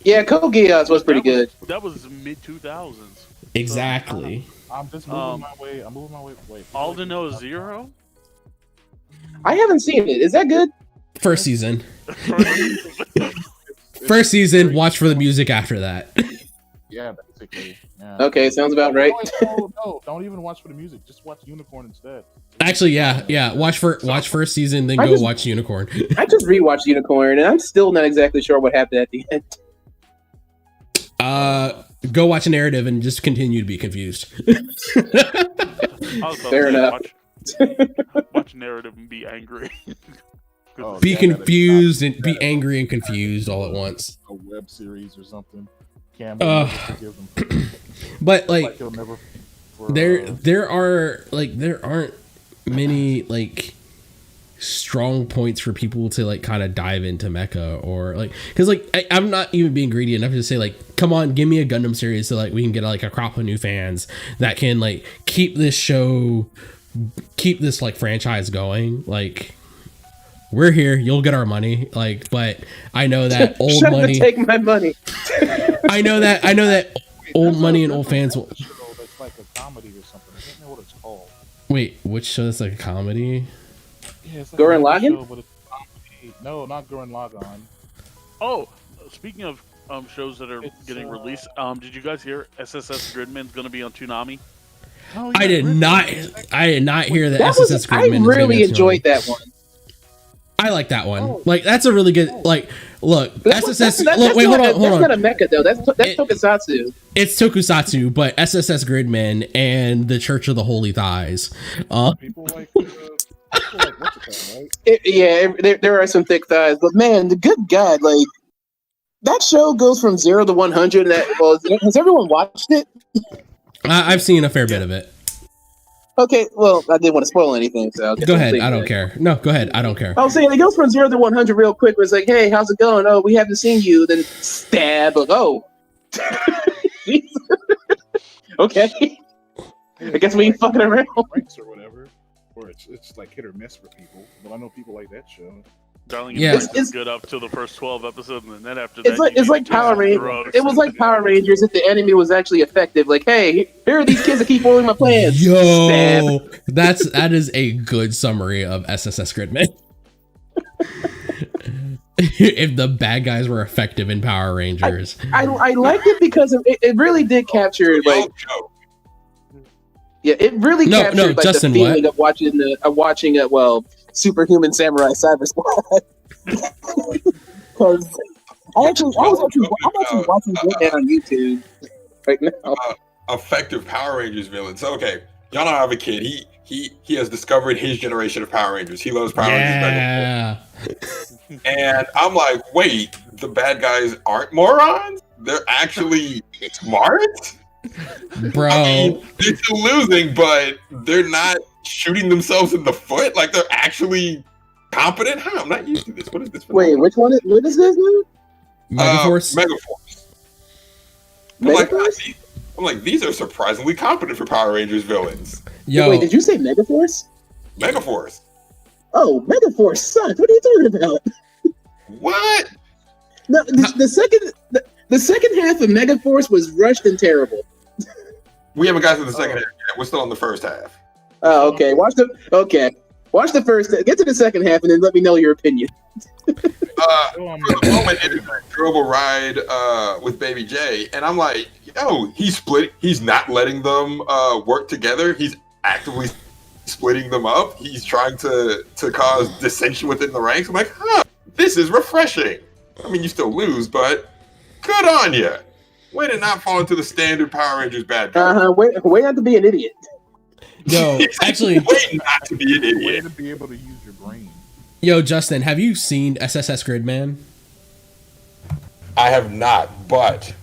yeah, Code Geass was pretty good. That was mid 2000s. Exactly. I'm just moving my way. Wait. All to know Zero? I haven't seen it. Is that good? First season. First season. Watch for the music after that. Yeah, basically. Yeah. Okay, sounds about right. No, don't even watch for the music. Just watch Unicorn instead. Actually, yeah. Watch first season, then go watch Unicorn. I just rewatched Unicorn, and I'm still not exactly sure what happened at the end. Go watch a narrative and just continue to be confused. Fair enough. Watch narrative and be angry. Be confused and be angry and confused all at once. A web series or something. But like, there aren't many like strong points for people to like kind of dive into mecha, or like, because like I'm not even being greedy enough to say like, come on, give me a Gundam series so like we can get like a crop of new fans that can like keep this like franchise going. Like, we're here, you'll get our money. Like, but I know that old money. Take my money. I know that old money and old fans will. That's like a comedy or something. I don't know what it's called. Wait, which show is like a comedy? Yeah, it's like Gurren Lagann? No, not Gurren Lagann. Oh, speaking of shows that are getting released, did you guys hear SSS Gridman's going to be on Toonami? Oh, yeah, I did not hear that SSS Gridman. I really enjoyed that one. I like that one. Oh. Like, that's a really good, like, look, SSS. Wait, hold on. That's not a mecha though. That's tokusatsu. It's tokusatsu, but SSS Gridman and the Church of the Holy Thighs. People like what's it called, right? There are some thick thighs, but man, the good God, like that show goes from 0 to 100. Has everyone watched it? I've seen a fair bit of it. Okay, well, I didn't want to spoil anything, so go ahead. I don't care. No, go ahead. I don't care. I was saying it goes from 0 to 100 real quick. Where it's like, hey, how's it going? Oh, we haven't seen you. Then stab. Like, oh, okay. I guess we ain't fucking around. Ranks or whatever, or it's like hit or miss for people. But I know people like that show. Darling, it's good up to the first 12 episodes, and then after that, it's like Power Rangers. It was like Power Rangers if the enemy was actually effective. Like, hey, here are these kids that keep foiling my plans. Yo, that is a good summary of SSS Gridman. If the bad guys were effective in Power Rangers, I liked it because it really did capture like. Yeah, it really captured like Justin, the feeling of watching Superhuman Samurai Cyber Squad. Because I'm actually watching that on YouTube right now. Effective Power Rangers villains. Okay, y'all know I have a kid. He has discovered his generation of Power Rangers. He loves Power Rangers. And I'm like, wait, the bad guys aren't morons? They're actually smart? Bro, I mean, they're still losing, but they're not shooting themselves in the foot. Like, they're actually competent. Huh, I'm not used to this. What is this? Wait, which one? What is this now? Megaforce. Megaforce. I'm like, these are surprisingly competent for Power Rangers villains. Yo, wait, did you say Megaforce? Megaforce. Oh, Megaforce sucks. What are you talking about? What? No, the second half of Megaforce was rushed and terrible. We haven't got to the second half yet. We're still on the first half. Oh, okay. Watch the first. Get to the second half, and then let me know your opinion. For the moment, it is a terrible ride with Baby J, and I'm like, yo, he's not letting them work together. He's actively splitting them up. He's trying to cause dissension within the ranks. I'm like, this is refreshing. I mean, you still lose, but good on you. Way to not fall into the standard Power Rangers bad guy. Way not to be an idiot. Yo, actually, way not to be an idiot. Way to be able to use your brain. Yo, Justin, have you seen SSS Gridman? I have not, but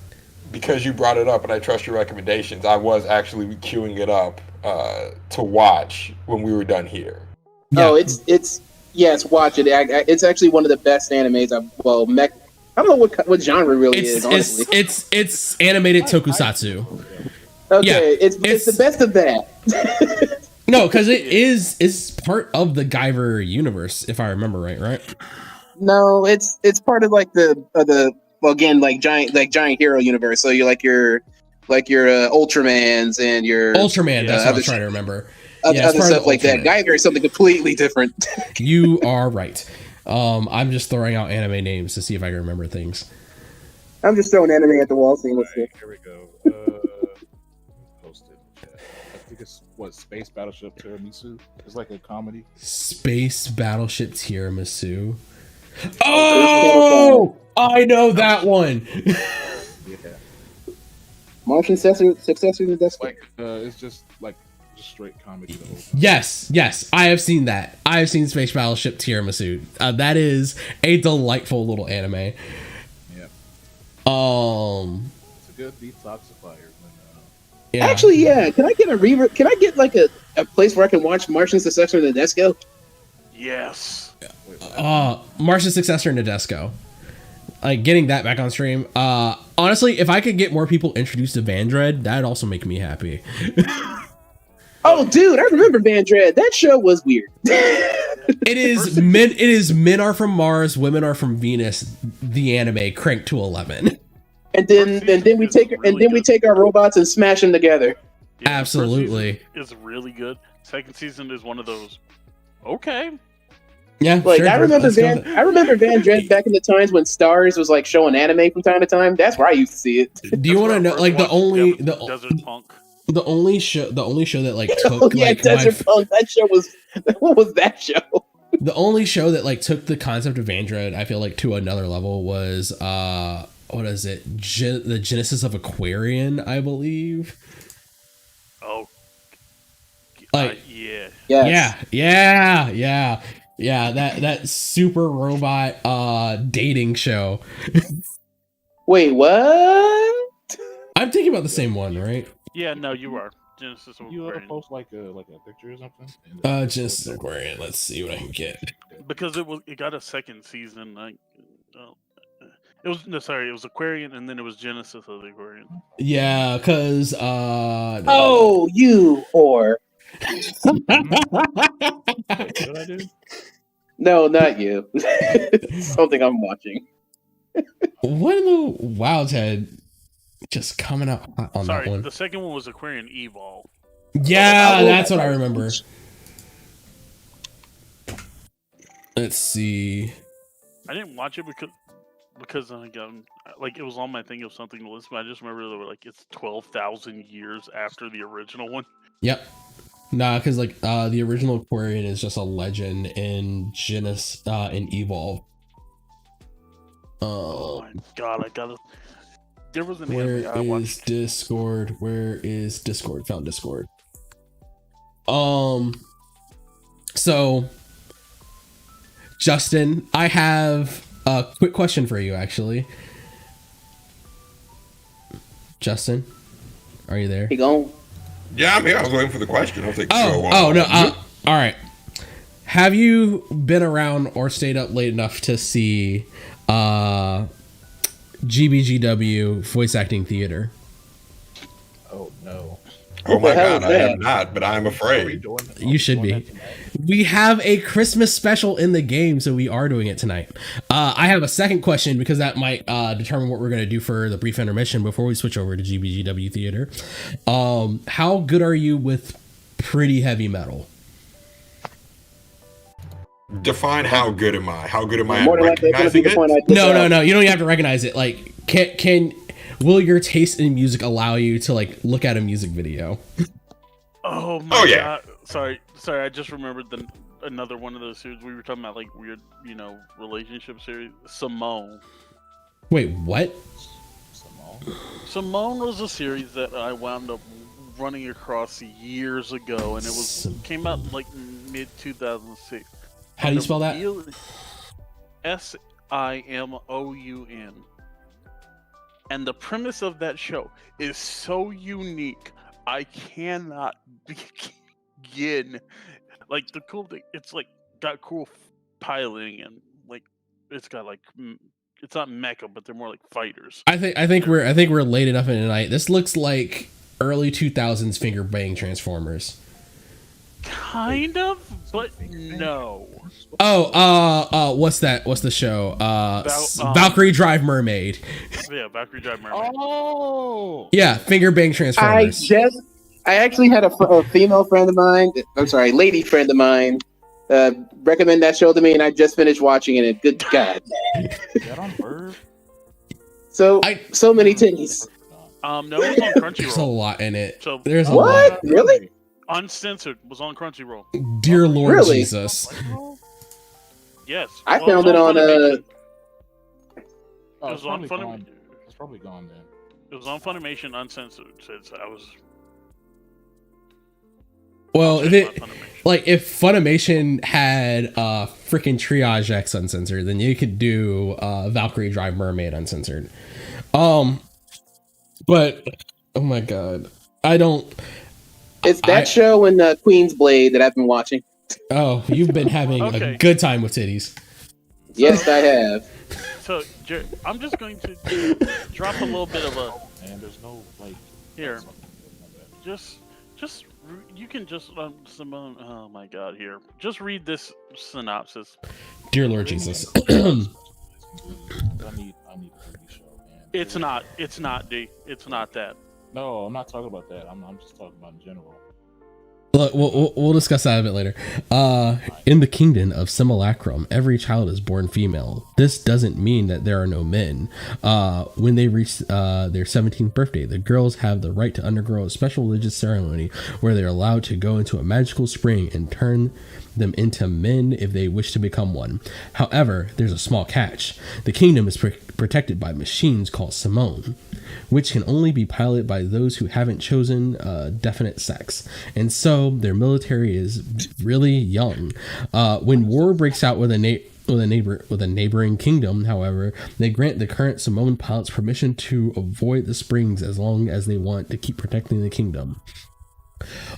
because you brought it up and I trust your recommendations, I was actually queuing it up to watch when we were done here. Yeah. Oh, it's yes, watch it. It's actually one of the best animes. I don't know what genre really is. Honestly, it's animated tokusatsu. Okay, yeah, it's the best of that. No, because it's part of the Guyver universe, if I remember right? No, it's part of like the giant hero universe. So you're like your Ultramans and your Ultraman. That's what I was trying to remember. other stuff like that. Geiger is something completely different. You are right. I'm just throwing out anime names to see if I can remember things. I'm just throwing anime at the wall, seeing what's there. Here we go. Posted in the chat. I think it's Space Battleship Tiramisu. It's like a comedy. Space Battleship Tiramisu. Oh, I know that one. Yeah. Martian successor to Death. Like it's just straight comedy. The whole time. Yes, I have seen that. I have seen Space Battleship Tiramisu. That is a delightful little anime. Yeah. It's a good detoxifier. Yeah. Actually, yeah. Can I get a Can I get like a place where I can watch Martian Successor to Nadesco? Yes. Martian Successor Nadesco. Like getting that back on stream. Honestly, if I could get more people introduced to Vandred, that'd also make me happy. Oh, dude, I remember Vandred. That show was weird. It is men are from Mars, women are from Venus. The anime cranked to 11. And then we take our robots and smash them together. Yeah, absolutely, it's really good. Second season is one of those. Okay. Yeah, like sure, I remember Van Dren back in the times when Stars was like showing anime from time to time. That's where I used to see it. Do you want to know like the only Desert Punk? The only show that like took Desert Punk. That show was what was that show? The only show that like took the concept of Vandred, I feel like, to another level was what is it? The Genesis of Aquarian, I believe. Oh. Like yeah. Yeah. That super robot dating show. Wait, what? I'm thinking about the same one, right? Yeah, no, you are. Genesis of You Aquarian. post like a picture or something? Genesis of Aquarian. Let's see what I can get. Because it got a second season. It was Aquarian, and then it was Genesis of the Aquarian. Yeah, because oh, you whore. What did I do? No, not you. Something I'm watching. What in the Wild's Head just coming up on that one? The second one was Aquarian Evolve. Yeah, that's what I remember. Let's see. I didn't watch it because like it was on my thing of something to listen. But I just remember they were like it's 12,000 years after the original one. Yep. Nah, because like the original Aquarian is just a legend in Genesis in Evolve. Oh my god, I gotta. There was an Where anime I watched. is Discord? Where is Discord? Found Discord. So Justin, I have a quick question for you, actually. Justin, are you there? You going? Yeah, I'm here. I was waiting for the question. I was like, no. All right. Have you been around or stayed up late enough to see GBGW voice acting theater? Oh no. Oh my god, I have not, but I'm afraid. You should be. We have a Christmas special in the game, so we are doing it tonight. I have a second question because that might determine what we're going to do for the brief intermission before we switch over to GBGW Theater. How good are you with pretty heavy metal? Define how good am I? How good am I at recognizing it? No. You don't even have to recognize it. Like, will your taste in music allow you to like look at a music video? Oh my god! Sorry. I just remembered another one of those series we were talking about, like weird, relationship series. Simone. Wait, what? Simone was a series that I wound up running across years ago, and it came out in like mid 2006. How do you spell that? Simoun. And the premise of that show is so unique, I cannot begin. Like the cool thing, it's like got cool piloting and like it's got like it's not mecha, but they're more like fighters. I think we're late enough in the night. This looks like early 2000s finger bang Transformers. Kind of, but no. Oh, what's that? What's the show? Valkyrie Drive Mermaid. Yeah, Valkyrie Drive Mermaid. Oh, yeah, finger bang Transformers. I actually had a female friend of mine. I'm sorry, lady friend of mine. Recommend that show to me, and I just finished watching it. And good God! Is that on Bird? So many titties. No, it was on Crunchyroll. There's a lot in it. So There's a What? lot. Really? Uncensored was on Crunchyroll. Dear Lord Really? Jesus. Yes. I found it on Funimation. Oh, It it's was on probably Funimation. gone. It's probably gone then. It was on Funimation uncensored. Since I was. Well, I'll if check it my Funimation. like if Funimation had freaking Triage X uncensored, then you could do Valkyrie Drive Mermaid uncensored. But oh my god, I don't. It's that show and Queen's Blade that I've been watching. Oh, you've been having Okay. a good time with titties. Yes, I have. So I'm just going to drop a little bit of a And there's no like here. Just you can just Simone. Oh my God! Here, just read this synopsis. Dear Lord Jesus. I need a TV show, man. It's not D. It's not that. No, I'm not talking about that. I'm just talking about in general. Look, we'll discuss that a bit later. In the kingdom of Simulacrum, every child is born female. This doesn't mean that there are no men. When they reach their 17th birthday, the girls have the right to undergo a special religious ceremony where they're allowed to go into a magical spring and turn them into men if they wish to become one. However, there's a small catch. The kingdom is protected by machines called Simone, which can only be piloted by those who haven't chosen a definite sex, and so their military is really young. When war breaks out with a neighboring kingdom, however, they grant the current Simone pilots permission to avoid the springs as long as they want to keep protecting the kingdom.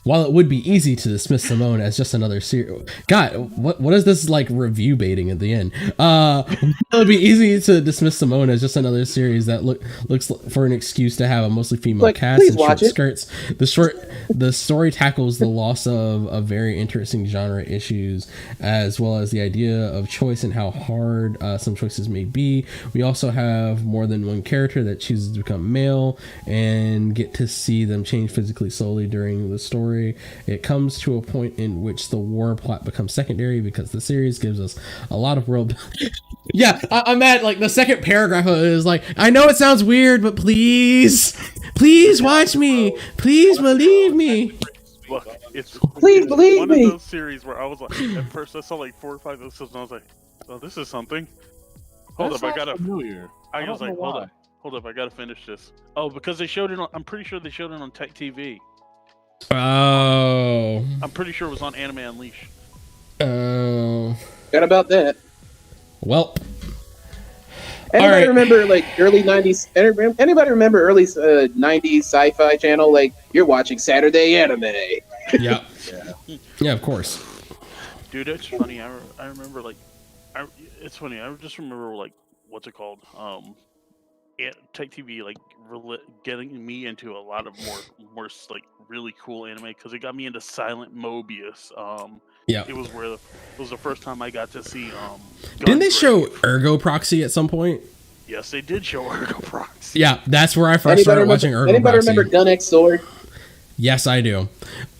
While it would be easy to dismiss Simone as just another series, God, what is this like review baiting at the end? It would be easy to dismiss Simone as just another series that looks for an excuse to have a mostly female cast and short skirts. The story tackles the loss of very interesting genre issues, as well as the idea of choice and how hard some choices may be. We also have more than one character that chooses to become male and get to see them change physically slowly during the story. It comes to a point in which the war plot becomes secondary because the series gives us a lot of world. Yeah, I'm at like the second paragraph is like, I know it sounds weird, but please watch me. Please believe me. Look, it's Please believe one me. of those series where I was like, at first I saw like 4 or 5 episodes and I was like, oh, this is something. Hold up, I gotta. Familiar. I was don't like, know hold up, I gotta finish this. Oh, because they showed it on. I'm pretty sure they showed it on Tech TV. Oh. I'm pretty sure it was on Anime Unleashed. Oh. Forgot about that. Well. Anybody remember like early 90s? Anybody remember early 90s sci-fi channel? Like you're watching Saturday Anime. Yeah. Yeah, of course. Dude, it's funny. I remember like, it's funny. I just remember like, what's it called? Tech TV like getting me into a lot of more like really cool anime because it got me into Silent Mobius. Yeah, it was the first time I got to see. Didn't they show Ergo Proxy at some point? Yes, they did show Ergo Proxy. Yeah, that's where I first started watching Ergo Proxy. Anybody remember Gun X Sword? Yes, I do.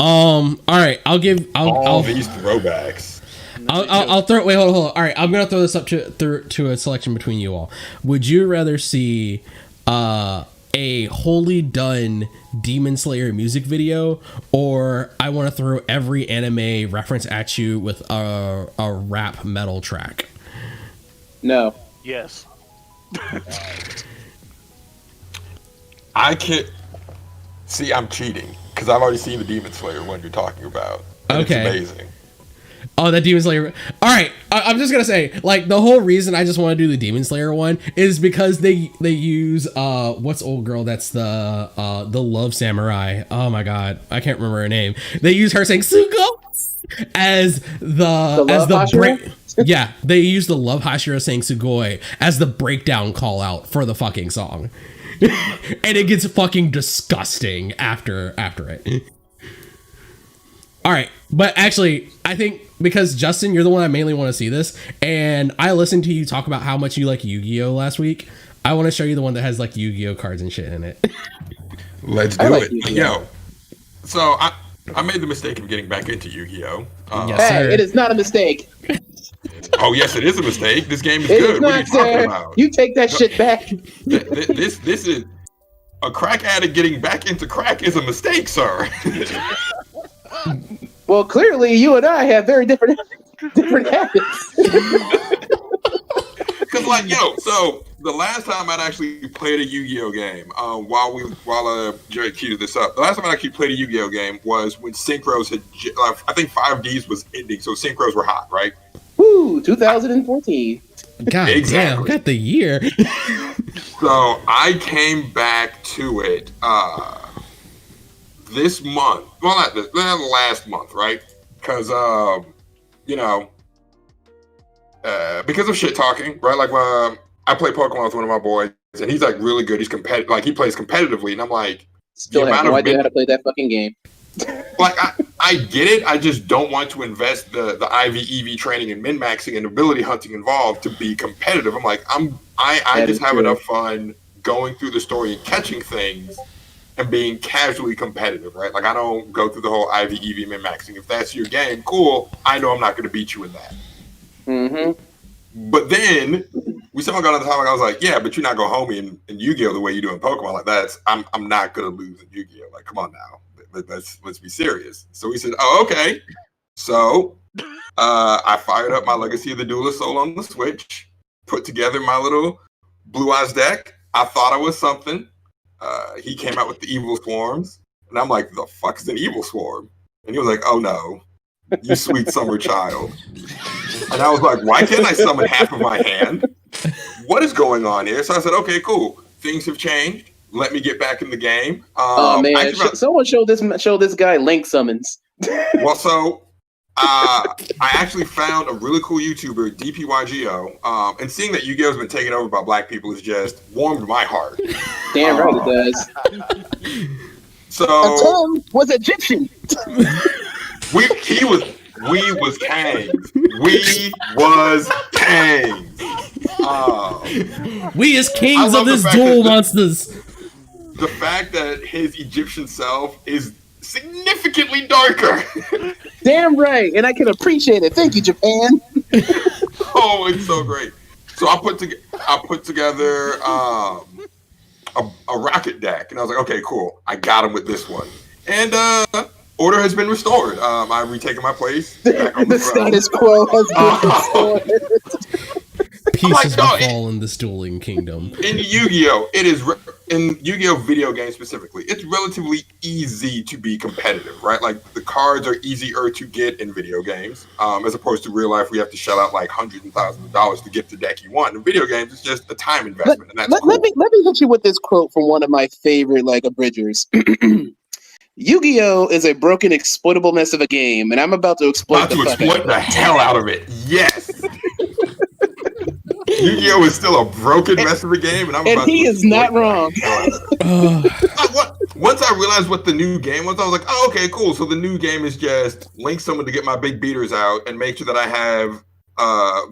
All right, I'll these throwbacks. I'll throw. Wait, hold on. All right, I'm gonna throw this up to a selection between you all. Would you rather see a wholly done Demon Slayer music video, or I want to throw every anime reference at you with a rap metal track? No. Yes. I can't see. I'm cheating because I've already seen the Demon Slayer one you're talking about. And Okay. It's amazing. Oh, that Demon Slayer. All right, I'm just gonna say, like, the whole reason I just want to do the Demon Slayer one is because they use what's old girl that's the Love Samurai. Oh my god, I can't remember her name. They use her saying "Sugo" as the break. Yeah, they use the Love Hashira saying "Sugoi" as the breakdown call out for the fucking song, and it gets fucking disgusting after it. All right, but actually, I think because Justin, you're the one I mainly want to see this, and I listened to you talk about how much you like Yu-Gi-Oh last week. I want to show you the one that has like Yu-Gi-Oh cards and shit in it. Let's do it. Yo, So I made the mistake of getting back into Yu-Gi-Oh. Yes, sir. Hey, it is not a mistake. Oh yes, it is a mistake. This game is It good. is What are you not, talking sir. about? You take that shit back. This is a crack addict getting back into crack is a mistake, sir. Well, clearly you and I have very different habits. Because so the last time I'd actually played a Yu-Gi-Oh game, while Jerry queued this up, the last time I actually played a Yu-Gi-Oh game was when Synchros had, I think 5Ds was ending, so Synchros were hot, right? Woo, 2014. God damn, got the year. So I came back to it this month. Well, not this, last month, right? Because because of shit talking, right? Like I play Pokemon with one of my boys, and he's like really good. He's competitive, like he plays competitively, and I'm like, still have no idea how to play that fucking game. Like I get it. I just don't want to invest the IV EV training and min maxing and ability hunting involved to be competitive. I'm like I just have enough fun going through the story and catching things and being casually competitive, right? Like I don't go through the whole IV EV min maxing. If that's your game, cool. I know I'm not going to beat you in that. Mm-hmm. But then we somehow got on the topic. I was like, yeah, but you're not going to hold me in Yu-Gi-Oh the way you do in Pokemon. Like that's I'm not going to lose in Yu-Gi-Oh. Like come on now. Let's be serious. So we said, oh, okay. So I fired up my Legacy of the Duelist Soul on the Switch, put together my little Blue Eyes deck. I thought I was something. He came out with the Evil Swarms, and I'm like, the fuck is an Evil Swarm? And he was like, oh no, you sweet summer child. And I was like, why can't I summon half of my hand? What is going on here? So I said, okay, cool. Things have changed. Let me get back in the game. Oh man, someone showed this guy Link summons. Well, so I actually found a really cool YouTuber, DPYGO, and seeing that Yu-Gi-Oh has been taken over by black people has just warmed my heart. Damn right it does. So Tom was Egyptian. we was Kangs. We was Kangs. We as kings of this duel monsters. The fact that his Egyptian self is significantly darker. Damn right, and I can appreciate it. Thank you, Japan. Oh, it's so great. So I put together a rocket deck, and I was like, okay, cool. I got him with this one, and order has been restored. I've retaken my place. The status quo has been restored. Pieces will fall in this dueling kingdom. In Yu-Gi-Oh, it is in Yu-Gi-Oh video games specifically. It's relatively easy to be competitive, right? Like the cards are easier to get in video games, as opposed to real life. We have to shell out like hundreds and thousands of dollars to get the deck you want. In video games, it's just a time investment, and that's cool. Let me hit you with this quote from one of my favorite abridgers. Yu-Gi-Oh is a broken, exploitable mess of a game, and I'm about to exploit the hell out of it. Yes. Yu-Gi-Oh is still a broken mess of a game, and he is not wrong. Once I realized what the new game was, I was like, oh, okay, cool. So the new game is just link someone to get my big beaters out and make sure that I have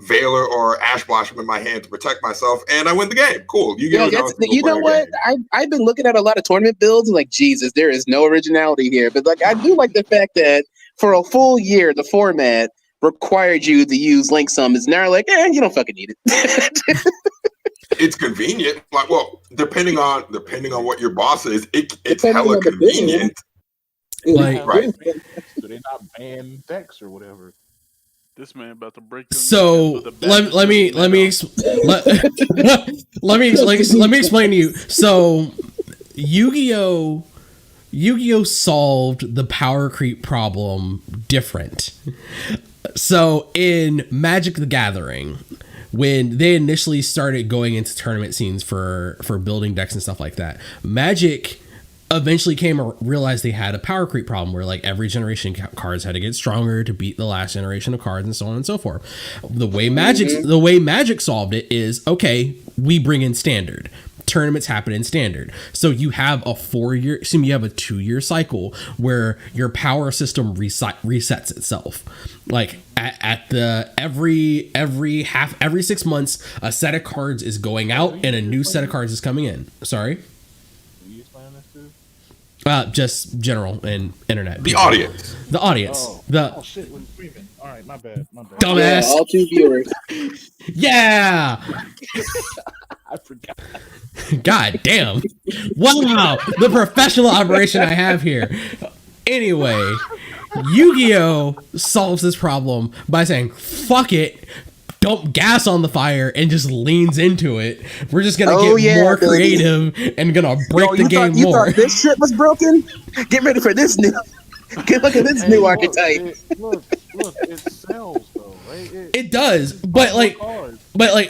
Veiler or Ash Blossom in my hand to protect myself, and I win the game. Cool. You know what? I've been looking at a lot of tournament builds and like, Jesus, there is no originality here. But like, I do like the fact that for a full year, the format required you to use link summons. Now like, you don't fucking need it. It's convenient. Like, well, depending on what your boss is, it's hella convenient. Like, right? Do they not ban decks or whatever? This man about to break them. So let me explain to you. So Yu-Gi-Oh solved the power creep problem different. So in Magic the Gathering, when they initially started going into tournament scenes for building decks and stuff like that, Magic eventually realized they had a power creep problem where like every generation cards had to get stronger to beat the last generation of cards and so on and so forth. The way Magic solved it is, okay, we bring in standard. Tournaments happen in standard. So you have a 2-year cycle where your power system resets itself. Like at the every 6 months, a set of cards is going out and a new set of cards is coming in. Sorry. Just general and internet. The audience. The audience. Oh shit! We're screaming. All right, my bad. Dumbass. Yeah, all 2 viewers. Yeah. I forgot. God damn. Wow. The professional operation I have here. Anyway, Yu-Gi-Oh! Solves this problem by saying, fuck it, don't gas on the fire, and just leans into it. We're just gonna get more creative and gonna break the game more. You thought this shit was broken? Get ready for this new. Look at this new archetype. Look, it sells though, right? It does, but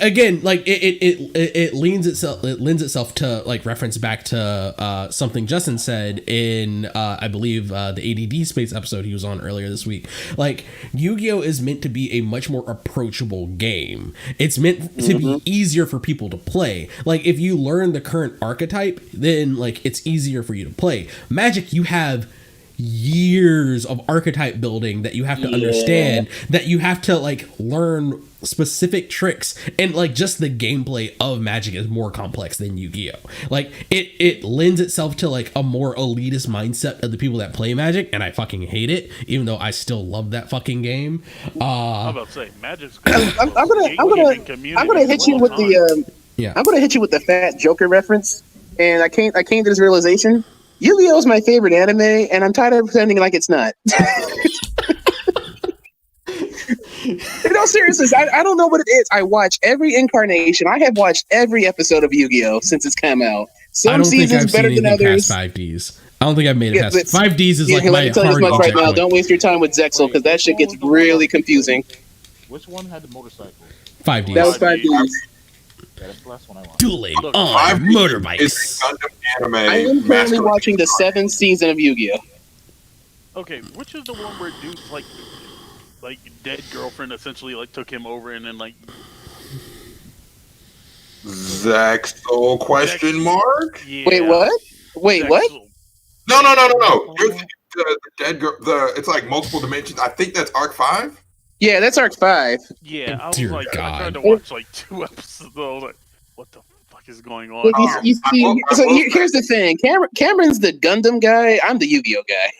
again, like it lends itself to like reference back to something Justin said in I believe the ADD Space episode he was on earlier this week. Like Yu-Gi-Oh is meant to be a much more approachable game. It's meant to be easier for people to play. Like if you learn the current archetype, then like it's easier for you to play. Magic, you have years of archetype building that you have to understand, that you have to like learn specific tricks, and like just the gameplay of Magic is more complex than Yu-Gi-Oh. Like it lends itself to like a more elitist mindset of the people that play Magic, and I fucking hate it, even though I still love that fucking game. I'm about to say Magic's I'm gonna hit you with the I'm gonna hit you with the fat Joker reference, and I came to this realization. Yu-Gi-Oh is my favorite anime, and I'm tired of pretending like it's not. In all seriousness, I don't know what it is. I watch every incarnation. I have watched every episode of Yu-Gi-Oh since it's come out. Some seasons better than others. Past 5Ds. I don't think I've made it past 5Ds. Is like let me tell you this much right now. Don't waste your time with Zexel, because that shit gets really confusing. Which one had the motorcycle? 5Ds. That was 5Ds. Yeah, that's the last one I watched. Dueling on motorbikes. Anime I am currently watching the 7th season of Yu-Gi-Oh. Okay, which is the one where dude's like dead girlfriend essentially like took him over and then like Zexel question mark? Yeah. Wait, what? Wait, Zexel. what? No. You're the dead girl. It's like multiple dimensions. I think that's Arc 5. Yeah, that's Arc 5. Yeah, I was Dear like, God. I tried to watch like 2 episodes. I was like, what the fuck is going on? Here's the thing. Cameron's the Gundam guy. I'm the Yu-Gi-Oh guy.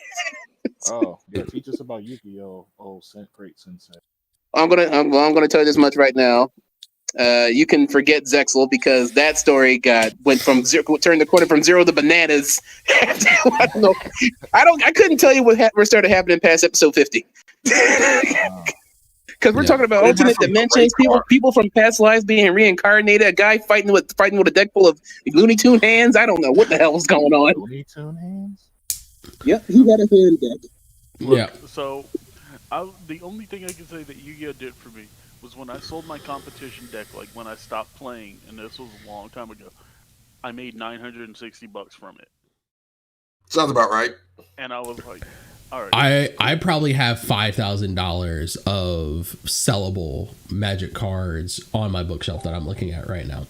Oh, yeah. Teach us about Yu-Gi-Oh. Oh, great sensei. I'm gonna tell you this much right now. You can forget Zexel, because that story turned the corner from 0 to bananas. I don't know. I couldn't tell you what started happening past episode 50. Because we're talking about alternate dimensions, people from past lives being reincarnated, a guy fighting with a deck full of Looney Tune hands. I don't know what the hell was going on. Looney Tune hands? Yep, he had a hand deck. Yeah. So, the only thing I can say that Yu-Gi-Oh did for me was when I sold my competition deck, like when I stopped playing, and this was a long time ago, I made $960 from it. Sounds about right. And I was like, all right. I probably have $5,000 of sellable Magic cards on my bookshelf that I'm looking at right now.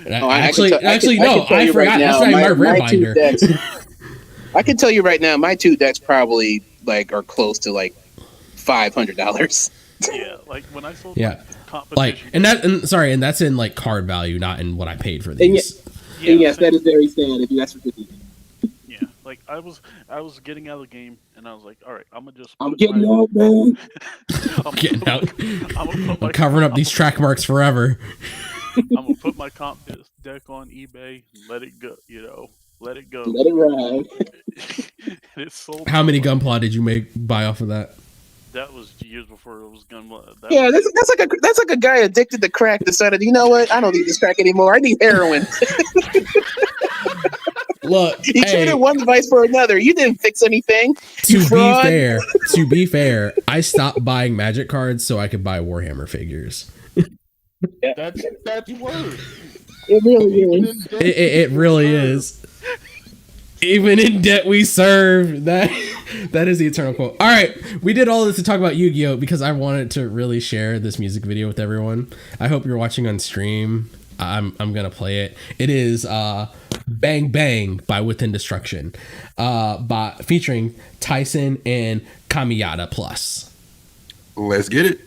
I forgot. That's not my rare binder. I can tell you right now, my 2 decks probably like are close to like $500. Yeah, like when I sold my competition, and that's in like card value, not in what I paid for these. And yes, that is very sad if you ask for 50. Yeah, like I was getting out of the game, and I was like, all right, I'm getting out, man. I'm getting out. I'm covering up these track marks forever. I'm gonna put my comp deck on eBay, let it go, let it go. Let it ride. It sold. How many Gunpla did you buy off of that? That was years before it was Gunpla. That's like a guy addicted to crack decided, you know what? I don't need this crack anymore. I need heroin. Look, he traded one device for another. You didn't fix anything. To be fair, I stopped buying Magic cards so I could buy Warhammer figures. That's word. It really is. It really is. Even in debt we serve. That is the eternal quote. All right, we did all this to talk about Yu-Gi-Oh because I wanted to really share this music video with everyone. I hope you're watching on stream. I'm gonna play it. It is "Bang Bang" by Within Destruction, featuring Tyson and Kamiyata Plus. Let's get it.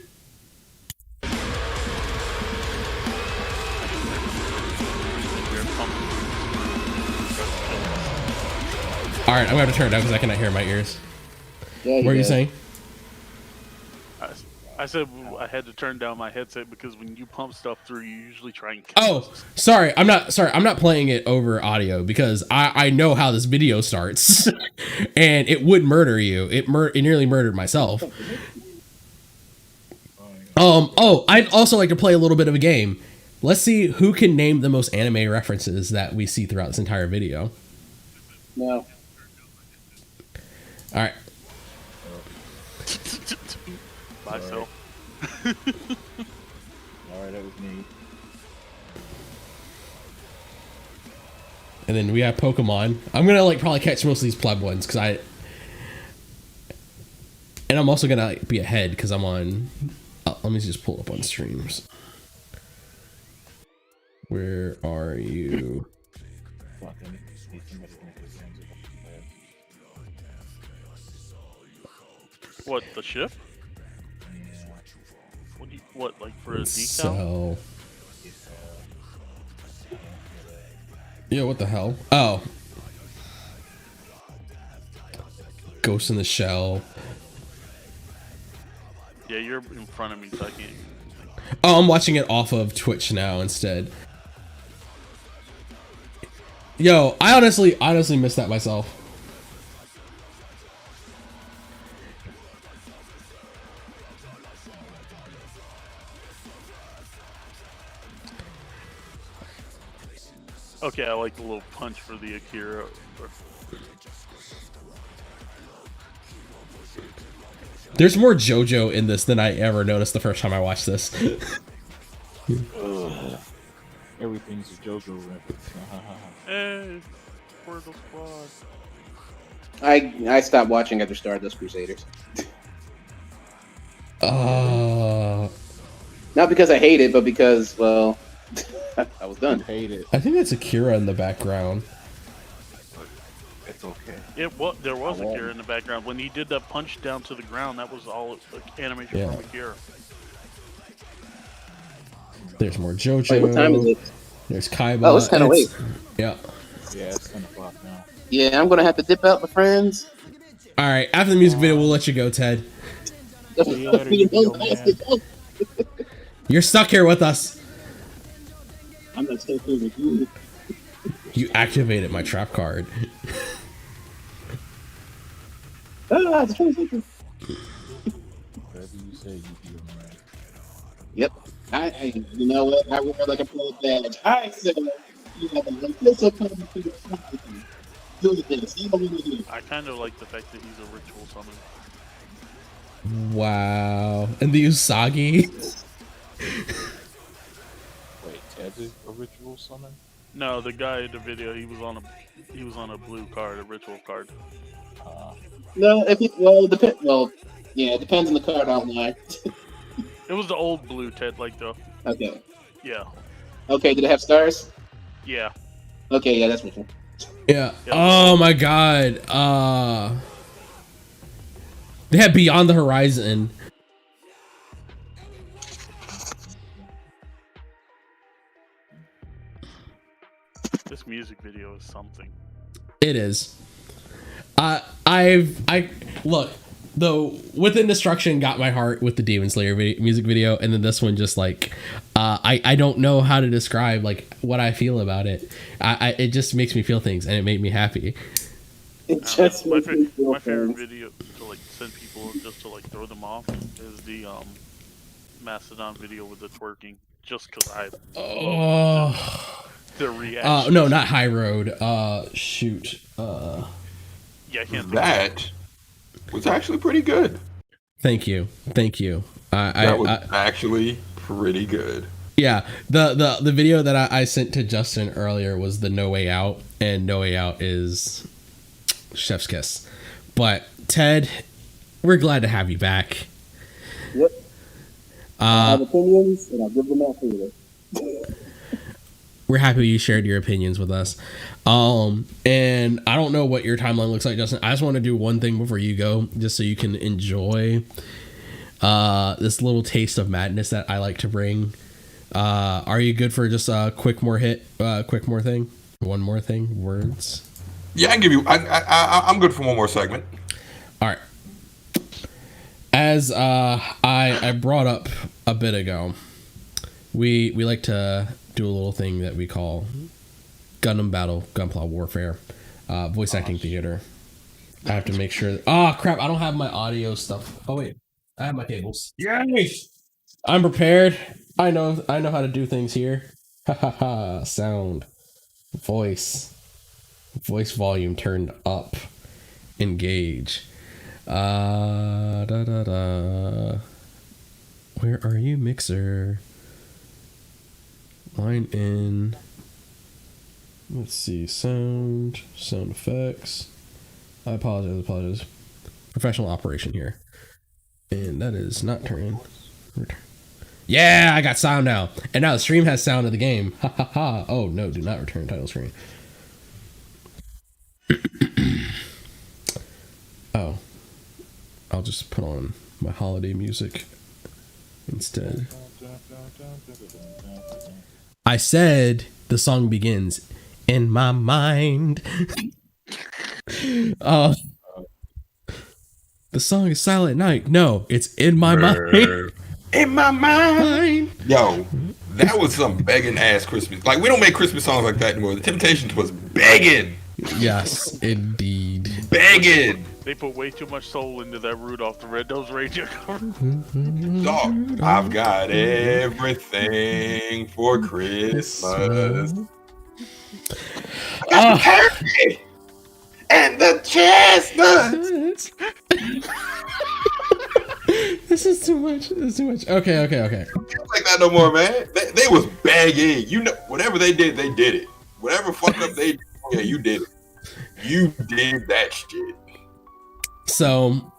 All right, I'm gonna have to turn it down because I cannot hear in my ears. Yeah, what are you saying? I said I had to turn down my headset because when you pump stuff through, you usually try and. Oh, sorry. I'm not playing it over audio because I know how this video starts, and it would murder you. It nearly murdered myself. Oh, I'd also like to play a little bit of a game. Let's see who can name the most anime references that we see throughout this entire video. No. All right. Myself. Alright, that was me. And then we have Pokemon. I'm gonna like probably catch most of these pleb ones because and I'm also gonna like, be ahead because I'm on. Let me just pull up on streams. Where are you? What, the ship? What, like for a decal? So, yeah, what the hell? Oh, Ghost in the Shell. Yeah, you're in front of me, so I can't. Oh, I'm watching it off of Twitch now instead. Yo, I honestly missed that myself. Okay, I like the little punch for the Akira. There's more JoJo in this than I ever noticed the first time I watched this. Everything's a JoJo reference. Hey, Portal Squad. I stopped watching after Stardust Crusaders. Not because I hate it, but because, well, I was done. Hate it. I think that's Akira in the background. It's okay. There was Akira in the background. When he did that punch down to the ground, that was all animation from Akira. There's more JoJo. Wait, what time is it? There's Kaiba. Oh, it's kind of late. Yeah. Yeah, it's 10 o'clock now. Yeah, I'm gonna have to dip out, my friends. All right, after the music video, we'll let you go, Ted. See you later, you man. You're stuck here with us. I'm not stuck here with you. You activated my trap card. It's 20 seconds. Whatever you say, you do, man. Yep. I you know what? I wear like a pro badge. I said you have a pistol coming to the front. Do this. See what we do. I kind of like the fact that he's a ritual summon. Wow. And the Usagi. Wait, Ted's a ritual summon? No, the guy in the video, he was on a blue card, a ritual card. No, if it yeah, it depends on the card outline. It was the old blue Ted, like the. Okay. Yeah. Okay, did it have stars? Yeah. Okay, yeah, that's ritual. Yeah. Oh my god. They had Beyond the Horizon. This music video is something. It is. I look, though, Within Destruction got my heart with the Demon Slayer music video, and then this one just like I don't know how to describe like what I feel about it. It just makes me feel things, and it made me happy. It just my favorite video to like send people just to like throw them off is the Mastodon video with the twerking. Just because I the reaction. No, not High Road. Shoot. Yeah, I can't think that was actually pretty good. Thank you. That was actually pretty good. Yeah, the video that I sent to Justin earlier was the No Way Out, and No Way Out is chef's kiss. But Ted, we're glad to have you back. Yep. I have opinions, and I'll give them out freely. We're happy you shared your opinions with us. And I don't know what your timeline looks like, Justin. I just want to do one thing before you go, just so you can enjoy this little taste of madness that I like to bring. Are you good for just a quick more thing? One more thing? Words? Yeah, I can give you. I'm good for one more segment. All right. As I brought up a bit ago, we like to do a little thing that we call Gundam Battle, Gunpla Warfare, voice acting theater. I have to make sure. Oh crap! I don't have my audio stuff. Oh wait, I have my cables. Yay! I'm prepared. I know how to do things here. Ha ha ha! Sound, voice volume turned up. Engage. Da da da. Where are you, mixer? Line in. Let's see. Sound effects. I apologize. Professional operation here. And that is not turning. Yeah, I got sound now. And now the stream has sound of the game. Ha ha ha. Oh no, do not return title screen. Oh. I'll just put on my holiday music instead. I said the song begins in my mind. The song is Silent Night. No, it's in my mind. In my mind. Yo, that was some begging ass Christmas. Like, we don't make Christmas songs like that anymore. The Temptations was begging. Yes, indeed. Begging. They put way too much soul into that Rudolph the Red-Nosed Reindeer cover. Dog, I've got everything for Christmas. I got the turkey and the chestnuts. This is too much. Okay. Don't like that no more, man. They was begging. You know, whatever they did it. Whatever fuck up they did, yeah, you did it. You did that shit. So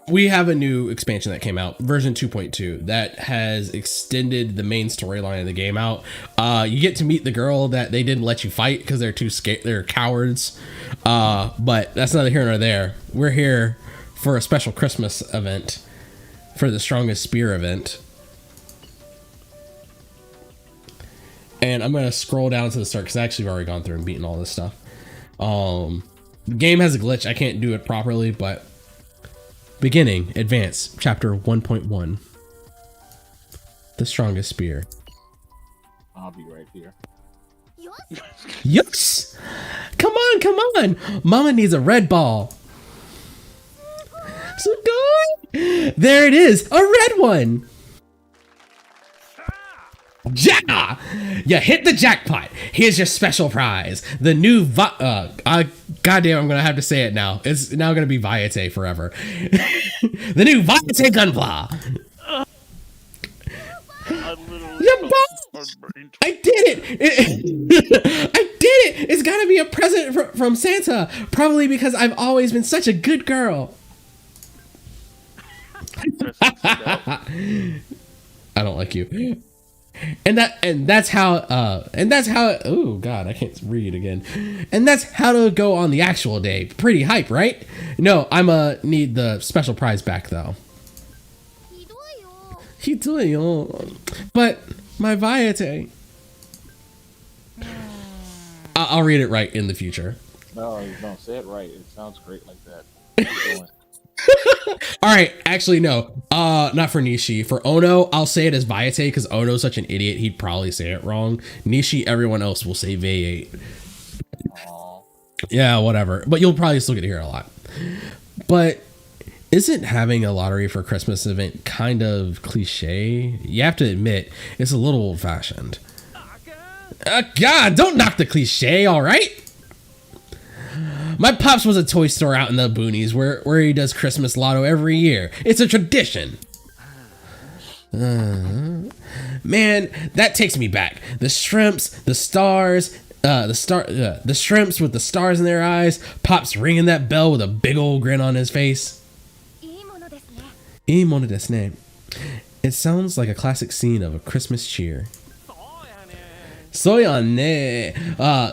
we have a new expansion that came out, version 2.2, that has extended the main storyline of the game out. You get to meet the girl that they didn't let you fight because they're too scared. They're cowards. But that's neither here nor there. We're here for a special Christmas event, for the Strongest Spear event. And I'm going to scroll down to the start because I actually have already gone through and beaten all this stuff. The game has a glitch. I can't do it properly, but beginning, advance, chapter 1.1. The Strongest Spear. I'll be right here. Yes! Come on! Mama needs a red ball. So good! There it is! A red one! Yeah! You hit the jackpot. Here's your special prize. The new goddamn, I'm gonna have to say it now. It's now gonna be Vayeate forever. The new Vayeate Gunpla. I did it! I did it! It's gotta be a present from Santa. Probably because I've always been such a good girl. I don't like you. And that's how oh god, I can't read again. And that's how to go on the actual day. Pretty hype, right? No, I'm need the special prize back though. But my Vayeate. I'll read it right in the future. No, you don't say it right. It sounds great like that. All right, actually no, not for Nishi. For Ono, I'll say it as Vayeate because Ono's such an idiot, he'd probably say it wrong. Nishi, everyone else will say Vayeate. Yeah, whatever, but you'll probably still get to hear it a lot. But isn't having a lottery for Christmas event kind of cliche? You have to admit, it's a little old-fashioned. God, don't knock the cliche, all right? My pops was a toy store out in the boonies where he does Christmas lotto every year. It's a tradition. Man, that takes me back. The shrimps, the stars, the shrimps with the stars in their eyes. Pops ringing that bell with a big old grin on his face. Imono desu. It sounds like a classic scene of a Christmas cheer. Soyane.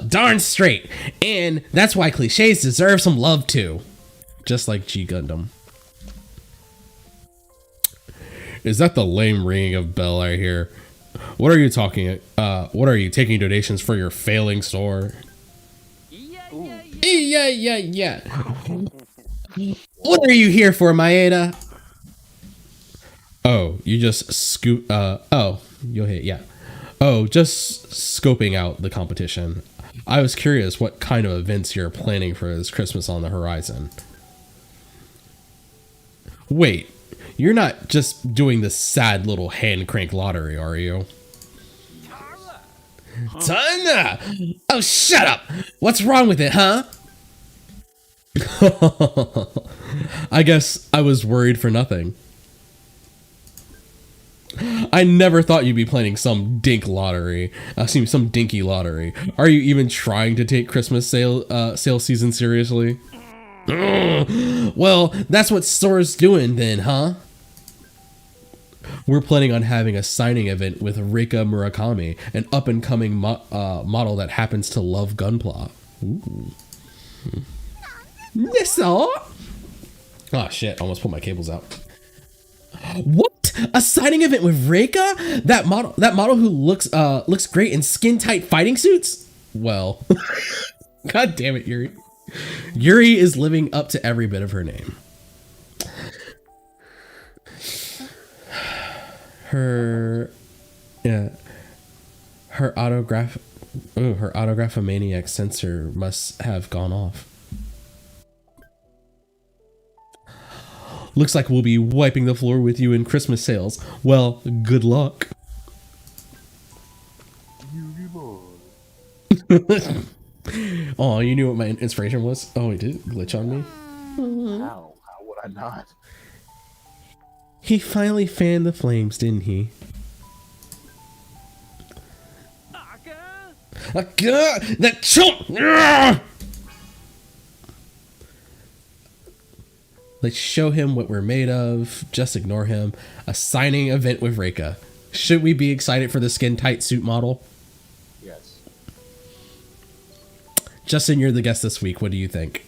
Darn straight. And that's why cliches deserve some love too. Just like G Gundam. Is that the lame ringing of bell I hear? What are you taking donations for your failing store? Yeah. What are you here for, Maeda? Oh, you just scoop. You'll hit. Yeah. Oh, just scoping out the competition. I was curious what kind of events you're planning for this Christmas on the horizon. Wait, you're not just doing this sad little hand crank lottery, are you? Tana! Oh, shut up! What's wrong with it, huh? I guess I was worried for nothing. I never thought you'd be planning some dink lottery. Some dinky lottery. Are you even trying to take Christmas sale season seriously? Well, that's what Sora's doing then, huh? We're planning on having a signing event with Reika Murakami, an up-and-coming model that happens to love Gunpla. Ooh. Oh shit, almost pulled my cables out. What? A signing event with Reika? That model who looks great in skin-tight fighting suits? Well, god damn it, Yuri. Yuri is living up to every bit of her name. Her autographomaniac sensor must have gone off. Looks like we'll be wiping the floor with you in Christmas sales. Well, good luck. Oh, you knew what my inspiration was? Oh, it did glitch on me? How would I not? He finally fanned the flames, didn't he? That chump! Let's show him what we're made of. Just ignore him. A signing event with Reika. Should we be excited for the skin-tight suit model? Yes. Justin, you're the guest this week. What do you think?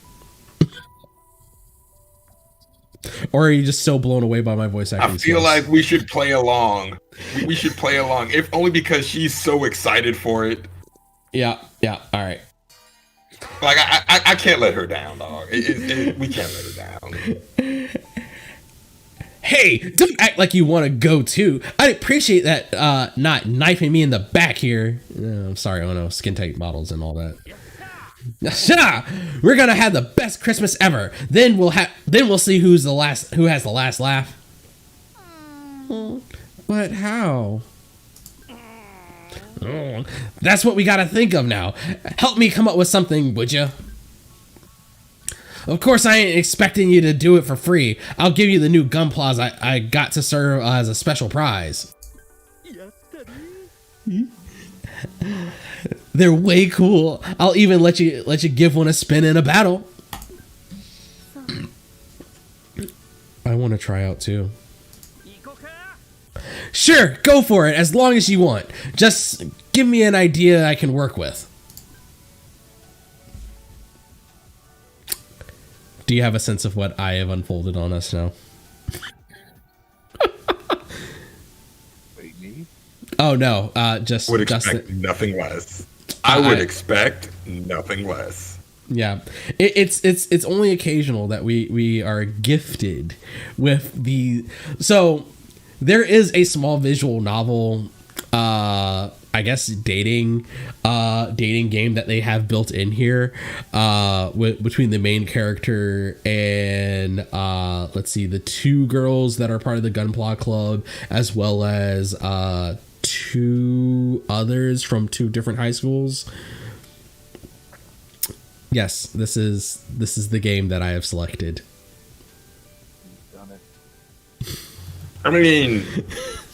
Or are you just so blown away by my voice acting? I feel like we should play along. We should play along, if only because she's so excited for it. Yeah. All right. Like I can't let her down, dog. We can't let her down. Hey, don't act like you want to go too. I'd appreciate that not knifing me in the back here. I'm sorry, oh no, skin tight models and all that. We're gonna have the best Christmas ever. Then we'll see who has the last laugh. But how? Oh, that's what we gotta think of now. Help me come up with something, would you? Of course, I ain't expecting you to do it for free. I'll give you the new Gunplas I got to serve as a special prize. They're way cool. I'll even let you give one a spin in a battle. I want to try out too. Sure, go for it, as long as you want. Just give me an idea I can work with. Do you have a sense of what I have unfolded on us now? Wait, me? Oh no, just would expect nothing less. I would expect nothing less. Yeah, it's only occasional that we are gifted with the. So there is a small visual novel, I guess dating game that they have built in here, between the main character and let's see, the two girls that are part of the Gunpla Club, as well as two others from two different high schools. Yes, this is the game that I have selected. Done it. I mean,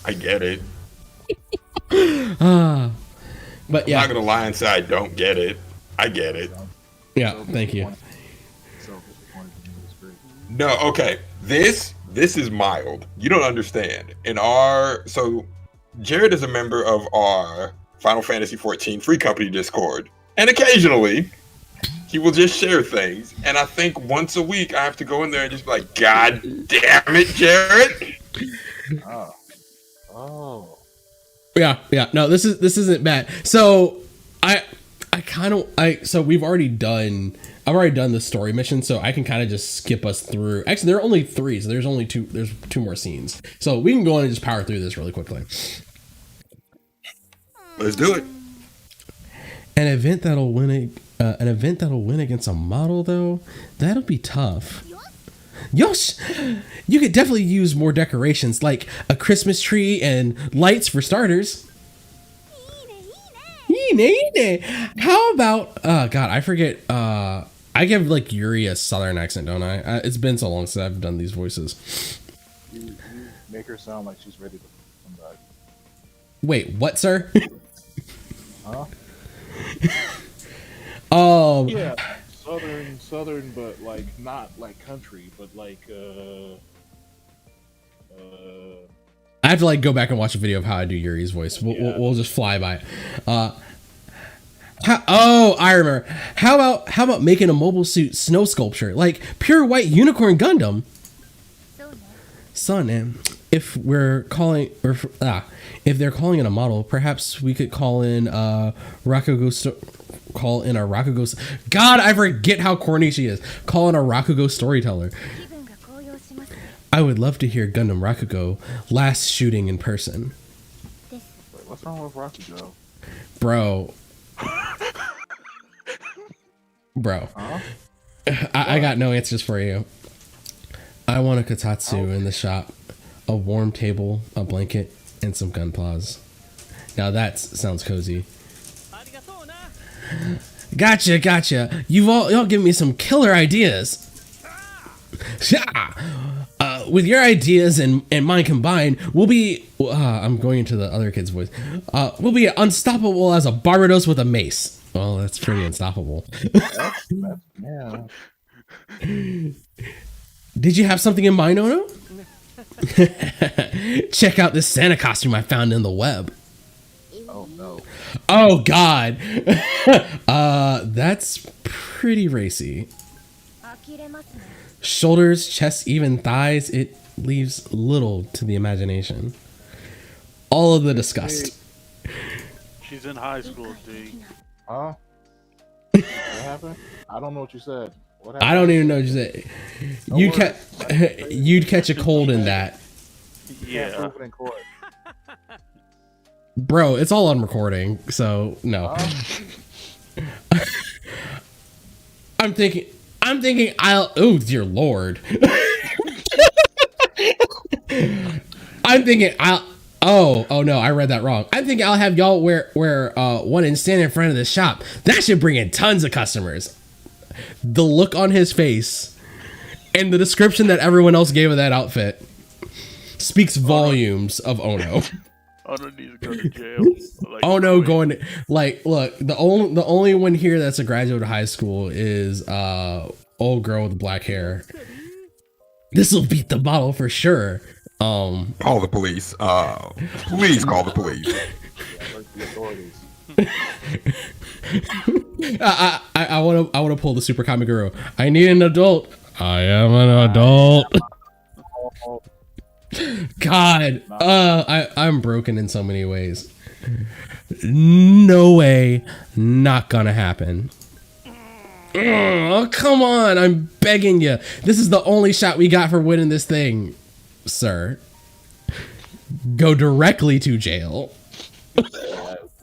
I get it. But yeah, I'm not gonna lie and say I don't get it. I get it. Yeah, thank you. No, okay. This is mild. You don't understand. So Jared is a member of our Final Fantasy XIV Free Company Discord, and occasionally he will just share things. And I think once a week I have to go in there and just be like, God damn it, Jared. Oh. Yeah. No, this isn't bad. So I so we've already done. I've already done the story mission, so I can kind of just skip us through. Actually, there are only 3, so there's only 2. There's 2 more scenes, so we can go on and just power through this really quickly. Let's do it. An event that'll win against a model, though, that'll be tough. Yosh, you could definitely use more decorations, like a Christmas tree and lights for starters. How about God, I forget. I give like Yuri a southern accent, don't I? It's been so long since I've done these voices. You make her sound like she's ready to come back. Wait, what, sir? Huh? Yeah, southern, but like not like country, but like I have to like go back and watch a video of how I do Yuri's voice. We'll just fly by it. I remember. How about making a mobile suit snow sculpture like pure white unicorn Gundam? Son, if they're calling it a model, perhaps we could call in a Rakugo. God, I forget how corny she is. Call in a Rakugo storyteller. I would love to hear Gundam Rakugo last shooting in person. Wait, what's wrong with Rakugo? Bro. Huh? I got no answers for you. I want a kotatsu in the shop, a warm table, a blanket, and some gunplas. Now that sounds cozy. Gotcha. Y'all give me some killer ideas. With your ideas and mine combined, we'll be. I'm going into the other kid's voice. We'll be unstoppable as a Barbados with a mace. Well, that's pretty unstoppable. Yeah. Did you have something in mind, Ono? Check out this Santa costume I found in the web. Oh no. Oh God. That's pretty racy. Shoulders, chest, even thighs. It leaves little to the imagination. All of the disgust. She's in high school, D. Huh? What happened? I don't know what you said. What happened? I don't even know what you said. You'd catch a cold in that. Yeah. Bro, it's all on recording, so no. I'm thinking oh dear Lord. Oh no, I read that wrong. I'm thinking I'll have y'all wear one and stand in front of the shop. That should bring in tons of customers. The look on his face and the description that everyone else gave of that outfit speaks volumes of Ono. Ono needs to go to jail. Like, Ono going to, like, look, the only one here that's a graduate of high school is old girl with black hair. This will beat the bottle for sure. Call the police. Please call the police. The authorities. I want to pull the Super Kamiguru. I need an adult. I am an adult. God, I'm broken in so many ways. No way, not gonna happen. Oh, come on, I'm begging you. This is the only shot we got for winning this thing, sir. Go directly to jail. It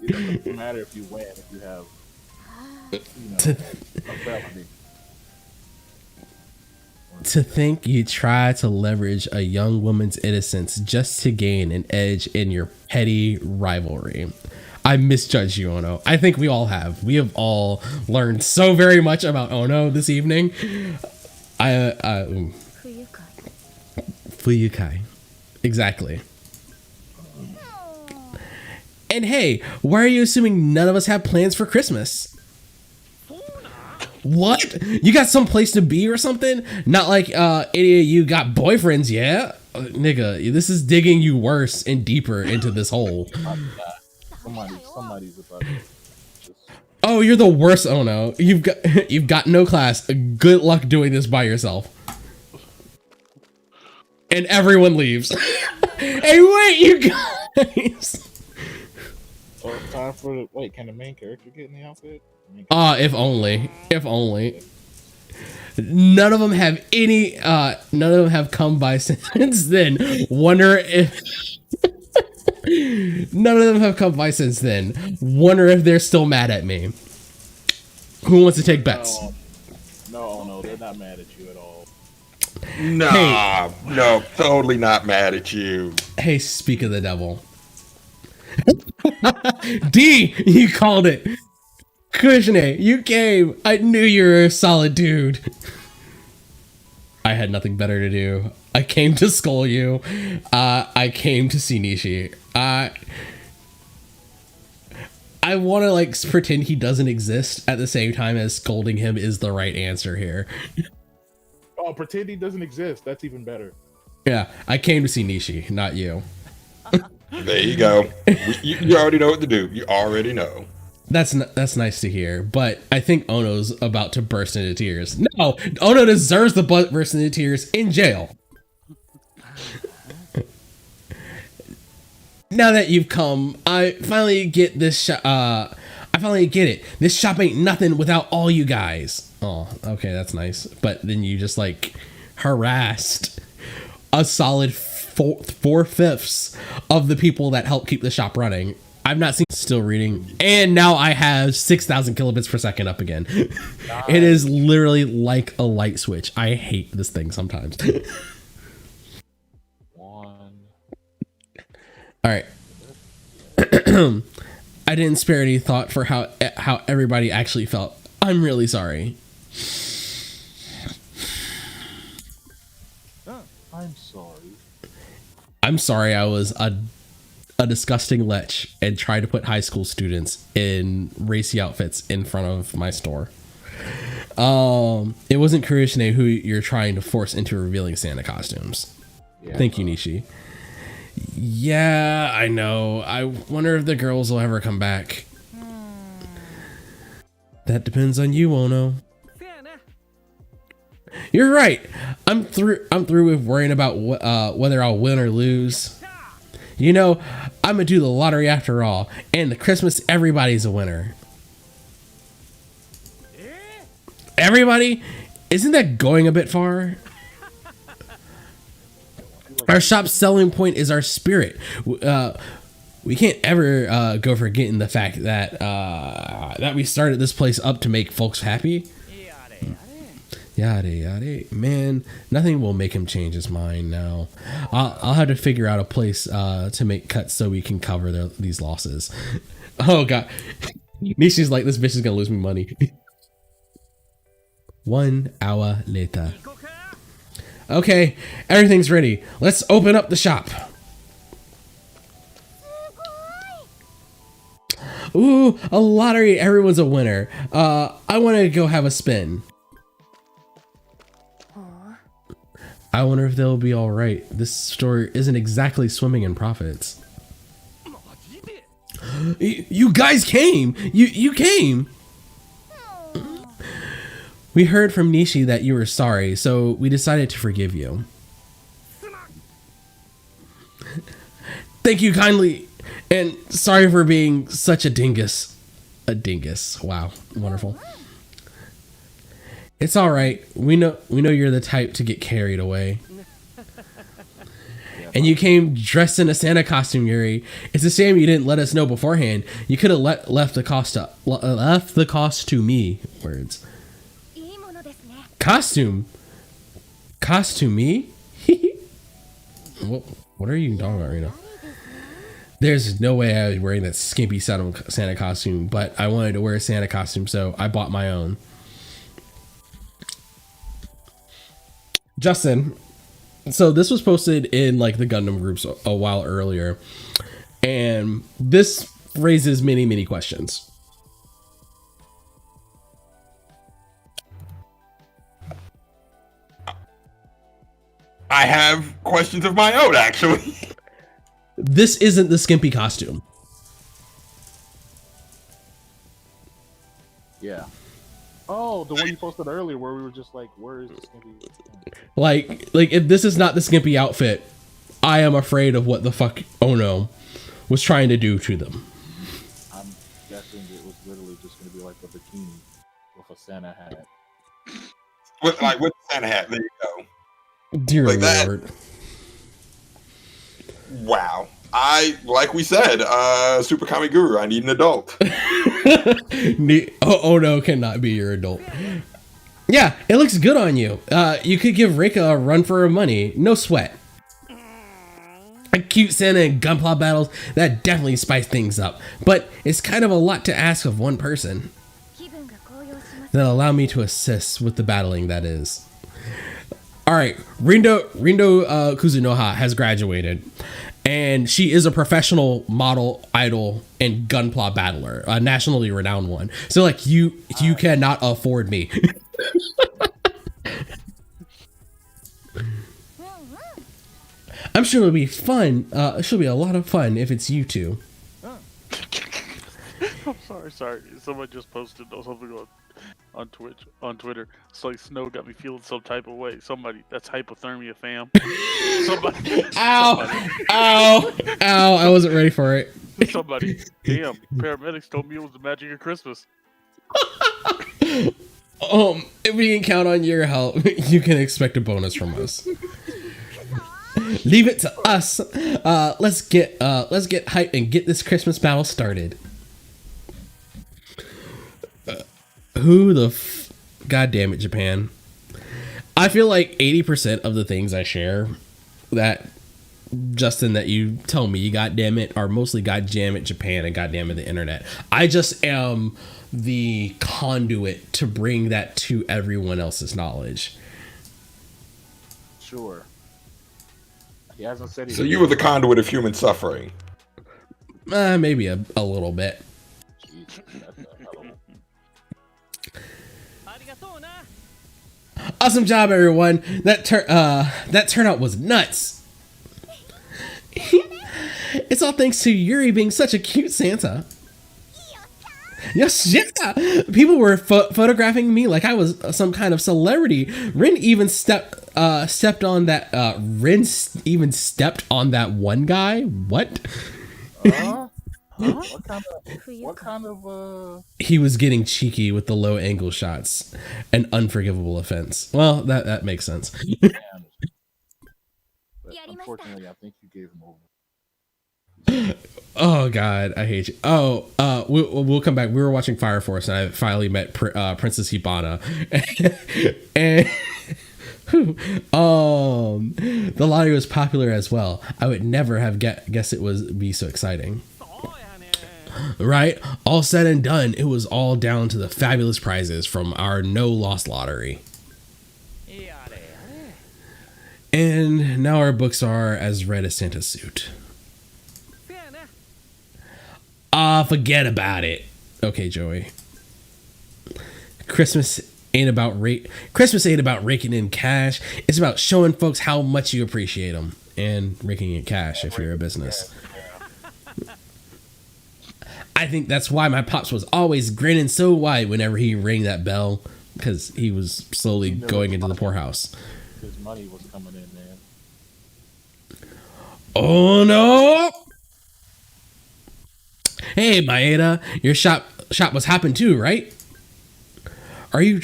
doesn't matter if you win, if you have, a felony. To think you try to leverage a young woman's innocence just to gain an edge in your petty rivalry. I misjudged you, Ono. I think we all have. We have all learned so very much about Ono this evening. Fuyukai. Exactly. And hey, why are you assuming none of us have plans for Christmas? What? You got some place to be or something? Not like any of you got boyfriends, yeah? Nigga, this is digging you worse and deeper into this hole. Somebody's about to just... Oh, you're the worst, Ono. You've got no class. Good luck doing this by yourself. And everyone leaves. Hey, wait, you guys. So time for the... Wait, can the main character get in the outfit? If only. If only. None of them have any. None of them have come by since then. Wonder if. None of them have come by since then. Wonder if they're still mad at me. Who wants to take bets? No, they're not mad at you at all. Nah, no, totally not mad at you. Hey, speak of the devil. D, you called it. Kushne, you came. I knew you were a solid dude. I had nothing better to do. I came to scold you. I came to see Nishi. I want to like pretend he doesn't exist at the same time as scolding him is the right answer here. Oh, pretend he doesn't exist. That's even better. Yeah, I came to see Nishi, not you. There you go. You already know what to do. You already know. That's nice to hear, but I think Ono's about to burst into tears. No, Ono deserves the burst into tears in jail. Now that you've come, I finally get this. I finally get it. This shop ain't nothing without all you guys. Oh, okay, that's nice. But then you just like harassed a solid 4/5 of the people that help keep the shop running. I've not seen. Still reading, and now I have 6,000 kilobits per second up again. It is literally like a light switch. I hate this thing sometimes. All right. I didn't spare any thought for how everybody actually felt. I'm really sorry. I'm sorry. I'm sorry I was a disgusting lech and tried to put high school students in racy outfits in front of my store. It wasn't Kurishine who you're trying to force into revealing Santa costumes. Yeah, thank you, Nishi. Yeah, I know. I wonder if the girls will ever come back. That depends on you, Ono. You're right. I'm through with worrying about whether I'll win or lose. You know, I'm gonna do the lottery after all, and the Christmas, everybody's a winner. Everybody? Isn't that going a bit far? Our shop's selling point is our spirit. We can't ever go forgetting the fact that that we started this place up to make folks happy. Yada yada. Man, nothing will make him change his mind now. I'll have to figure out a place to make cuts so we can cover these losses. Oh god. Nishi's like, this bitch is gonna lose me money. 1 hour later. Okay, everything's ready. Let's open up the shop. Ooh, a lottery. Everyone's a winner. I want to go have a spin. I wonder if they'll be all right. This store isn't exactly swimming in profits. You guys came. You came. We heard from Nishi that you were sorry, so we decided to forgive you. Thank you kindly, and sorry for being such a dingus. A dingus. Wow, wonderful. It's all right. We know you're the type to get carried away. And you came dressed in a Santa costume, Yuri. It's a shame you didn't let us know beforehand. You could have left the cost to me. Words. Costume me? What are you talking about right now? There's no way I was wearing that skimpy Santa costume, but I wanted to wear a Santa costume, so I bought my own. Justin, so this was posted in like the Gundam groups a while earlier, and this raises many questions. I have questions of my own, actually. This isn't the skimpy costume. Yeah. Oh, the one you posted earlier where we were just like, where is the skimpy? Like if this is not the skimpy outfit, I am afraid of what the fuck Ono was trying to do to them. I'm guessing it was literally just going to be like a bikini with a Santa hat. With Santa hat, there you go. Dear like Lord. That. Wow. Like we said, Super Kami Guru, I need an adult. Oh no, cannot be your adult. Yeah, it looks good on you. You could give Reika a run for her money. No sweat. A cute Santa and Gunpla battles, that definitely spice things up. But it's kind of a lot to ask of one person. Then allow me to assist with the battling, that is. Alright, Rindo Kuzunoha has graduated. And she is a professional model, idol, and Gunpla battler, a nationally renowned one. So, like, you cannot afford me. I'm sure it'll be fun. She'll be a lot of fun if it's you two. I'm sorry. Someone just posted something on Twitter. It's like Snow got me feeling some type of way. Somebody, that's hypothermia, fam. Ow! I wasn't ready for it. Somebody, damn, paramedics told me it was the magic of Christmas. If we can count on your help, you can expect a bonus from us. Leave it to us. Let's get hyped and get this Christmas battle started. God damn it, Japan. I feel like 80% of the things I share that Justin, that you tell me, God damn it, are mostly God damn it Japan and God damn it the internet. I just am the conduit to bring that to everyone else's knowledge. Sure. He hasn't said so you were the conduit of human suffering. Maybe a little bit. Awesome job, everyone. That turnout was nuts. It's all thanks to Yuri being such a cute Santa. Yes, yeah. People were photographing me like I was some kind of celebrity. Rin even stepped on that. Rin even stepped on that one guy. What? What kind of He was getting cheeky with the low angle shots. An unforgivable offense. Well, that makes sense. But unfortunately, I think you gave him over. Oh God, I hate you. We'll come back. We were watching Fire Force, and I finally met Princess Hibana, and the lottery was popular as well. I would never have guessed it would be so exciting. Right, all said and done, it was all down to the fabulous prizes from our no loss lottery. And now our books are as red as Santa's suit. Forget about it. Okay, Joey. Christmas ain't about raking in cash. It's about showing folks how much you appreciate them and raking in cash if you're a business. I think that's why my pops was always grinning so wide whenever he rang that bell, because he was slowly going into the poorhouse. His money was coming in, man. Oh no! Hey, Vayeate, your shop was hopping too, right? Are you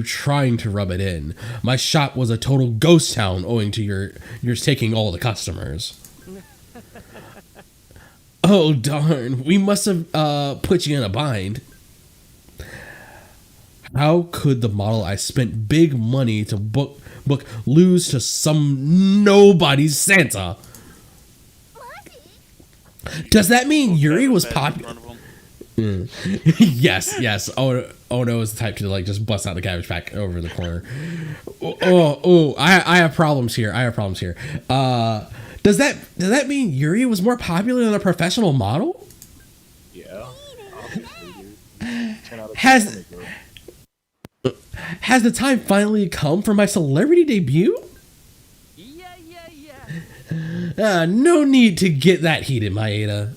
trying to rub it in? My shop was a total ghost town owing to your taking all the customers. Oh darn, we must have put you in a bind. How could the model I spent big money to book lose to some nobody's Santa? Does that mean Yuri was popular? Yes. Oh no is the type to like just bust out the cabbage pack over the corner. I have problems here. Does that mean Yuri was more popular than a professional model? Yeah. Has the time finally come for my celebrity debut? No need to get that heated, Vayeate.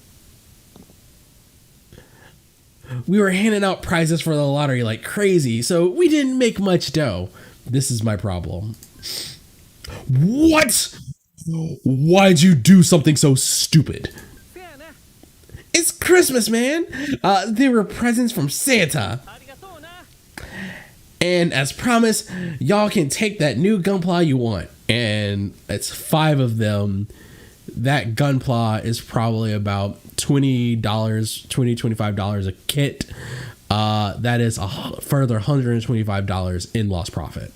We were handing out prizes for the lottery like crazy, so we didn't make much dough. This is my problem. What? Why'd you do something so stupid? It's Christmas, man. They were presents from Santa. And as promised, y'all can take that new Gunpla you want. And it's 5 of them. That Gunpla is probably about $25 a kit. That is a further $125 in lost profit.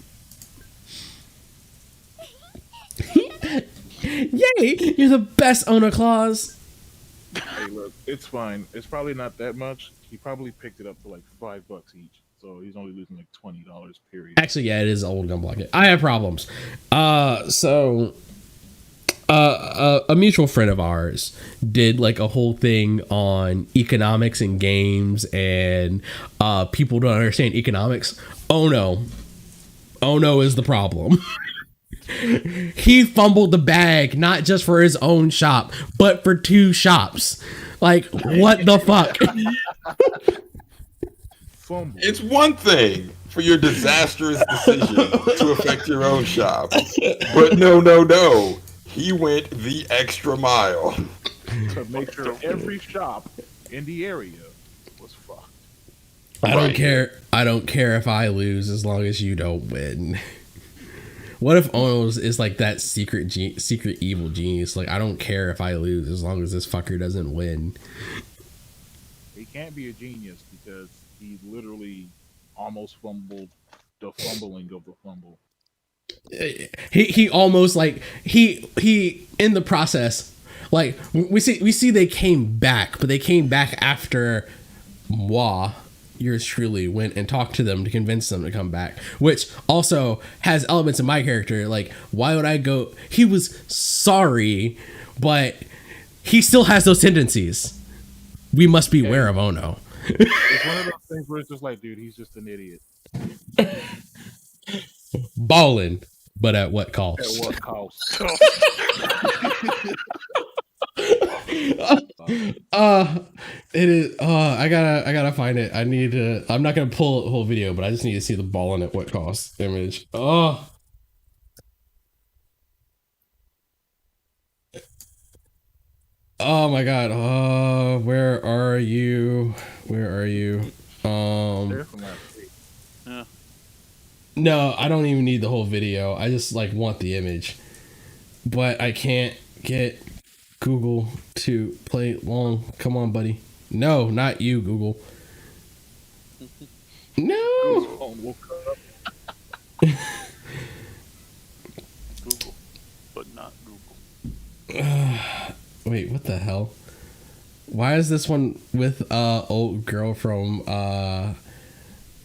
Yay! You're the best, Ona Claus. Hey, look, it's fine. It's probably not that much. He probably picked it up for like $5 each, so he's only losing like $20. Period. Actually, yeah, it is an old Gunpla kit. I have problems. A mutual friend of ours did like a whole thing on economics in games, and people don't understand economics. Oh no is the problem. He fumbled the bag, not just for his own shop, but for 2 shops. Like, what the fuck? It's one thing for your disastrous decision to affect your own shop, but no. He went the extra mile to make sure every shop in the area was fucked. I don't care. I don't care if I lose as long as you don't win. What if Ono's is like that secret evil genius? Like, I don't care if I lose as long as this fucker doesn't win. He can't be a genius because he literally almost fumbled the fumbling of the fumble. He almost like he in the process, like we see they came back, but they came back after moi, yours truly, went and talked to them to convince them to come back, which also has elements of my character. Like, why would I go? He was sorry, but he still has those tendencies. We must be aware of Ono. It's one of those things where it's just like, dude, he's just an idiot. Ballin', but at what cost? At what cost? It is. I gotta find it. I need to. I'm not gonna pull the whole video, but I just need to see the ballin' at what cost image. Oh my god. Where are you? Yeah. No, I don't even need the whole video. I just like want the image, but I can't get Google to play long. Come on, buddy. No, not you, Google. No. Google, but not Google. Wait, what the hell? Why is this one with old girl from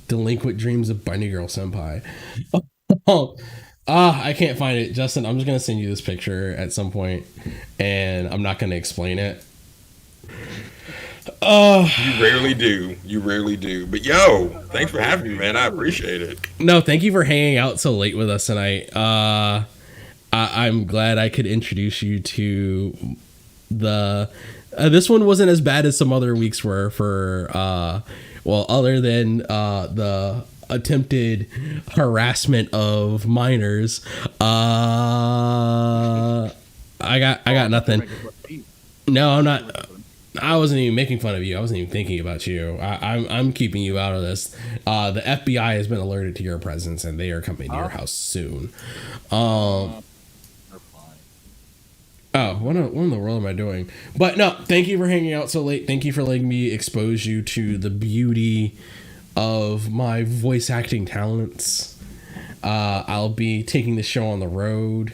Delinquent Dreams of Bunny Girl Senpai? I can't find it. Justin, I'm just gonna send you this picture at some point, and I'm not gonna explain it. You rarely do. But yo, thanks for having me, man. I appreciate it. No, thank you for hanging out so late with us tonight. I'm glad I could introduce you to the. This one wasn't as bad as some other weeks were for. Other than the attempted harassment of minors, I got nothing. No, I'm not. I wasn't even making fun of you. I wasn't even thinking about you. I'm keeping you out of this. The FBI has been alerted to your presence, and they are coming to your house soon. What in the world am I doing? But no, thank you for hanging out so late. Thank you for letting me expose you to the beauty of my voice acting talents. I'll be taking the show on the road.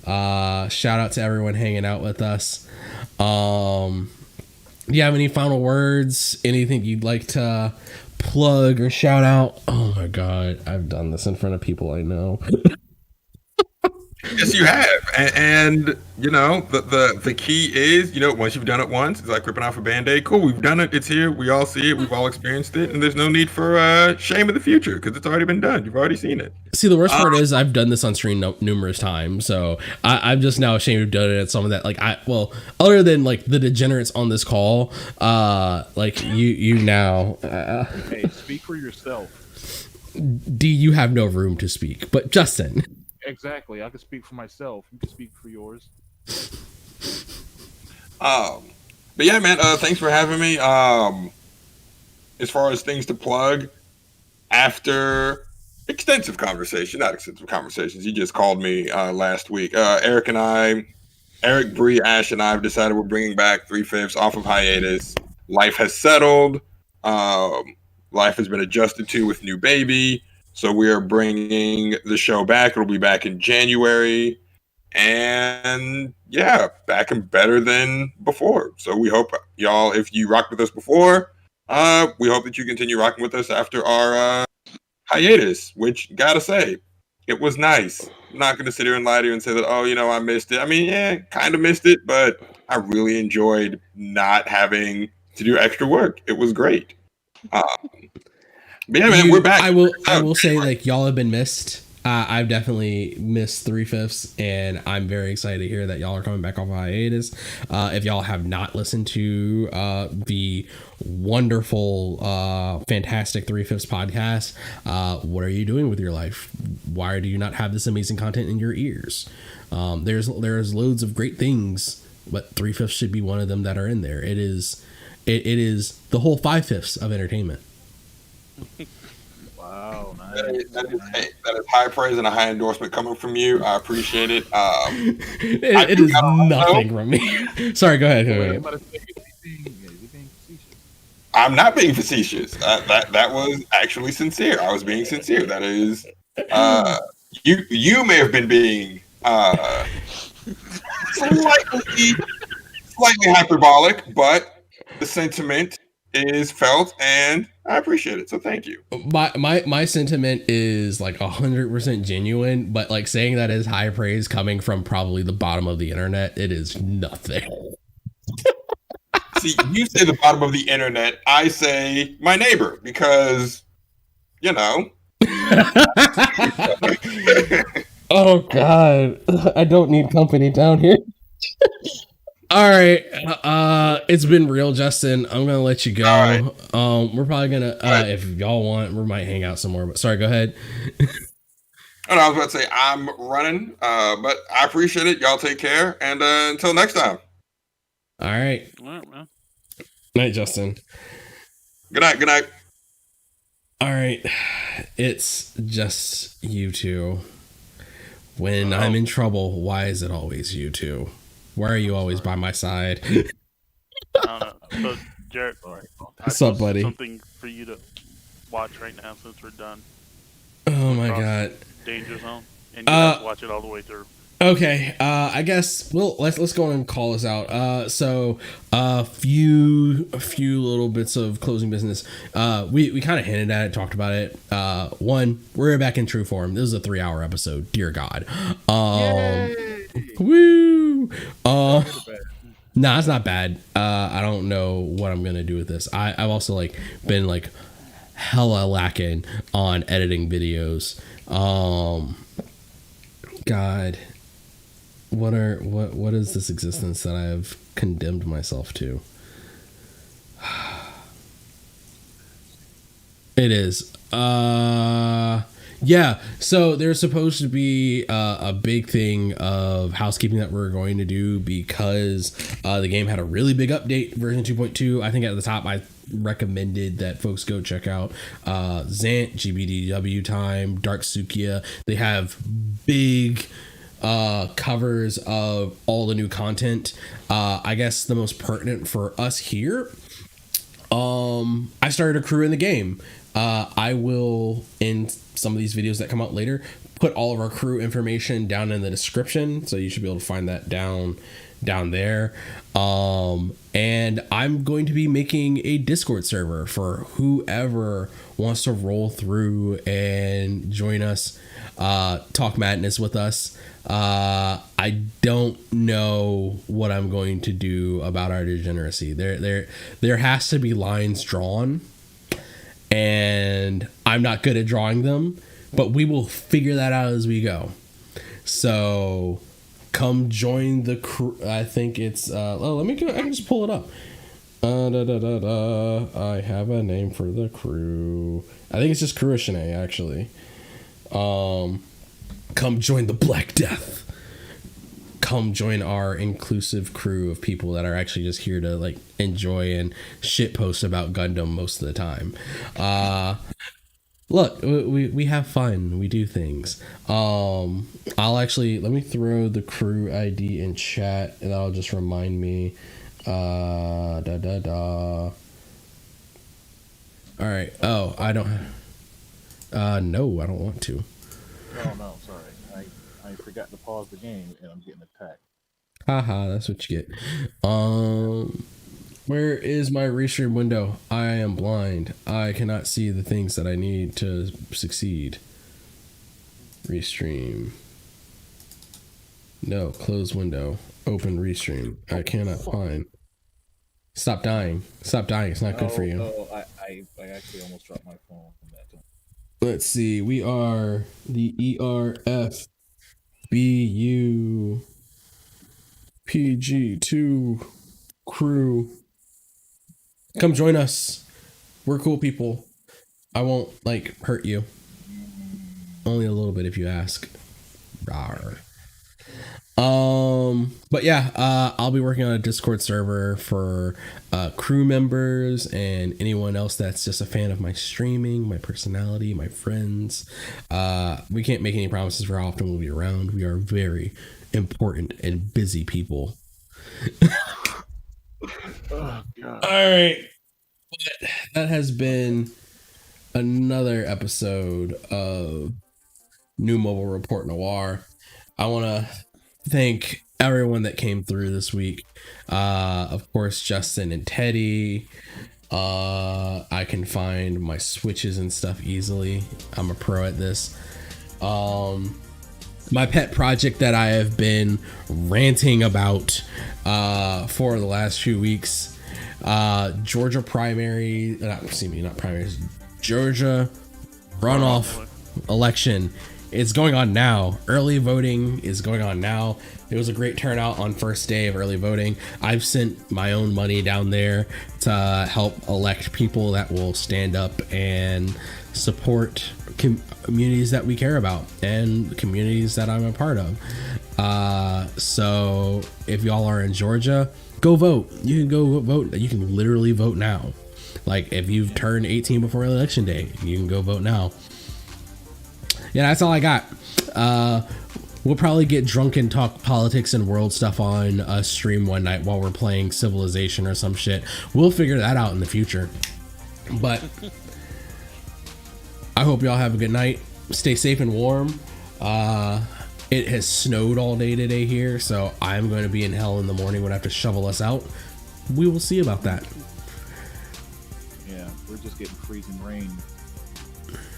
Shout out to everyone hanging out with us. Do you have any final words? Anything you'd like to plug or shout out? Oh my god, I've done this in front of people I know. Yes, you have, and you know the key is, you know, once you've done it once, it's like ripping off a Band-Aid. Cool, we've done it. It's here. We all see it. We've all experienced it, and there's no need for shame in the future because it's already been done. You've already seen it. See, the worst part is I've done this on stream numerous times, so I'm just now ashamed of doing it at some of that. Like other than like the degenerates on this call, like you now. Hey, speak for yourself. D, you have no room to speak, but Justin. Exactly. I can speak for myself. You can speak for yours. But yeah, man, thanks for having me. As far as things to plug, after extensive conversation, not extensive conversations. You just called me last week. Eric, Bree, Ash, and I have decided we're bringing back 3/5 off of hiatus. Life has settled. Life has been adjusted to with new baby. So we are bringing the show back. It'll be back in January. And yeah, back and better than before. So we hope y'all, if you rocked with us before, we hope that you continue rocking with us after our hiatus, which gotta say, it was nice. I'm not gonna sit here and lie to you and say that, oh, I missed it. I mean, yeah, kind of missed it, but I really enjoyed not having to do extra work. It was great. But yeah, man, we're back. I will say, like, y'all have been missed. I've definitely missed 3/5, and I'm very excited to hear that y'all are coming back off of hiatus. If y'all have not listened to the wonderful, fantastic 3/5 podcast, what are you doing with your life? Why do you not have this amazing content in your ears? There's loads of great things, but 3/5 should be one of them that are in there. It is the whole 5/5 of entertainment. Wow, nice. That is high praise and a high endorsement coming from you. I appreciate it. It is nothing from me. Sorry, go ahead. I'm not being facetious. That was actually sincere. I was being sincere. That is, you may have been being slightly hyperbolic, but the sentiment is felt, and I appreciate it. So thank you. My sentiment is like 100% genuine, but like saying that is high praise coming from probably the bottom of the internet, it is nothing. See, you say the bottom of the internet, I say my neighbor, because Oh God, I don't need company down here. All right, it's been real, Justin. I'm gonna let you go. Right. We're probably gonna, if y'all want, we might hang out some more. But sorry, go ahead. I was about to say I'm running, but I appreciate it. Y'all take care, and until next time. All right. All right, man. Night, Justin. Good night. Good night. All right, it's just you two. When I'm in trouble, why is it always you two? Why are you always by my side? I don't know. So, Jared, what's up, buddy? Something for you to watch right now since we're done. Oh my God! Danger Zone, and you have to watch it all the way through. Okay, I guess let's go and call this out. So a few little bits of closing business. We kind of hinted at it, talked about it. One, we're back in true form. This is a 3-hour episode. Dear God. Woo. Nah, it's not bad. I don't know what I'm gonna do with this. I've also been hella lacking on editing videos. God. What is this existence that I have condemned myself to? It is. Yeah, so there's supposed to be a big thing of housekeeping that we're going to do because the game had a really big update, version 2.2. I think at the top I recommended that folks go check out Zant, GBGW Time, Dark Sukia. They have big covers of all the new content. I guess the most pertinent for us here, I started a crew in the game. I will, in some of these videos that come out later, put all of our crew information down in the description, so you should be able to find that down there. And I'm going to be making a Discord server for whoever wants to roll through and join us, talk madness with us. I don't know what I'm going to do about our degeneracy. There has to be lines drawn, and I'm not good at drawing them, but we will figure that out as we go. So come join the crew. I think it's let me go. I can just pull it up. I have a name for the crew. I think it's just Kurishine, actually. Come join the Black Death. Come join our inclusive crew of people that are actually just here to enjoy and shitpost about Gundam most of the time. Look, we have fun. We do things. I'll actually let me throw the crew ID in chat, and that'll just remind me. All right. Oh, I don't. No, I don't want to. No, sorry. I forgot to pause the game, and I'm getting attacked. Haha, that's what you get. Where is my restream window? I am blind. I cannot see the things that I need to succeed. Restream. No, close window. Open restream. I cannot find. Stop dying. Stop dying. It's not good for you. I actually almost dropped my phone from that time. Let's see. We are the ERFBU PG2 crew. Come join us. We're cool people. I won't hurt you. Only a little bit if you ask. Rawr. But yeah, I'll be working on a Discord server for crew members and anyone else that's just a fan of my streaming, my personality, my friends. We can't make any promises for how often we'll be around. We are very important and busy people. Oh, God. All right. But that has been another episode of New Mobile Report Noir. I want to thank everyone that came through this week. Of course, Justin and Teddy. I can find my switches and stuff easily. I'm a pro at this. My pet project that I have been ranting about for the last few weeks. Georgia primary, not primaries, Georgia runoff election is going on now. Early voting is going on now. It was a great turnout on first day of early voting. I've sent my own money down there to help elect people that will stand up and support communities that we care about and communities that I'm a part of. So if y'all are in Georgia, go vote. You can go vote. You can literally vote now. If you've turned 18 before election day, you can go vote now. Yeah, that's all I got. We'll probably get drunk and talk politics and world stuff on a stream one night while we're playing Civilization or some shit. We'll figure that out in the future. But I hope y'all have a good night. Stay safe and warm. It has snowed all day today here, so I'm going to be in hell in the morning when I have to shovel us out. We will see about that. Yeah, we're just getting freezing rain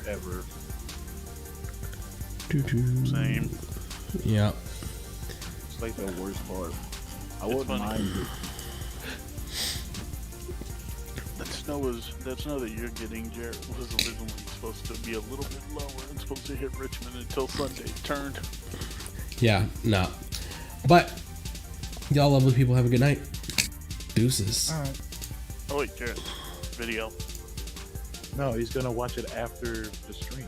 ever. Same. Yeah. It's like the worst part. I wouldn't mind it. That snow that you're getting, Jared, was originally supposed to be a little bit lower and supposed to hit Richmond until Sunday turned. Yeah, no. But y'all lovely people have a good night. Deuces. All right. Oh wait, Jared, video. No, he's gonna watch it after the stream.